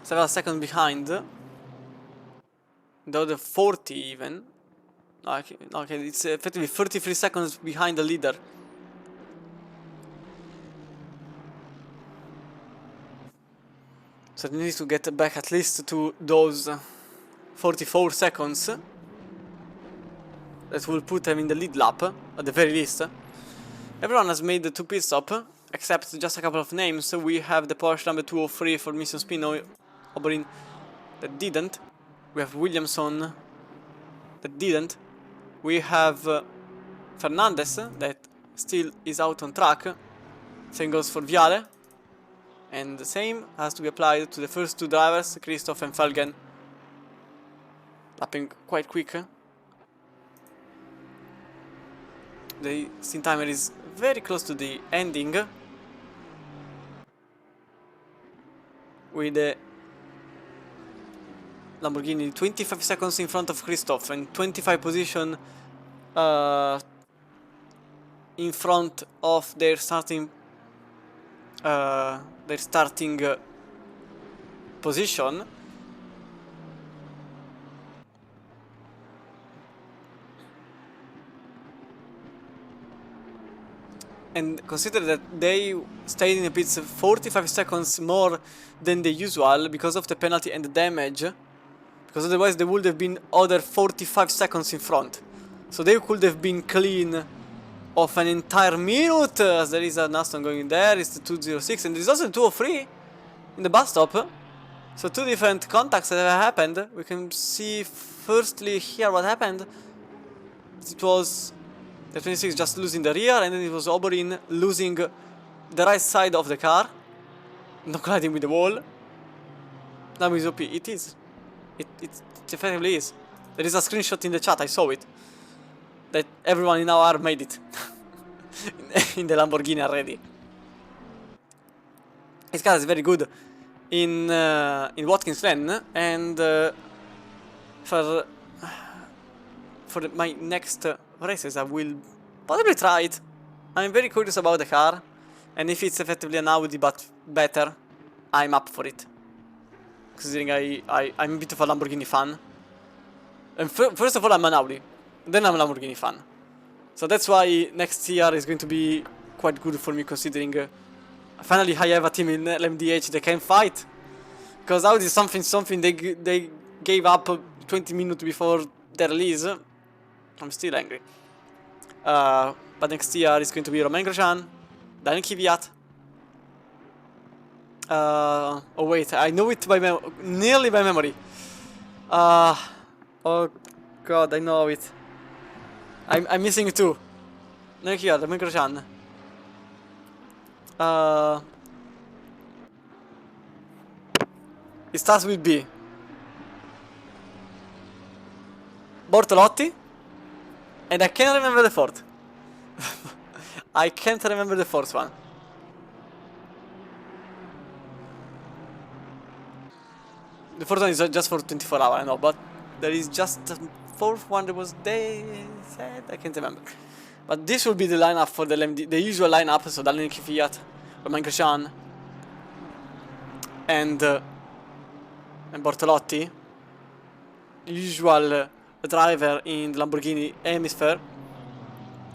several seconds behind. The other 40 even. Okay, it's effectively 33 seconds behind the leader. So they need to get back at least to those 44 seconds. That will put them in the lead lap, at the very least. Everyone has made the 2 pit stop, except just a couple of names. We have the Porsche number 203 for Mission Spino Oberyn that didn't. We have Williamson that didn't. We have Fernandez that still is out on track. Same goes for Viale. And the same has to be applied to the first 2 drivers, Christoph and Felgen. Lapping quite quick. The stint timer is very close to the ending. With the Lamborghini 25 seconds in front of Christoph and 25 position in front of their starting position. And consider that they stayed in the pits 45 seconds more than the usual because of the penalty and the damage. Because otherwise they would have been other 45 seconds in front. So they could have been clean of an entire minute, as there is an Aston going in there. It's the 206 and there is also the 203 in the bus stop. So 2 different contacts that have happened. We can see firstly here what happened. It was the 26 just losing the rear, and then it was Oberyn losing the right side of the car, not colliding with the wall. Now is OP. It is. It effectively is. There is a screenshot in the chat, I saw it. That everyone in our made it. In the Lamborghini already. This car is very good in Watkins Glen, and for my next races I will possibly try it. I'm very curious about the car, and if it's effectively an Audi but better, I'm up for it. Considering I'm a bit of a Lamborghini fan. And first of all, I'm an Audi, then I'm a Lamborghini fan. So that's why next year is going to be quite good for me, considering Finally I have a team in LMDH that can fight. Because Audi is something they gave up 20 minutes before their release. I'm still angry. But next year it's going to be Romain Grosjean, Daniel Kvyat. Oh wait, I know it by nearly by memory. Oh god, I know it. I'm missing two. Daniel Kvyat, Romain Grosjean. It starts with B. Bortolotti. And I can't remember the fourth. I can't remember the fourth one. The fourth one is just for 24 hours, I know, but there is just the fourth one that was they said, I can't remember. But this will be the lineup for the usual lineup, so Daniel Kvyat, Romain Grosjean, and Bortolotti, usual driver in the Lamborghini hemisphere.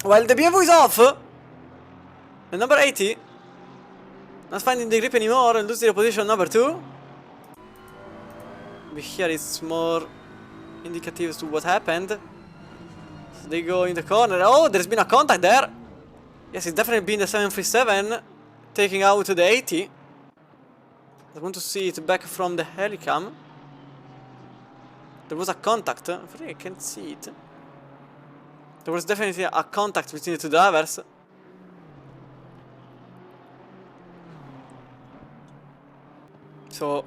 While the BMW is off, the number 80, not finding the grip anymore and losing the position number 2. But here it's more indicative to what happened. So they go in the corner. Oh, there's been a contact there. Yes, it's definitely been the 737 taking out the 80. I want to see it back from the helicam. There was a contact. I can't see it. There was definitely a contact between the two drivers. So,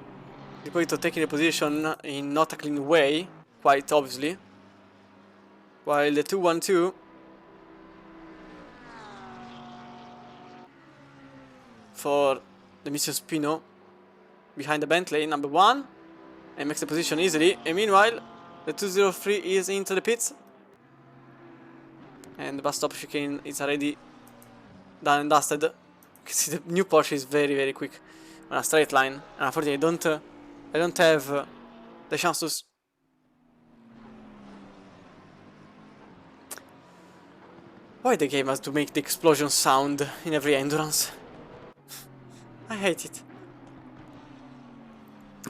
Hippolyto taking the position in not a clean way, quite obviously. While the 212 for the Mission Spino behind the Bentley, number 1, and makes the position easily. And meanwhile, the 203 is into the pits. And the bus stop chicane is already done and dusted. You can see the new Porsche is very, very quick on a straight line. And unfortunately, I don't have the chance to. Why the game has to make the explosion sound in every endurance? I hate it.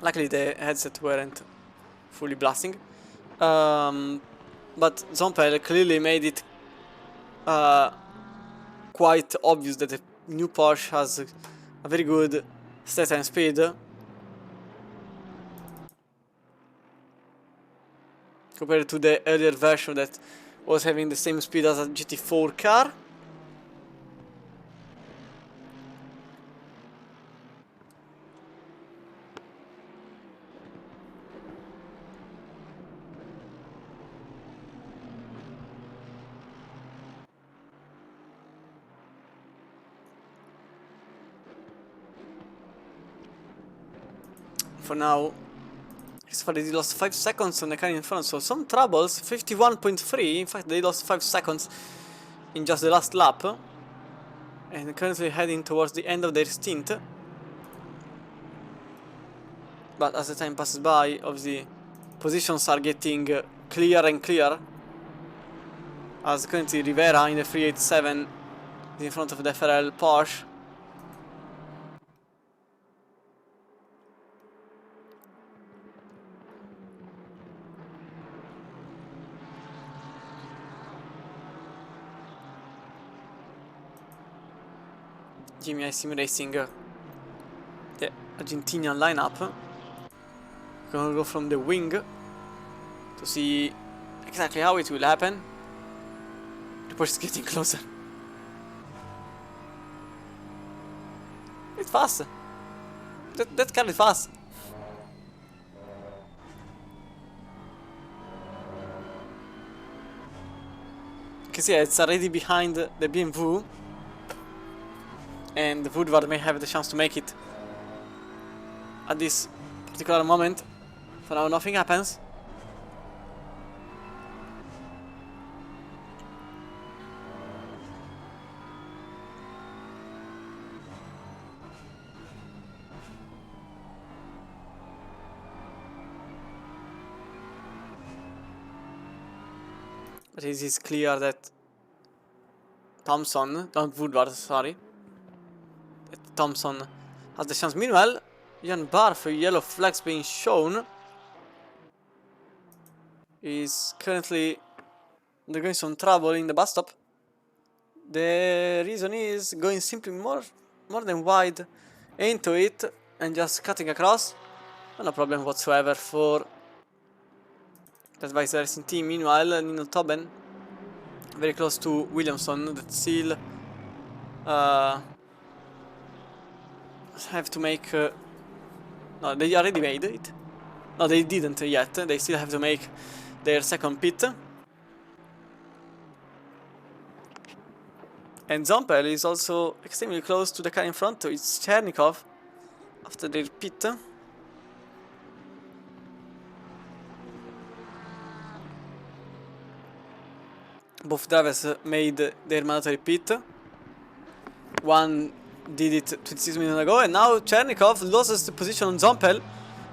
Luckily, the headset weren't fully blasting. But Zompel clearly made it quite obvious that the new Porsche has a very good state and speed compared to the earlier version that was having the same speed as a GT4 car. For now, they lost 5 seconds on the car in front, so some troubles. 51.3, in fact they lost 5 seconds in just the last lap. And currently heading towards the end of their stint. But as the time passes by, obviously, positions are getting clearer and clearer. As currently Rivera in the 387 is in front of the FRL Porsche. Jimmy Sim Racing, the Argentinian lineup. Gonna go from the wing to see exactly how it will happen. The Porsche is getting closer. It's fast. That car is fast. You can see it's already behind the BMW. And Woodward may have the chance to make it at this particular moment. For now, nothing happens. But it is clear that Thompson, not Woodward, sorry, Thompson has the chance. Meanwhile, Jan Barth, yellow flags being shown, is currently undergoing some trouble in the bus stop. The reason is going simply more than wide into it and just cutting across. No problem whatsoever for that Vice Racing team. Meanwhile, Nino Tobin very close to Williamson, that still have to make... no, they already made it. No, they didn't yet. They still have to make their second pit. And Zompel is also extremely close to the car in front. It's Chernikov after their pit. Both drivers made their mandatory pit. One did it 26 minutes ago, and now Chernikov loses the position on Zompel,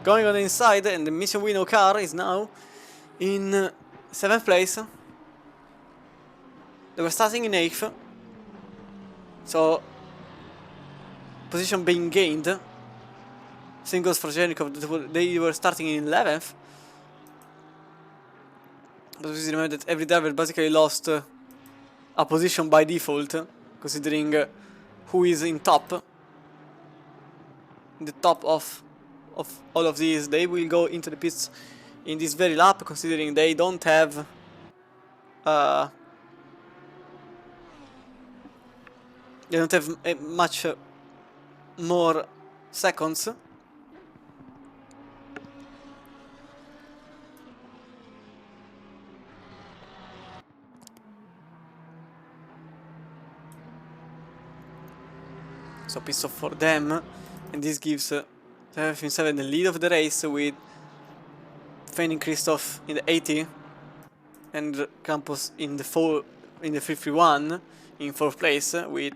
going on the inside, and the Mission Winnow car is now in 7th place. They were starting in 8th, so position being gained. Same goes for Chernikov, they were starting in 11th. But please remember that every driver basically lost a position by default, considering who is in top. In the top of all of these, they will go into the pits in this very lap, considering they don't have much more seconds. So piss off for them, and this gives F7 the lead of the race, with feigning Christoph in the 80 and Campos in the 51 in 4th place, with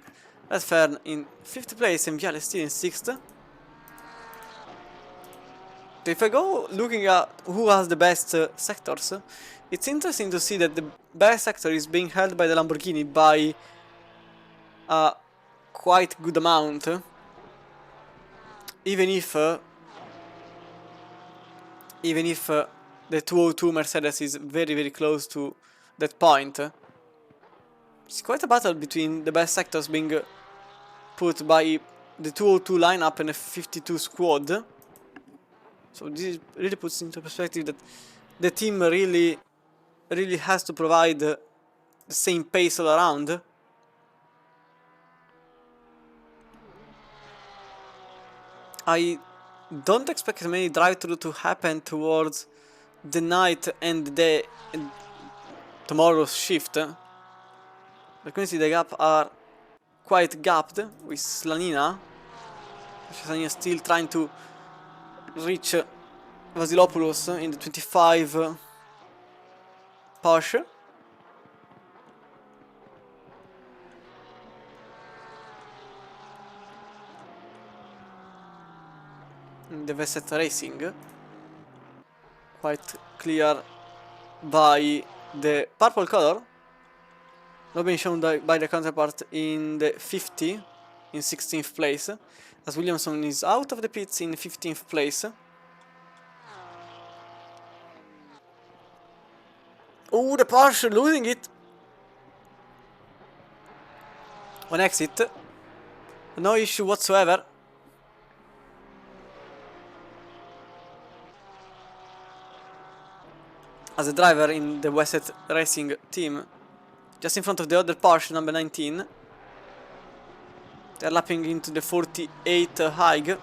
Redfern in 5th place and Viale still in 6th. So if I go looking at who has the best sectors, it's interesting to see that the best sector is being held by the Lamborghini by a quite good amount, even if the 202 Mercedes is very close to that point. It's quite a battle between the best sectors being put by the 202 lineup and the 52 squad. So this really puts into perspective that the team really has to provide the same pace all around. I don't expect many drive-through to happen towards the night and tomorrow's shift. But you can see the gap are quite gapped with Slanina. Slanina still trying to reach Vasilopoulos in the 25 Porsche. The Vesset Racing, quite clear by the purple color, not being shown by the counterpart in the 50 in 16th place, as Williamson is out of the pits in 15th place. Oh, the Porsche losing it on exit, no issue whatsoever. As a driver in the Vesset Racing team, just in front of the other Porsche, number 19. They're lapping into the 48 high.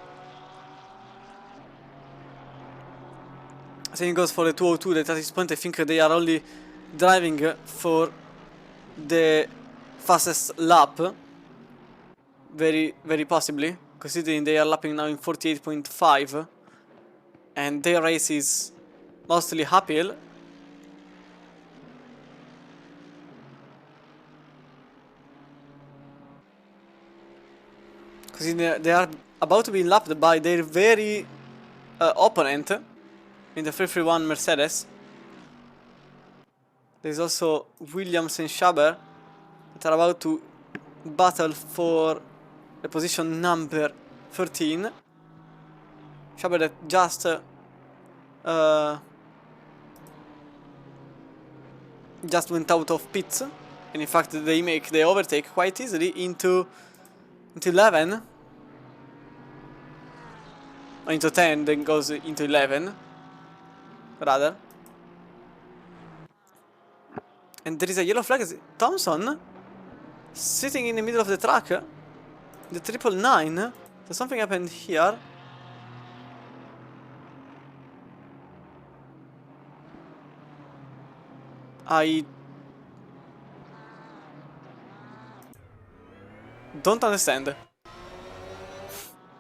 Same goes for the 202, that at this point I think they are only driving for the fastest lap. Very possibly, considering they are lapping now in 48.5. And their race is mostly uphill. They are about to be lapped by their very opponent in the 331 Mercedes. There's also Williams and Schaber that are about to battle for the position number 13. Schaber that just went out of pits, and in fact they make the overtake quite easily into 11, or into 10, then goes into 11 rather. And there is a yellow flag. Thompson sitting in the middle of the track, the 999. So something happened here. I don't understand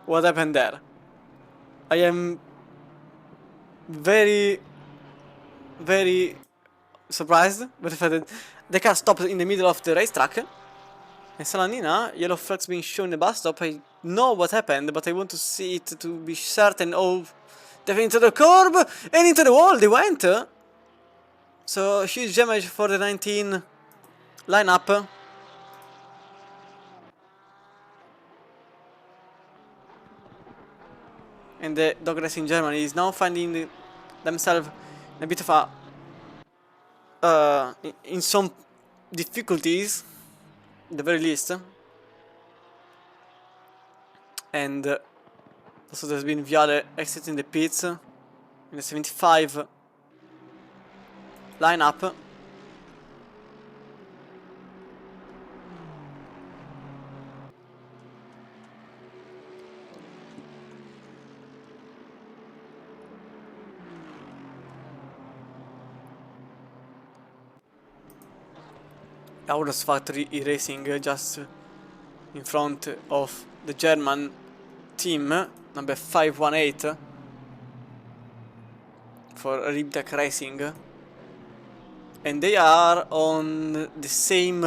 what happened there. I am very surprised by the fact that the car stopped in the middle of the racetrack. And Salanina, yellow flags being shown in the bus stop. I know what happened, but I want to see it to be certain. Oh, definitely into the curb and into the wall they went. So huge damage for the 19 lineup. And the dog racing Germany is now finding themselves in a bit of a in some difficulties, at the very least. And also there's been Viale exiting the pits in the 75 lineup. Aurus Factory racing just in front of the German team, number 518 for Ribtech Racing, and they are on the same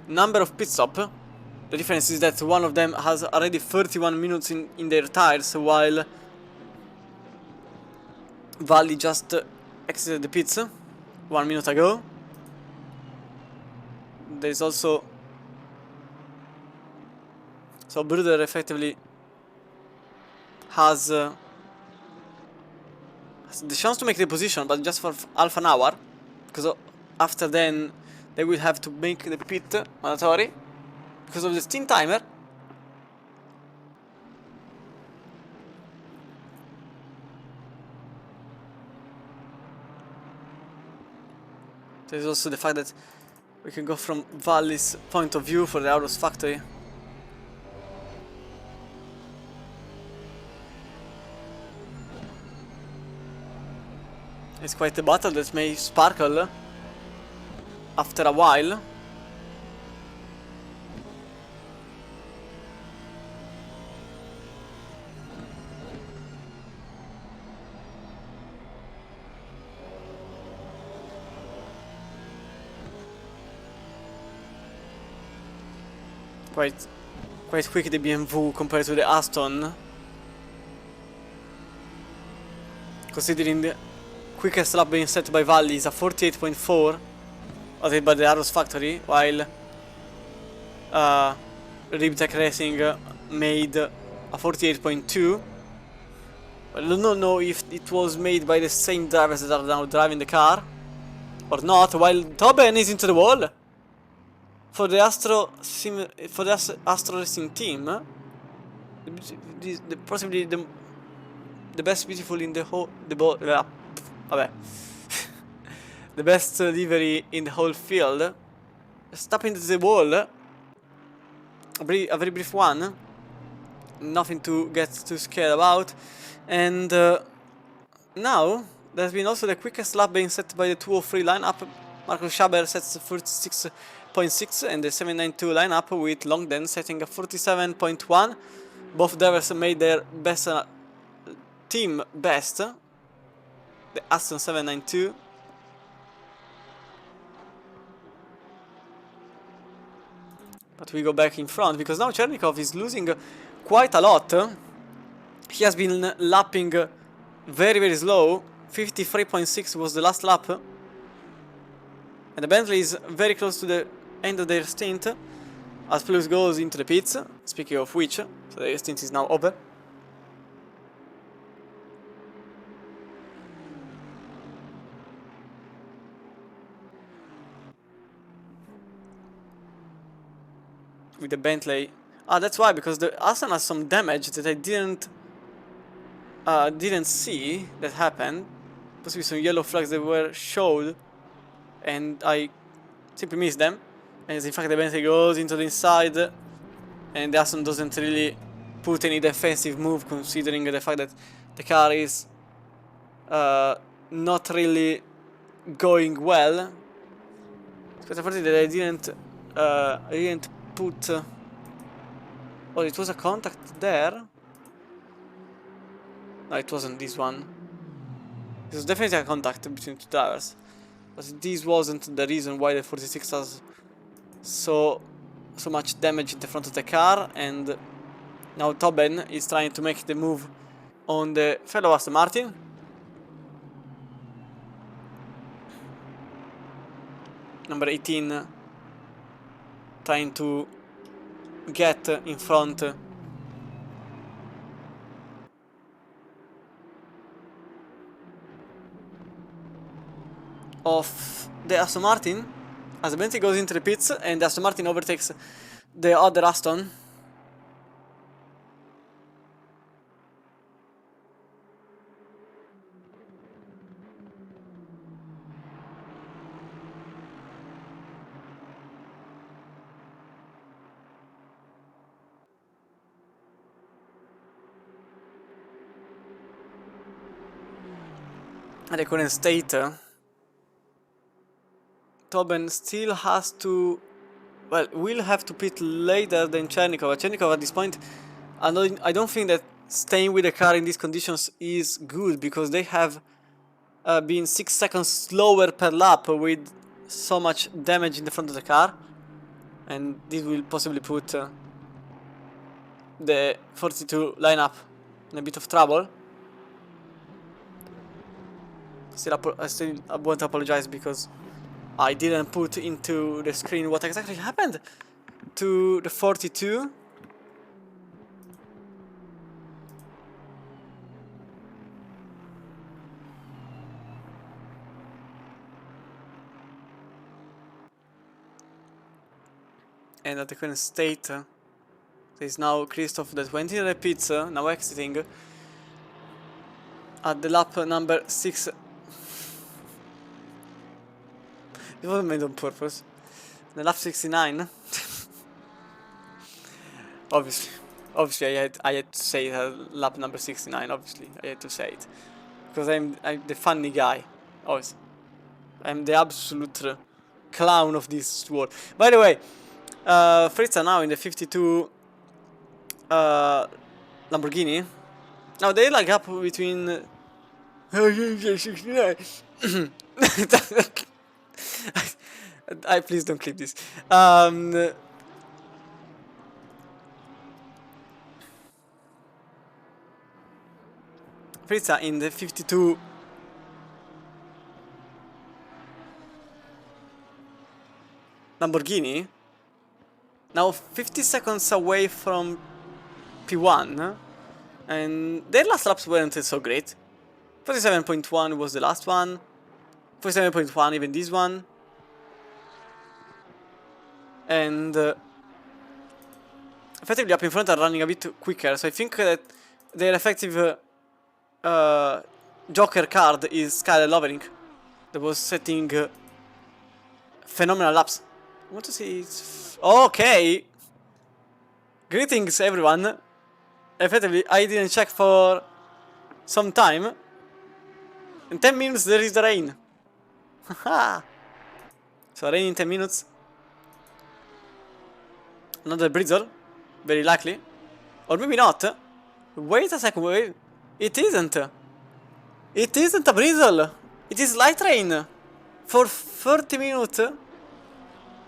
number of pit stop. The difference is that one of them has already 31 minutes in their tires, while Valli just exited the pits 1 minute ago. There's also so Bruder effectively has the chance to make the position, but just for half an hour, because after then they will have to make the pit mandatory because of the steam timer. There's also the fact that we can go from Valli's point of view for the Aurus Factory. It's quite a battle that may sparkle after a while. Quite quick the BMW compared to the Aston, considering the quickest lap being set by Valli is a 48.4 added by the Aurus Factory, while Ribtech Racing made a 48.2. I do not know if it was made by the same drivers that are now driving the car or not, while Tobin is into the wall. For the Astro Racing team, possibly the best beautiful in the whole the best livery in the whole field. Step into the wall. A very brief one. Nothing to get too scared about. And now there's been also the quickest lap being set by the 203 lineup. Markus Schaber sets 46.6 and the 792 lineup with Longden setting a 47.1. Both drivers made their best team best. The Aston 792. But we go back in front because now Chernikov is losing quite a lot. He has been lapping very slow. 53.6 was the last lap. And the Bentley is very close to the end of their stint. as Plus goes into the pits. Speaking of which, so the stint is now over. With the Bentley. Ah, that's why, because the Aston has some damage that I didn't see that happen. Possibly some yellow flags that were showed, and I simply missed them. And in fact, the Bentley goes into the inside, and the Aston doesn't really put any defensive move, considering the fact that the car is not really going well. Because unfortunately, that I didn't put. Oh, it was a contact there. No, it wasn't this one. It was definitely a contact between two drivers. But this wasn't the reason why the 46 has so much damage in the front of the car, and now Tobin is trying to make the move on the fellow Aston Martin. Number 18 trying to get in front of the Aston Martin as the Bentley goes into the pits, and the Aston Martin overtakes the other Aston. At the current state, Tobin still has to, well, will have to pit later than Chernikov. Chernikov at this point, I don't think that staying with the car in these conditions is good, because they have been 6 seconds slower per lap with so much damage in the front of the car, and this will possibly put the 42 lineup in a bit of trouble. I still want to apologize because I didn't put into the screen what exactly happened to the 42. And at the current state, there is now Christoph that went in the pits, now exiting at the lap number 6. It wasn't made on purpose. The lap 69. Obviously, I had to say it, lap number 69. Obviously, I had to say it because I'm the funny guy. Always, I'm the absolute clown of this world. By the way, Fritz are now in the 52 Lamborghini. Now they like up between. Please don't clip this. Fritza in the 52 Lamborghini, now 50 seconds away from P1, and their last laps weren't so great. 47.1 was the last one, 47.1 even this one, and effectively up in front are running a bit quicker, so I think that their effective Joker card is Skyler Lovering, that was setting phenomenal laps. I want to see. Okay. Greetings, everyone. Effectively, I didn't check for some time. In 10 minutes, there is the rain. Haha. So, rain in 10 minutes. Another Brizzle. Very likely. Or maybe not. Wait a second. Wait. It isn't. It isn't a Brizzle. It is light rain. For 30 minutes.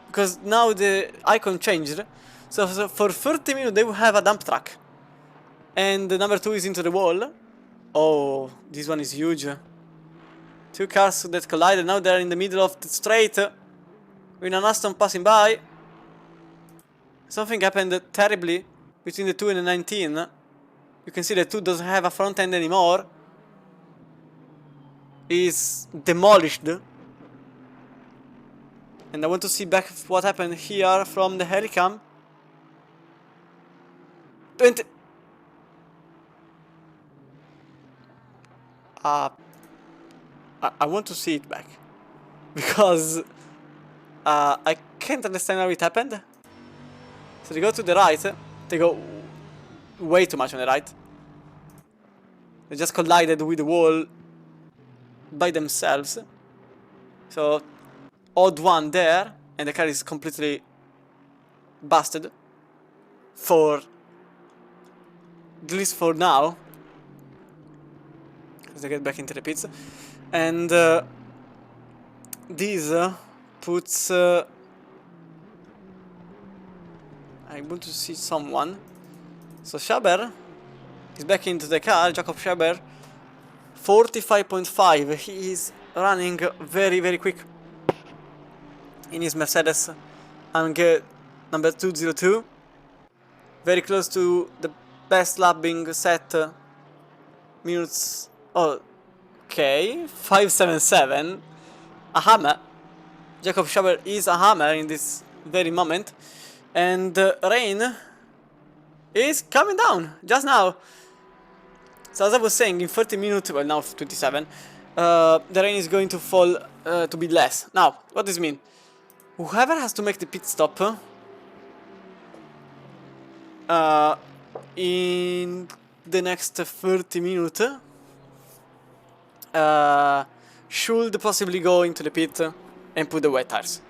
Because now the icon changed. So for 30 minutes they will have a dump truck. And the number 2 is into the wall. Oh, this one is huge. Two cars that collided. Now they're in the middle of the straight. With an Aston passing by. something happened terribly between the 2 and the 19. You can see the 2 doesn't have a front end anymore. Is demolished. And I want to see back what happened here from the helicam. 20. I want to see it back. Because I can't understand how it happened. So they go to the right. They go way too much on the right. They just collided with the wall by themselves. So odd one there, and the car is completely busted. For at least for now. As they get back into the pits. And this puts I want to see someone. So Schaber is back into the car. Jakob Schaber, 45.5. He is running very, very quick in his Mercedes AMG number 202. Very close to the best lap being set. Minutes. Oh, okay. 577. A hammer. Jakob Schaber is a hammer in this very moment. And rain is coming down just now. So as I was saying, in 30 minutes, well now 27, the rain is going to fall to be less. Now, what does this mean? Whoever has to make the pit stop in the next 30 minutes should possibly go into the pit and put the wet tires.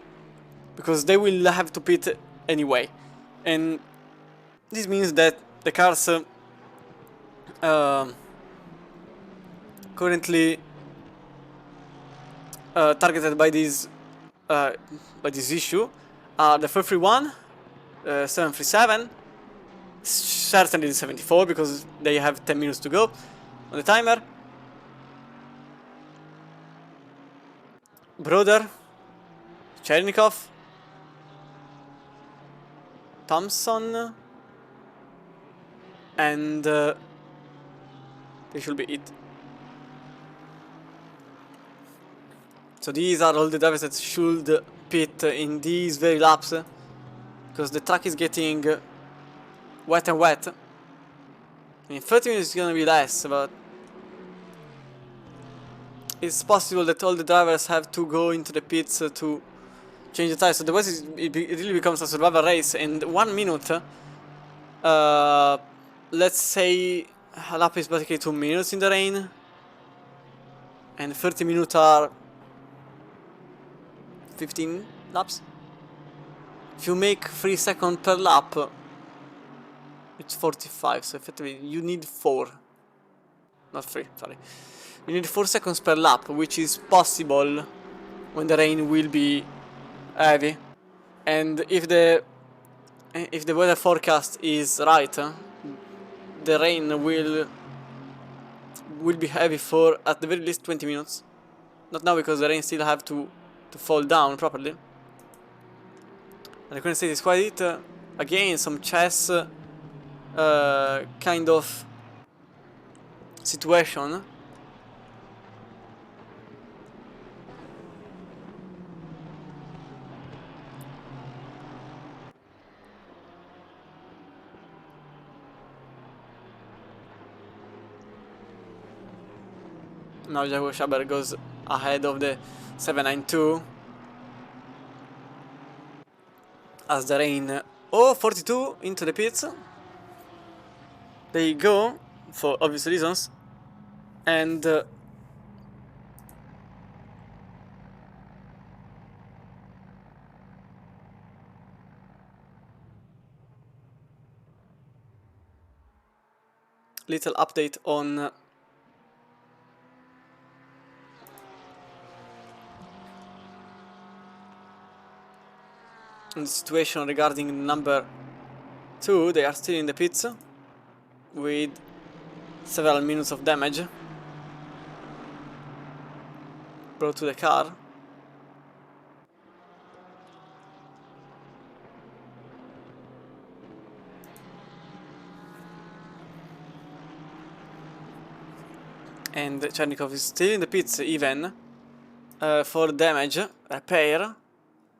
Because they will have to pit anyway. And this means that the cars currently targeted by this issue are the 431, 737, certainly the 74 because they have 10 minutes to go on the timer. Broder, Chernikov, Thompson, and they should be it. So these are all the drivers that should pit in these very laps, because the track is getting wet and wet. In 30 minutes it's gonna be less, but it's possible that all the drivers have to go into the pits to change the tires. So otherwise it really becomes a survival race. And 1 minute, let's say a lap is basically 2 minutes in the rain, and 30 minutes are 15 laps. If you make 3 seconds per lap, it's 45. So effectively you need 4, not 3, sorry. You need 4 seconds per lap, which is possible when the rain will be heavy. And if the weather forecast is right, the rain will be heavy for at the very least 20 minutes. Not now, because the rain still have to fall down properly. And the current state is quite it. Again, some chess kind of situation. Now Jakob Schaber goes ahead of the 792 as the rain 42 into the pits. They go for obvious reasons, and little update on the situation regarding number 2. They are still in the pits with several minutes of damage brought to the car. And Chernikov is still in the pits even for damage repair.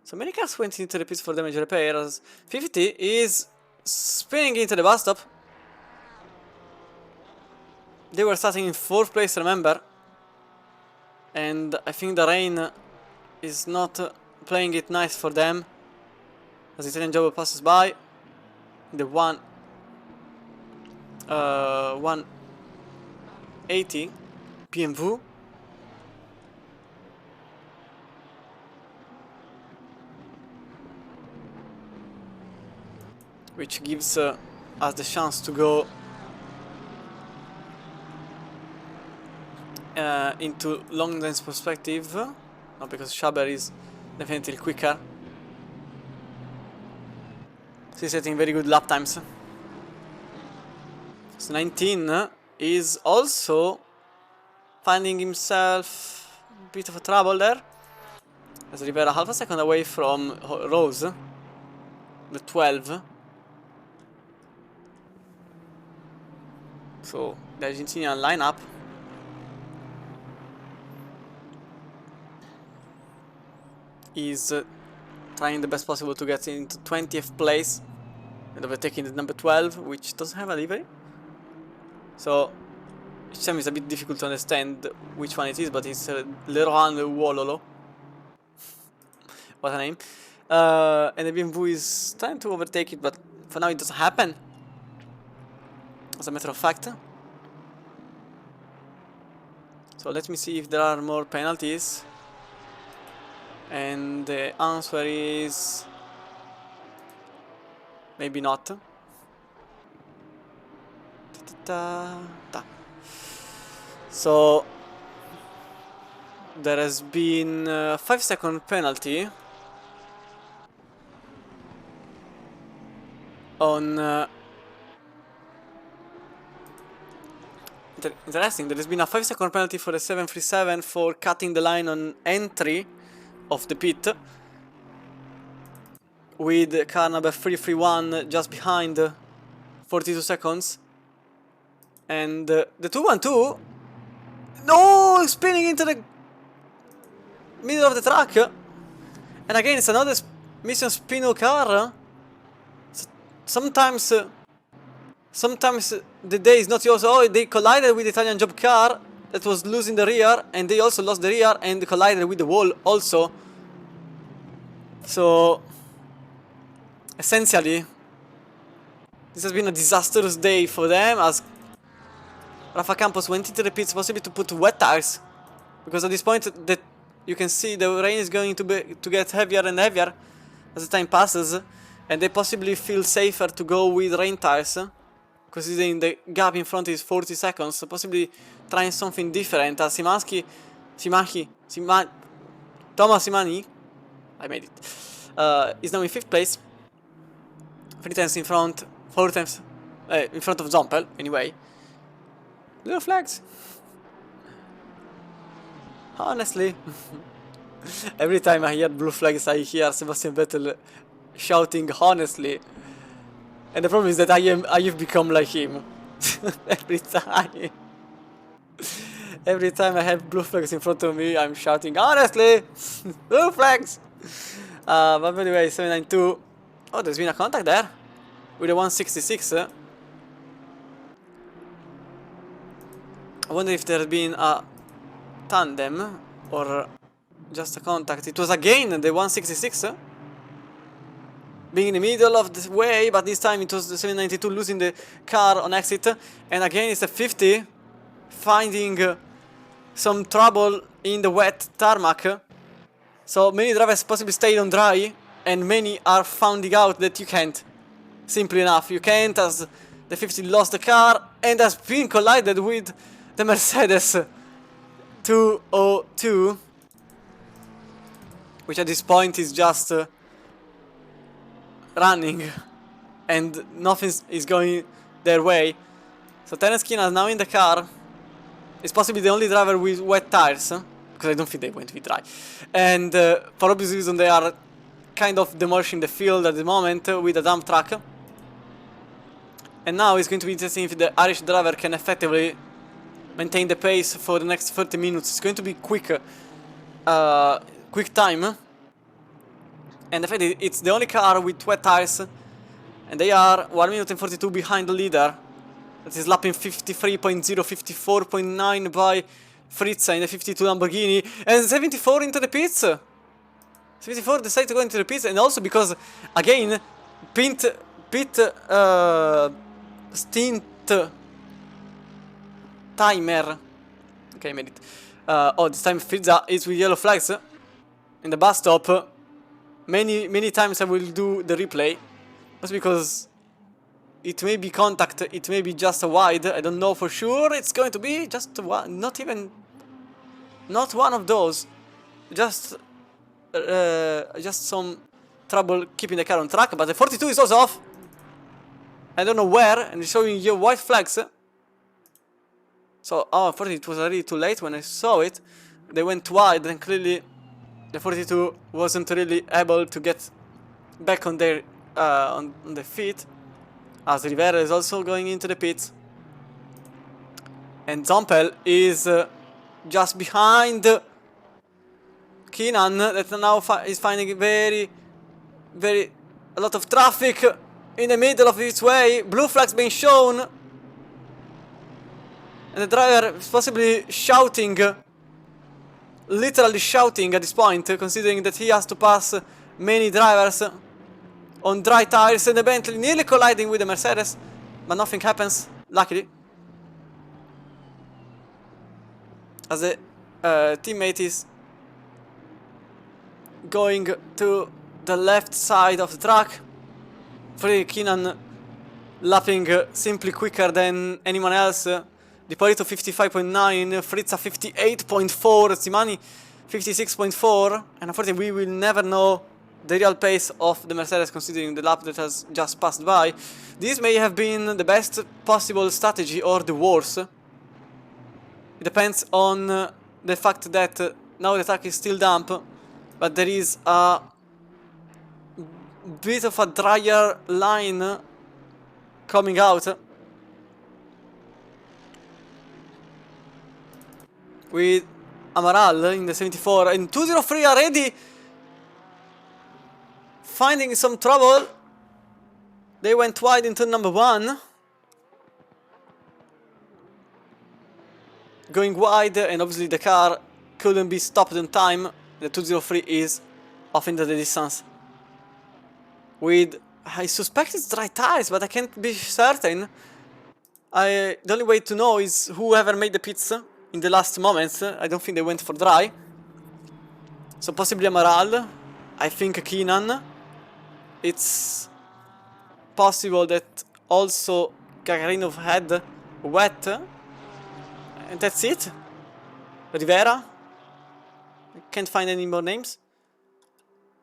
So many cars went into the pits for damage repair as 50 is spinning into the bus stop. They were starting in 4th place, remember. And I think the rain is not playing it nice for them. As Italian job passes by. The 180 BMW. Which gives us the chance to go into long distance perspective. No, because Schaber is definitely quicker. He's setting very good lap times. So 19 is also finding himself a bit of a trouble there. As Rivera half a second away from Rose, the 12. So the Argentinian lineup. Is trying the best possible to get into 20th place and overtaking the number 12, which doesn't have a livery. So each time is a bit difficult to understand which one it is, but it's Leroy Wololo. What a name. And the BMW is trying to overtake it, but for now it doesn't happen. As a matter of fact. So let me see if there are more penalties. And the answer is maybe not. So there has been a 5-second penalty on interesting, there has been a 5-second penalty for the 737 for cutting the line on entry of the pit, with car number 331 just behind, 42 seconds. And the 212, no, spinning into the middle of the track. And again, it's another mission spinner car. Sometimes the day is not yours. Oh, they collided with the Italian job car that was losing the rear, and they also lost the rear and collided with the wall also. So essentially this has been a disastrous day for them, as Rafa Campos went into the pits possibly to put wet tires, because at this point that you can see the rain is going to get heavier and heavier as the time passes, and they possibly feel safer to go with rain tires, considering the gap in front is 40 seconds, so possibly trying something different. As Thomas Simani, I made it, is now in 5th place, 3 times in front, 4 times in front of Zompel, anyway. Little flags. Honestly, every time I hear blue flags, I hear Sebastian Vettel shouting honestly. And the problem is that I've become like him. Every time. Every time I have blue flags in front of me, I'm shouting honestly. Blue flags. But anyway, 792. Oh, there's been a contact there with a 166. I wonder if there had been a tandem or just a contact. It was again the 166 being in the middle of the way, but this time it was the 792 losing the car on exit, and again it's a 50 finding some trouble in the wet tarmac. So many drivers possibly stayed on dry, and many are finding out that you can't. Simply enough, you can't, as the 50 lost the car and has been collided with the Mercedes 202, which at this point is just running and nothing is going their way. So Terence Kina is now in the car. It's possibly the only driver with wet tires, because I don't think they went with dry. And for obvious reason they are kind of demolishing the field at the moment with a dump truck. And now it's going to be interesting if the Irish driver can effectively maintain the pace for the next 30 minutes. It's going to be quick time. And the fact is, it's the only car with wet tires, and they are 1 minute and 42 behind the leader. That is lapping 53.0, 54.9 by Frizza in the 52 Lamborghini, and 74 into the pits. 74 decided to go into the pits, and also because, again, pit stint timer. Okay, I made it. Oh, this time Frizza is with yellow flags in the bus stop. Many times I will do the replay, just because it may be contact, it may be just a wide. I don't know for sure. It's going to be just one, not one of those. Just some trouble keeping the car on track. But the 42 is also off. I don't know where, and it's showing you white flags. So, oh, 42, it was already too late when I saw it. They went wide, and clearly the 42 wasn't really able to get back on their on their feet, as Rivera is also going into the pits, and Zompel is just behind Keenan, that now is finding very a lot of traffic in the middle of its way. Blue flags being shown, and the driver is possibly shouting. Literally shouting at this point, considering that he has to pass many drivers on dry tires, and the Bentley nearly colliding with the Mercedes, but nothing happens, luckily, as the teammate is going to the left side of the track. Freddie Keenan lapping simply quicker than anyone else. Dipolito 55.9, Frizza 58.4, Simani 56.4, and unfortunately we will never know the real pace of the Mercedes, considering the lap that has just passed by. This may have been the best possible strategy or the worst. It depends on the fact that now the track is still damp, but there is a bit of a drier line coming out, with Amaral in the 74, and 203 already finding some trouble. They went wide into number 1, going wide, and obviously the car couldn't be stopped in time. The 203 is off into the distance with, I suspect it's dry tires, but I can't be certain. The only way to know is whoever made the pits in the last moments. I don't think they went for dry. So possibly Amaral. I think Keenan. It's possible that also Gagarinov had wet. And that's it. Rivera. I can't find any more names.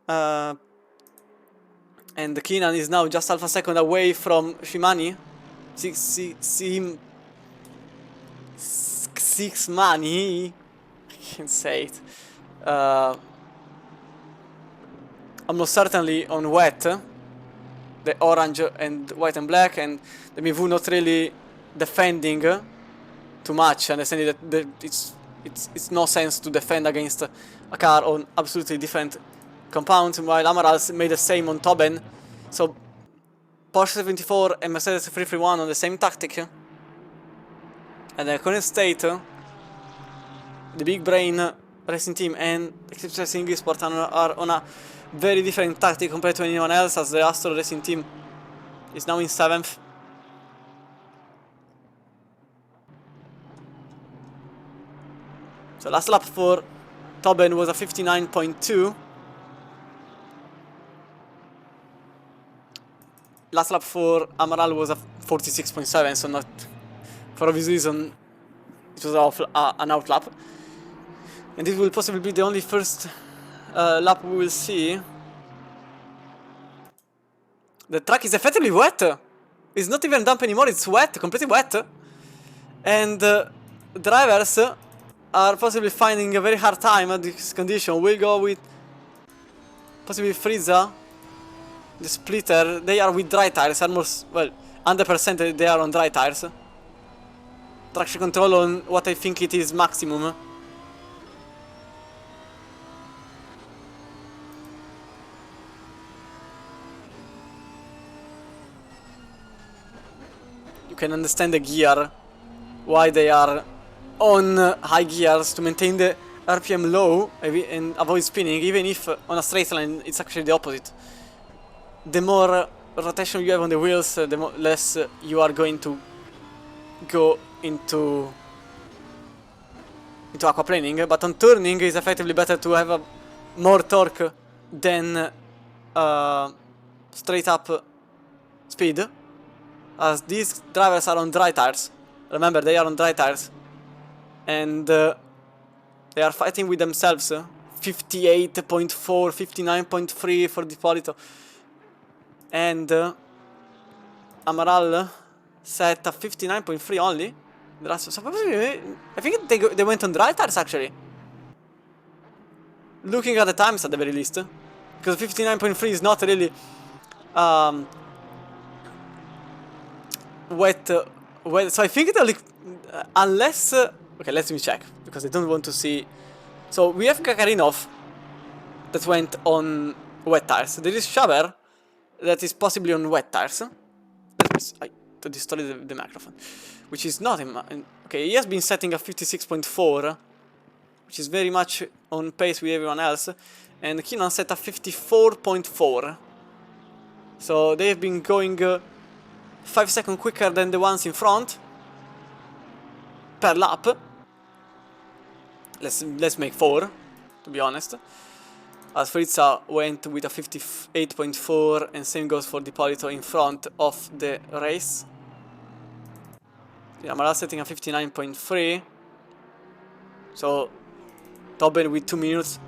And Keenan is now just half a second away from Shimani. Six money. I can't say it. Almost certainly on wet. The orange and white and black, and the Mivu not really defending too much, understanding that it's no sense to defend against a car on absolutely different compounds, while Amaral made the same on Tobin. So Porsche 74 and Mercedes 331 on the same tactic. And the current state, the Big Brain Racing Team and Eclipse Racing Sport are on a very different tactic compared to anyone else, as the Astro Racing Team is now in 7th. So last lap for Tobin was a 59.2. Last lap for Amaral was a 46.7, so not, for obvious reason, it was an out lap. And this will possibly be the only first lap we will see. The track is effectively wet. It's not even damp anymore, it's wet, completely wet. And drivers are possibly finding a very hard time at this condition. We'll go with possibly Frizza, the splitter. They are with dry tires, almost, well, 100% they are on dry tires. traction control on what I think it is maximum. You can understand the gear, why they are on high gears to maintain the RPM low and avoid spinning, even if on a straight line it's actually the opposite. The more rotation you have on the wheels, the less you are going to go into aquaplaning, but on turning it's effectively better to have a more torque than straight up speed, as these drivers are on dry tires. Remember, they are on dry tires, and they are fighting with themselves. 58.4, 59.3 for Dipolito, and Amaral set a 59.3 only. So I think they went on dry tires actually. Looking at the times at the very least, because 59.3 is not really wet. So I think it unless okay, let me check because I don't want to see. So we have Kakarinov that went on wet tires. There is Shaber that is possibly on wet tires. To destroy the microphone, which is not in okay, he has been setting a 56.4, which is very much on pace with everyone else, and Keenan set a 54.4, so they've been going 5 seconds quicker than the ones in front per lap. Let's make 4, to be honest, as Fritza went with a 58.4, and same goes for Dipolito in front of the race. Yeah, Amaral setting a 59.3. So Tobin with 2 minutes.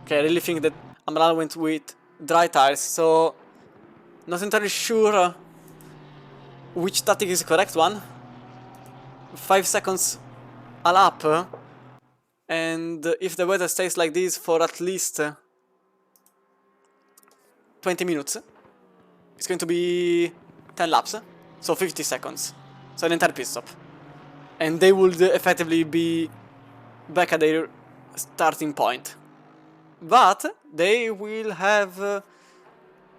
Okay, I really think that Amaral went with dry tires, so not entirely sure which tactic is the correct one. 5 seconds a lap, and if the weather stays like this for at least 20 minutes, it's going to be 10 laps, so 50 seconds. So an entire pit stop. And they would effectively be back at their starting point. But they will have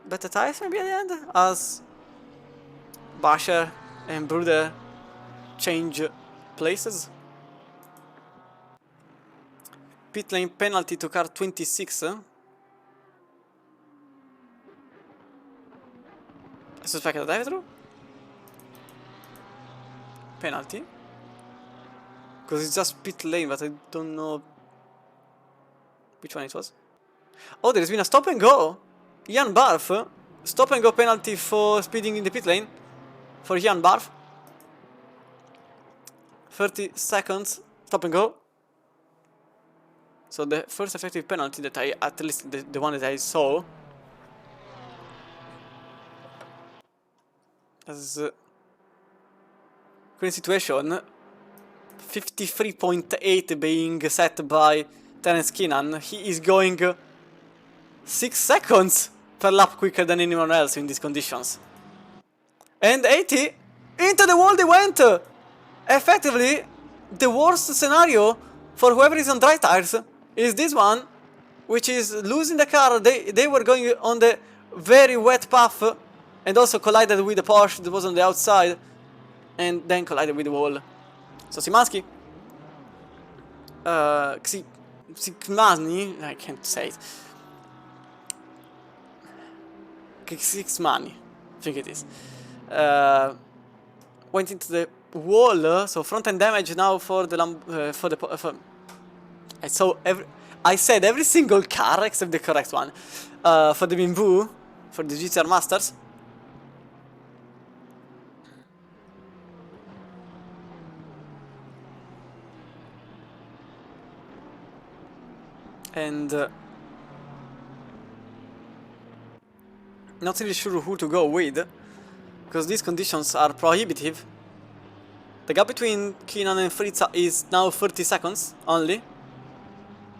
better tires maybe at the end, as Basher and Bruder change places. Pit lane penalty to car 26. I suspect that I have through. Penalty. Because it's just pit lane, but I don't know which one it was. Oh, there's been a stop and go. Ian Barf. Stop and go penalty for speeding in the pit lane. For Ian Barf. 30 seconds. Stop and go. So the first effective penalty that I, at least the one that I saw. As current situation, 53.8 being set by Terence Keenan. He is going 6 seconds per lap quicker than anyone else in these conditions. And 80 into the wall they went! Effectively, the worst scenario for whoever is on dry tires is this one, which is losing the car. They were going on the very wet path and also collided with the Porsche that was on the outside, and then collided with the wall. So Simansky, Ximani, I can't say it. Ximani, I think it is. Went into the wall, so front end damage now for the I said every single car except the correct one. For the Bimbu, for the GT3 Masters. And not really sure who to go with, because these conditions are prohibitive. The gap between Keenan and Fritza is now 30 seconds only,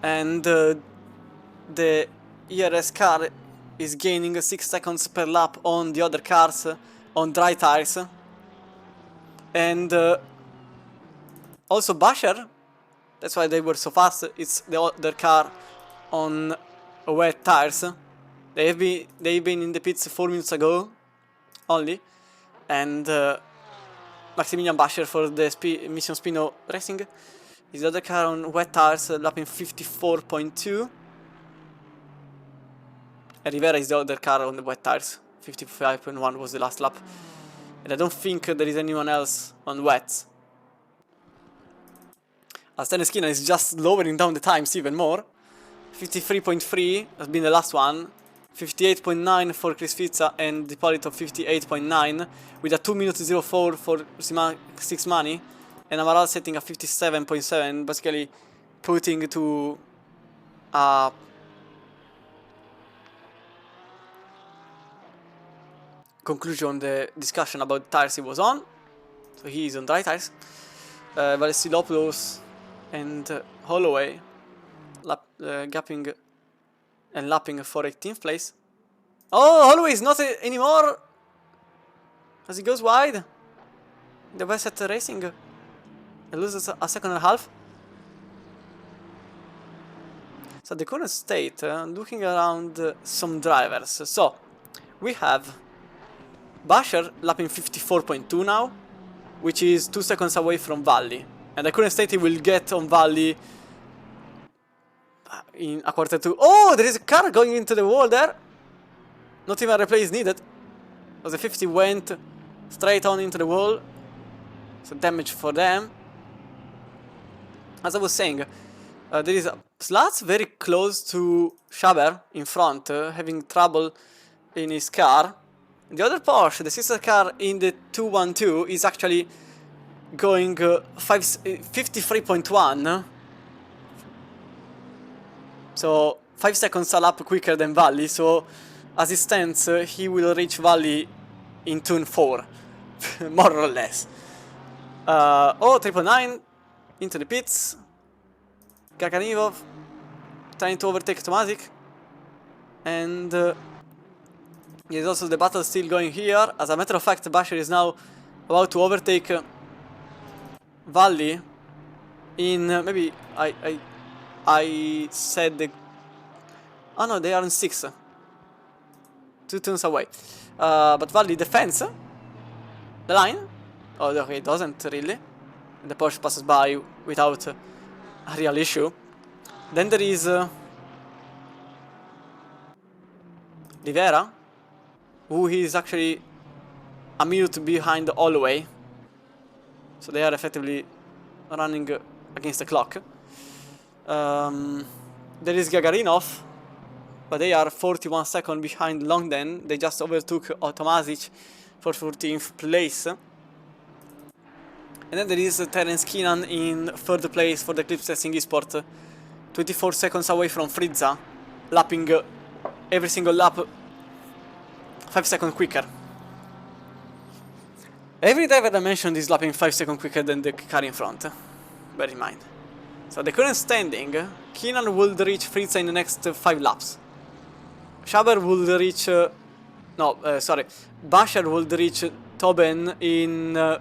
and the ERS car is gaining 6 seconds per lap on the other cars on dry tires, and Also Basher, that's why they were so fast. It's their car on wet tires. They've been in the pits 4 minutes ago only, and Maximilian Basher for the Mission Spino Racing is the other car on wet tires, lapping 54.2. And Rivera is the other car on the wet tires. 55.1 was the last lap. And I don't think there is anyone else on wets. As Teneschina is just lowering down the times even more. 53.3 has been the last one. 58.9 for Chris Fizza and Depolito 58.9 with a 2 minutes 04 for Six Money, and Amaral setting a 57.7, basically putting to a conclusion the discussion about tires he was on. So he is on dry tires. Valestilopoulos and Holloway gapping and lapping for 18th place. Oh, Holloway is not anymore as he goes wide. The best at racing. He loses a second and a half. So the current state, looking around some drivers. So we have Basher lapping 54.2 now, which is 2 seconds away from Valli. And the current state he will get on Valli in a quarter two. Oh, there is a car going into the wall there. Not even a replay is needed. Because the 50 went straight on into the wall. So damage for them. As I was saying, there is Slats very close to Schaber in front, having trouble in his car. The other Porsche, the sister car in the 212, is actually going 53.1. So 5 seconds a lap quicker than Valli. So as it stands, he will reach Valli in turn 4, more or less. Oh, 999 into the pits. Gaganivov trying to overtake Tomatic. And there's also the battle still going here. As a matter of fact, Basher is now about to overtake Valli in maybe I said the... Oh no, they are in 6. 2 turns away. But Valli defends the line. Oh, okay, it doesn't really. And the Porsche passes by without a real issue. Then there is Rivera, who is actually a minute behind Holloway. So they are effectively running against the clock. There is Gagarinov, but they are 41 seconds behind Longden. They just overtook Tomasic for 14th place. And then there is Terence Keenan in 3rd place for the Eclipse Racing Esport, 24 seconds away from Frizza, lapping every single lap 5 seconds quicker. Every driver I mentioned is lapping 5 seconds quicker than the car in front, bear in mind. So the current standing, Keenan will reach Frizza in the next 5 laps. Schaber will reach... Basher will reach Tobin in the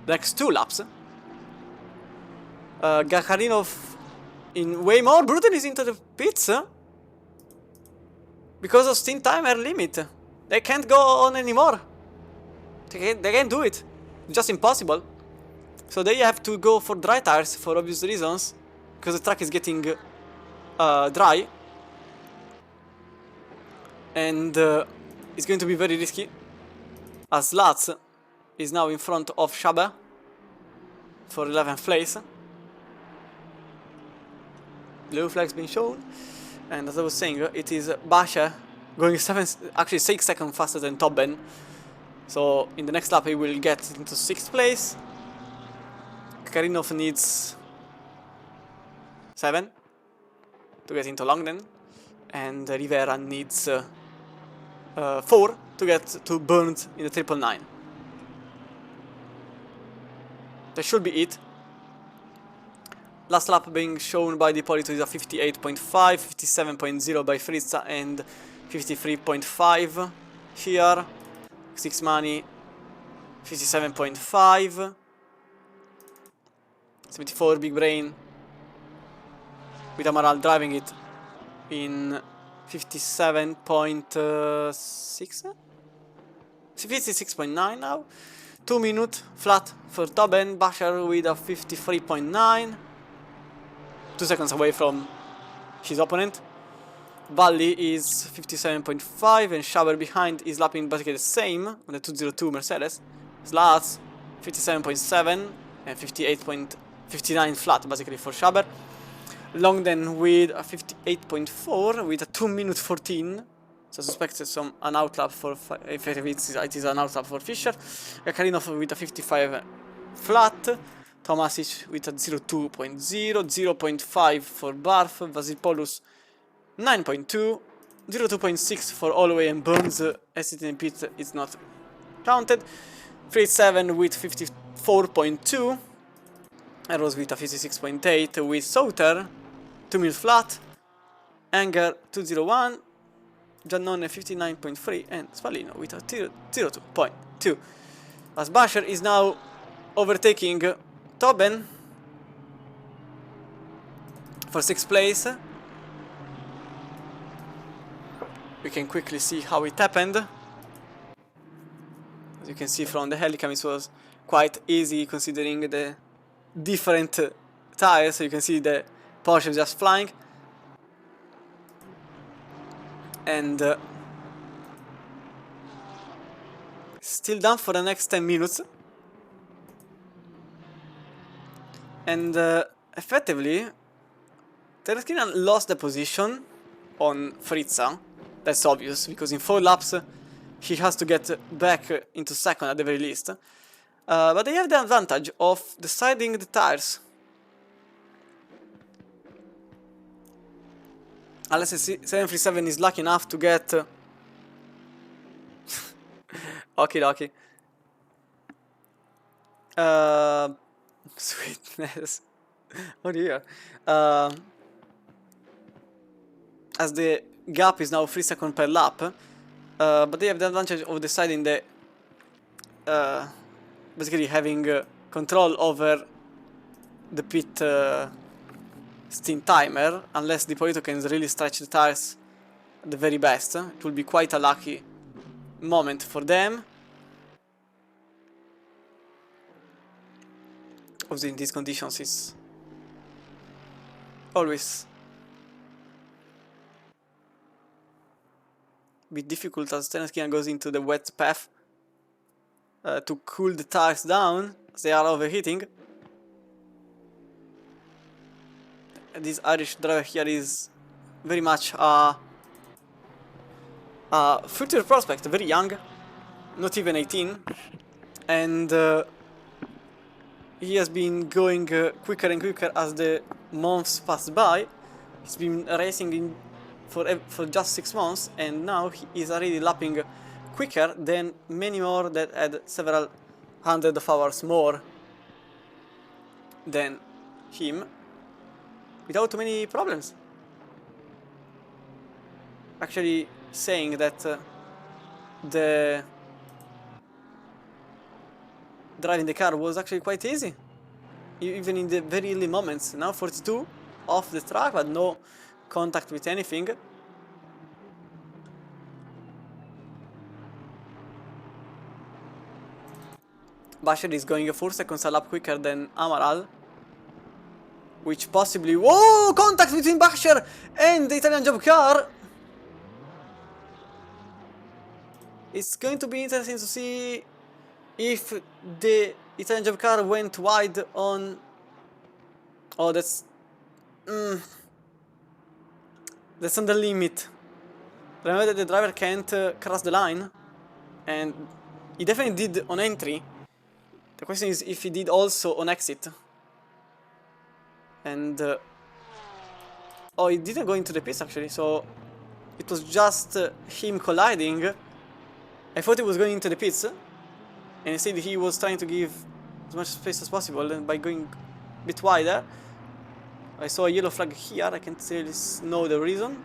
next 2 laps. Gakharinov in way more. Bruten is into the pits. Because of stint timer limit. They can't go on anymore. They can't do it. It's just impossible. So they have to go for dry tires for obvious reasons. Because the track is getting dry. And it's going to be very risky. As Lats is now in front of Schaber for 11th place. Blue flag's been shown. And as I was saying, it is Basher going 6 seconds faster than Tobben. So in the next lap he will get into 6th place. Karinov needs 7 to get into Longden. And Rivera needs 4 to get to Burnt in the 999. That should be it. Last lap being shown by Depolito is a 58.5, 57.0 by Frizza, and 53.5 here. Six Money 57.5. 74 big brain with Amaral driving it in 57.6, 56.9 now. 2 minutes flat for Tobin. Basher with a 53.9, 2 seconds away from his opponent. Valli is 57.5 and Schaber behind is lapping basically the same on the 202 Mercedes. Slats 57.7 and 58.59 flat basically for Schaber. Longden with a 58.4 with a 2 minute 14. So I suspect it's an outlap for, if it is an outlap for Fischer. Gakarinov with a 55 flat. Tomasic with a 02.0, 0.5 for Barf. Vasilopoulos 9.2, 02.6 for Holloway and Burns. As in pit is not counted. 3.7 with 54.2. Arrows with a 56.8 with Sauter 2 minutes flat. Anger 201. Giannone 59.3 and Spallino with a 02.2. As Basher is now overtaking Tobin for 6th place. We can quickly see how it happened. As you can see from the helicam, it was quite easy considering the different tires. So you can see the Porsche just flying. And still down for the next 10 minutes. And effectively, Tereskinan lost the position on Frizza. That's obvious, because in 4 laps he has to get back into second at the very least. But they have the advantage of deciding the tires. Unless 737 is lucky enough to get okie dokie. Sweetness. Oh dear. As the gap is now 3 seconds per lap, but they have the advantage of deciding the basically having control over the pit steam timer, unless the Polito can really stretch the tires at the very best. It will be quite a lucky moment for them. Obviously in these conditions it's always a bit difficult as Tereskinan goes into the wet path to cool the tires down as they are overheating. This Irish driver here is very much a future prospect, very young, not even 18, and he has been going quicker and quicker as the months pass by. He's been racing for just 6 months, and now he is already lapping quicker than many more that had several hundred of hours more than him, without too many problems. Actually saying that the driving the car was actually quite easy, even in the very early moments. Now 42 off the track, but no contact with anything. Basher is going 4 seconds a lap quicker than Amaral, which possibly... Whoa! Contact between Basher and the Italian job car! It's going to be interesting to see if the Italian job car went wide on... Oh, that's... That's on the limit. Remember that the driver can't cross the line, and he definitely did on entry. The question is if he did also on exit. And oh, he didn't go into the pits actually, so it was just him colliding. I thought he was going into the pits, and instead he was trying to give as much space as possible, and by going a bit wider. I saw a yellow flag here, I can't really know the reason.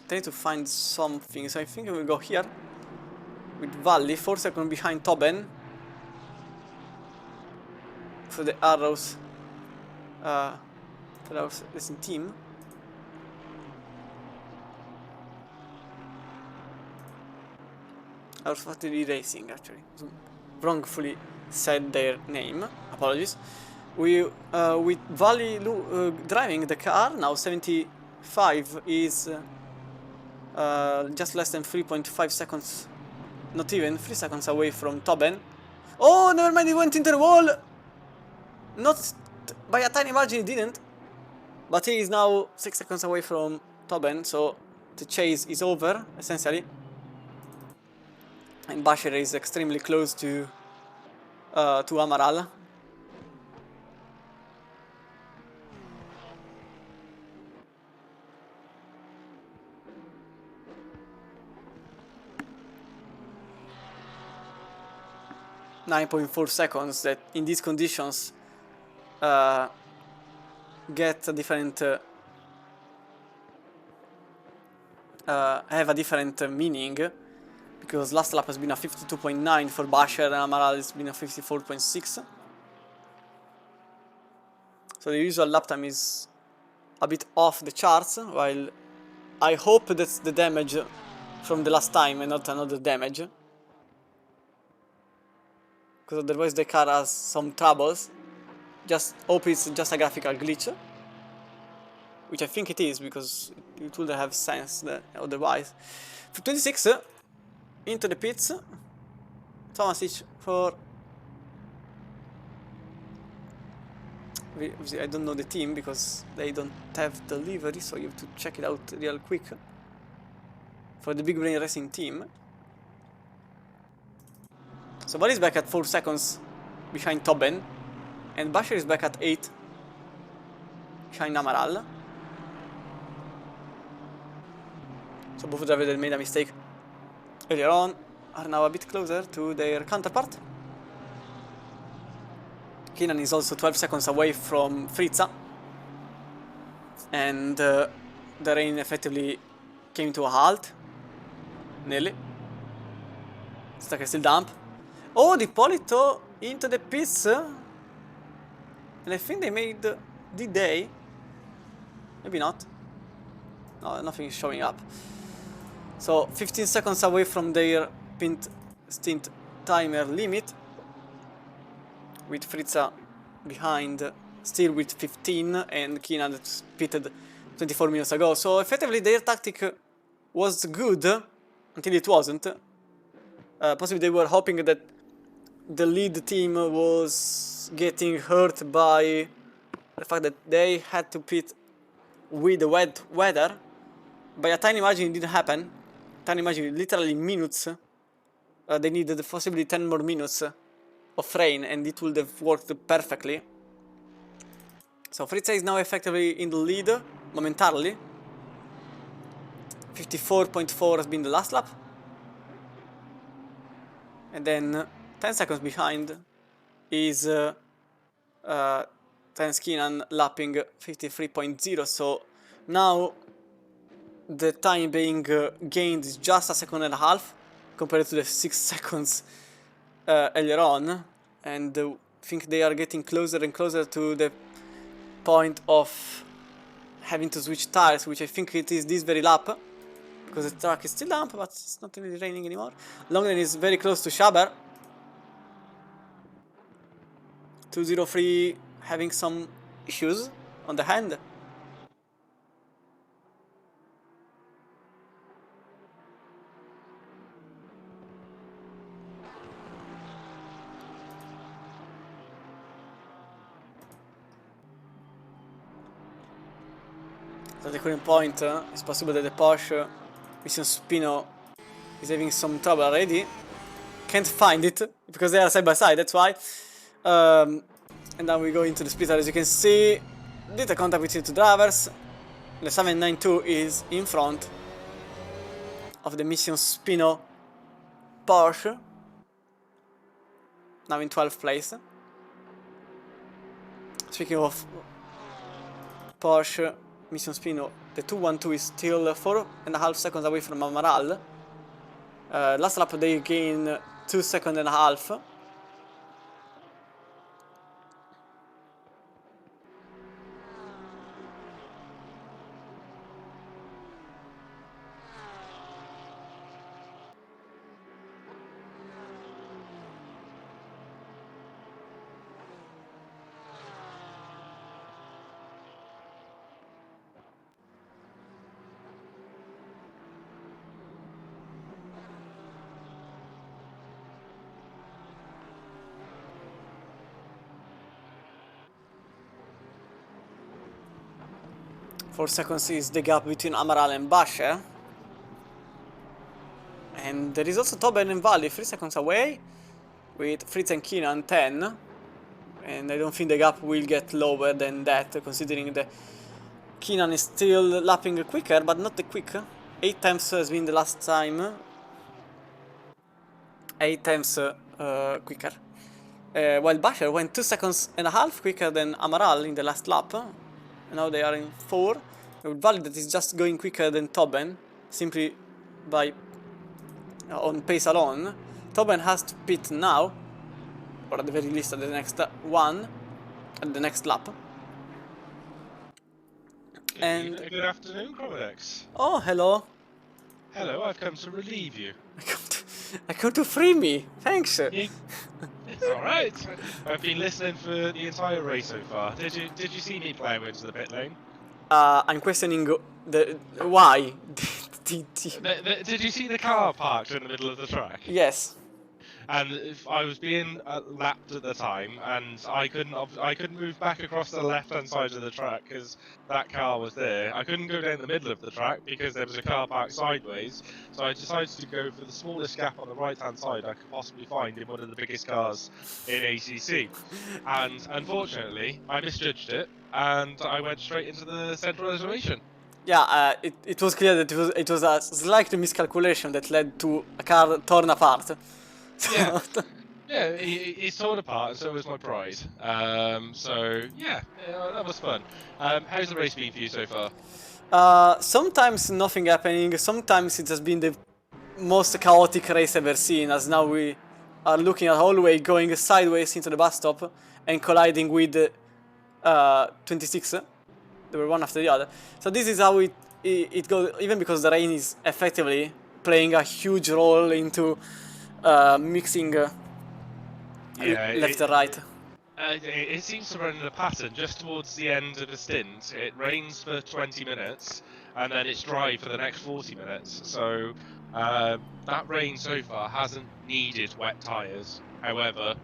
Trying to find something, so I think I will go here with Valli, 4 seconds behind Tobin. for the Arrows racing team. Arrows Factory Racing, actually. Wrongfully said their name. Apologies. With Valley driving the car, now 75 is just less than 3.5 seconds, not even 3 seconds away from Tobin. Oh, never mind, he went into the wall! Not by a tiny margin, he didn't. But he is now 6 seconds away from Tobin, so the chase is over, essentially. And Bashir is extremely close to Amaral. .4 seconds that in these conditions get a different have a different meaning, because last lap has been a 52.9 for Bashir and Amaral has been a 54.6. So the usual lap time is a bit off the charts, while I hope that's the damage from the last time and not another damage, because otherwise the car has some troubles. Just hope it's just a graphical glitch, which I think it is, because it would have sense otherwise. For 26, into the pits, Tomasic for... Obviously I don't know the team because they don't have the livery, so you have to check it out real quick. For the Big Brain Racing team. So Bali is back at 4 seconds behind Tobin, and Bashir is back at 8 behind Amaral. So both drivers that made a mistake earlier on are now a bit closer to their counterpart. Keenan is also 12 seconds away from Frizza, and the rain effectively came to a halt. Nearly. Stuck still damp. Oh, Di Polito into the pits, and I think they made... Did they? Maybe not. No, nothing is showing up. So 15 seconds away from their stint timer limit, with Frizza behind still with 15, and Keenan that pitted 24 minutes ago. So effectively their tactic was good until it wasn't. Possibly they were hoping that the lead team was getting hurt by the fact that they had to pit with the wet weather. By a tiny margin it didn't happen. Tiny margin, literally minutes. They needed possibly 10 more minutes of rain and it would have worked perfectly. So Frizza is now effectively in the lead momentarily. 54.4 has been the last lap. And then 10 seconds behind is Terence Keenan lapping 53.0. So now the time being gained is just a second and a half compared to the 6 seconds earlier on. And I think they are getting closer and closer to the point of having to switch tires, which I think it is this very lap, because the track is still damp, but it's not really raining anymore. Longren is very close to Schaber. 203 having some issues on the hand. At the current point, it's possible that the Porsche Mission Spino is having some trouble already. Can't find it because they are side by side, that's why. And now we go into the splitter. As you can see, little contact between the two drivers. The 792 is in front of the Mission Spino Porsche, now in 12th place. Speaking of Porsche Mission Spino, the 212 is still 4.5 seconds away from Amaral. Last lap they gain 2.5 seconds. 4 seconds is the gap between Amaral and Basher. And there is also Tobin and Valley 3 seconds away, with Fritz and Keenan 10. And I don't think the gap will get lower than that, considering the Keenan is still lapping quicker, but not the quick. 8 times has been the last time. 8 times quicker. While Basher went 2 seconds and a half quicker than Amaral in the last lap. And now they are in 4. With Valley that is just going quicker than Tobin, simply by on pace alone. Tobin has to pit now, or at the very least at the next one, at the next lap. And good afternoon, Chromedex. oh, hello. Hello, I've come to relieve you. I come to free me. Thanks. It's all right. I've been listening for the entire race so far. Did you see me plow into the pit lane? I'm questioning the why. Did you see the car parked in the middle of the track? Yes. And if I was being lapped at the time, and I couldn't move back across the left-hand side of the track because that car was there. I couldn't go down the middle of the track because there was a car parked sideways. So I decided to go for the smallest gap on the right-hand side I could possibly find in one of the biggest cars in ACC. And unfortunately, I misjudged it, and I went straight into the central reservation. Yeah, it was clear that it was a slight miscalculation that led to a car torn apart. Yeah. Yeah, he's torn apart, and so was my pride. So yeah, that was fun. How's the race been for you so far? Sometimes nothing happening, sometimes it has been the most chaotic race ever seen, as now we are looking at hallway going sideways into the bus stop and colliding with 26. They were one after the other. So this is how it goes, even because the rain is effectively playing a huge role into mixing left and right. It seems to run in a pattern just towards the end of the stint. It rains for 20 minutes, and then it's dry for the next 40 minutes. So that rain so far hasn't needed wet tyres. However,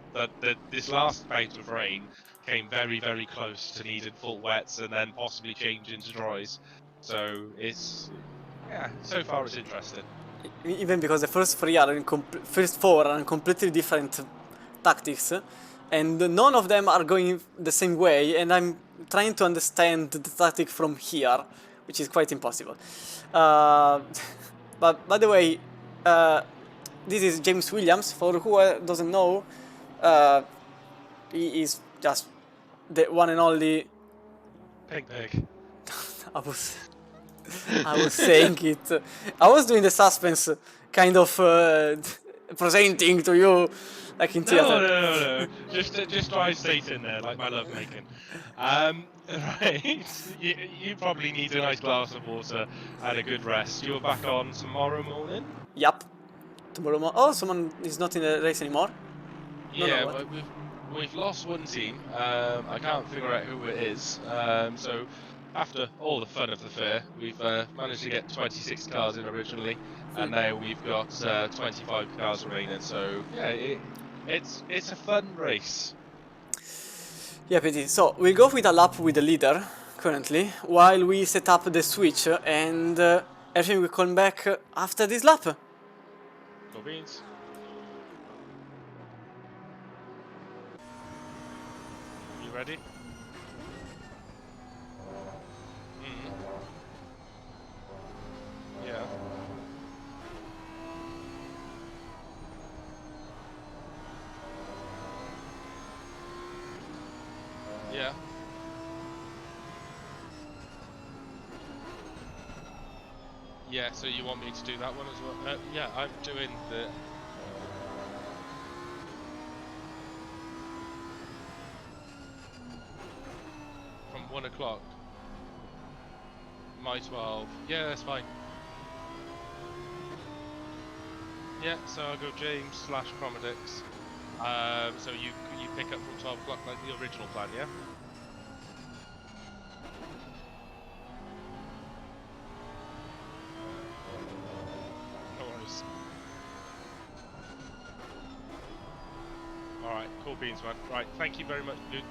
this last bout of rain came very, very close to needing full wets and then possibly change into dries. So so far it's interesting. Even because the first first 4 are in completely different tactics, and none of them are going the same way, and I'm trying to understand the tactic from here, which is quite impossible. But by the way, this is James Williams. For who doesn't know, he is just the one and only. Pig pig. I was saying it. I was doing the suspense, kind of presenting to you, like in theater. No. Just try state in there, like my love making. Right. You probably need a nice glass of water and a good rest. You're back on tomorrow morning? Yup. Tomorrow morning. Oh, someone is not in the race anymore. Yeah, No, we've lost one team. I can't figure out who it is. So after all the fun of the fair, we've managed to get 26 cars in originally, and now we've got 25 cars remaining. So yeah, it's a fun race. Yeah, Petit. So we'll go with a lap with the leader currently, while we set up the switch, and everything will come back after this lap. Cool beans. You ready? Yeah. Yeah. Yeah, so you want me to do that one as well? Yeah, I'm doing the... From 1 o'clock. My 12. Yeah, that's fine. Yeah, so I'll go James/Chromedix. So you pick up from 12 o'clock like the original plan, yeah? No worries. Alright, cool beans, man. Right, thank you very much, dude.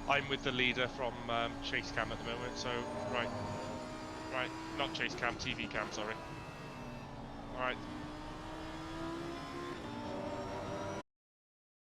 I'm with the leader from chase cam at the moment. So right, not chase cam, TV cam. Sorry. All right,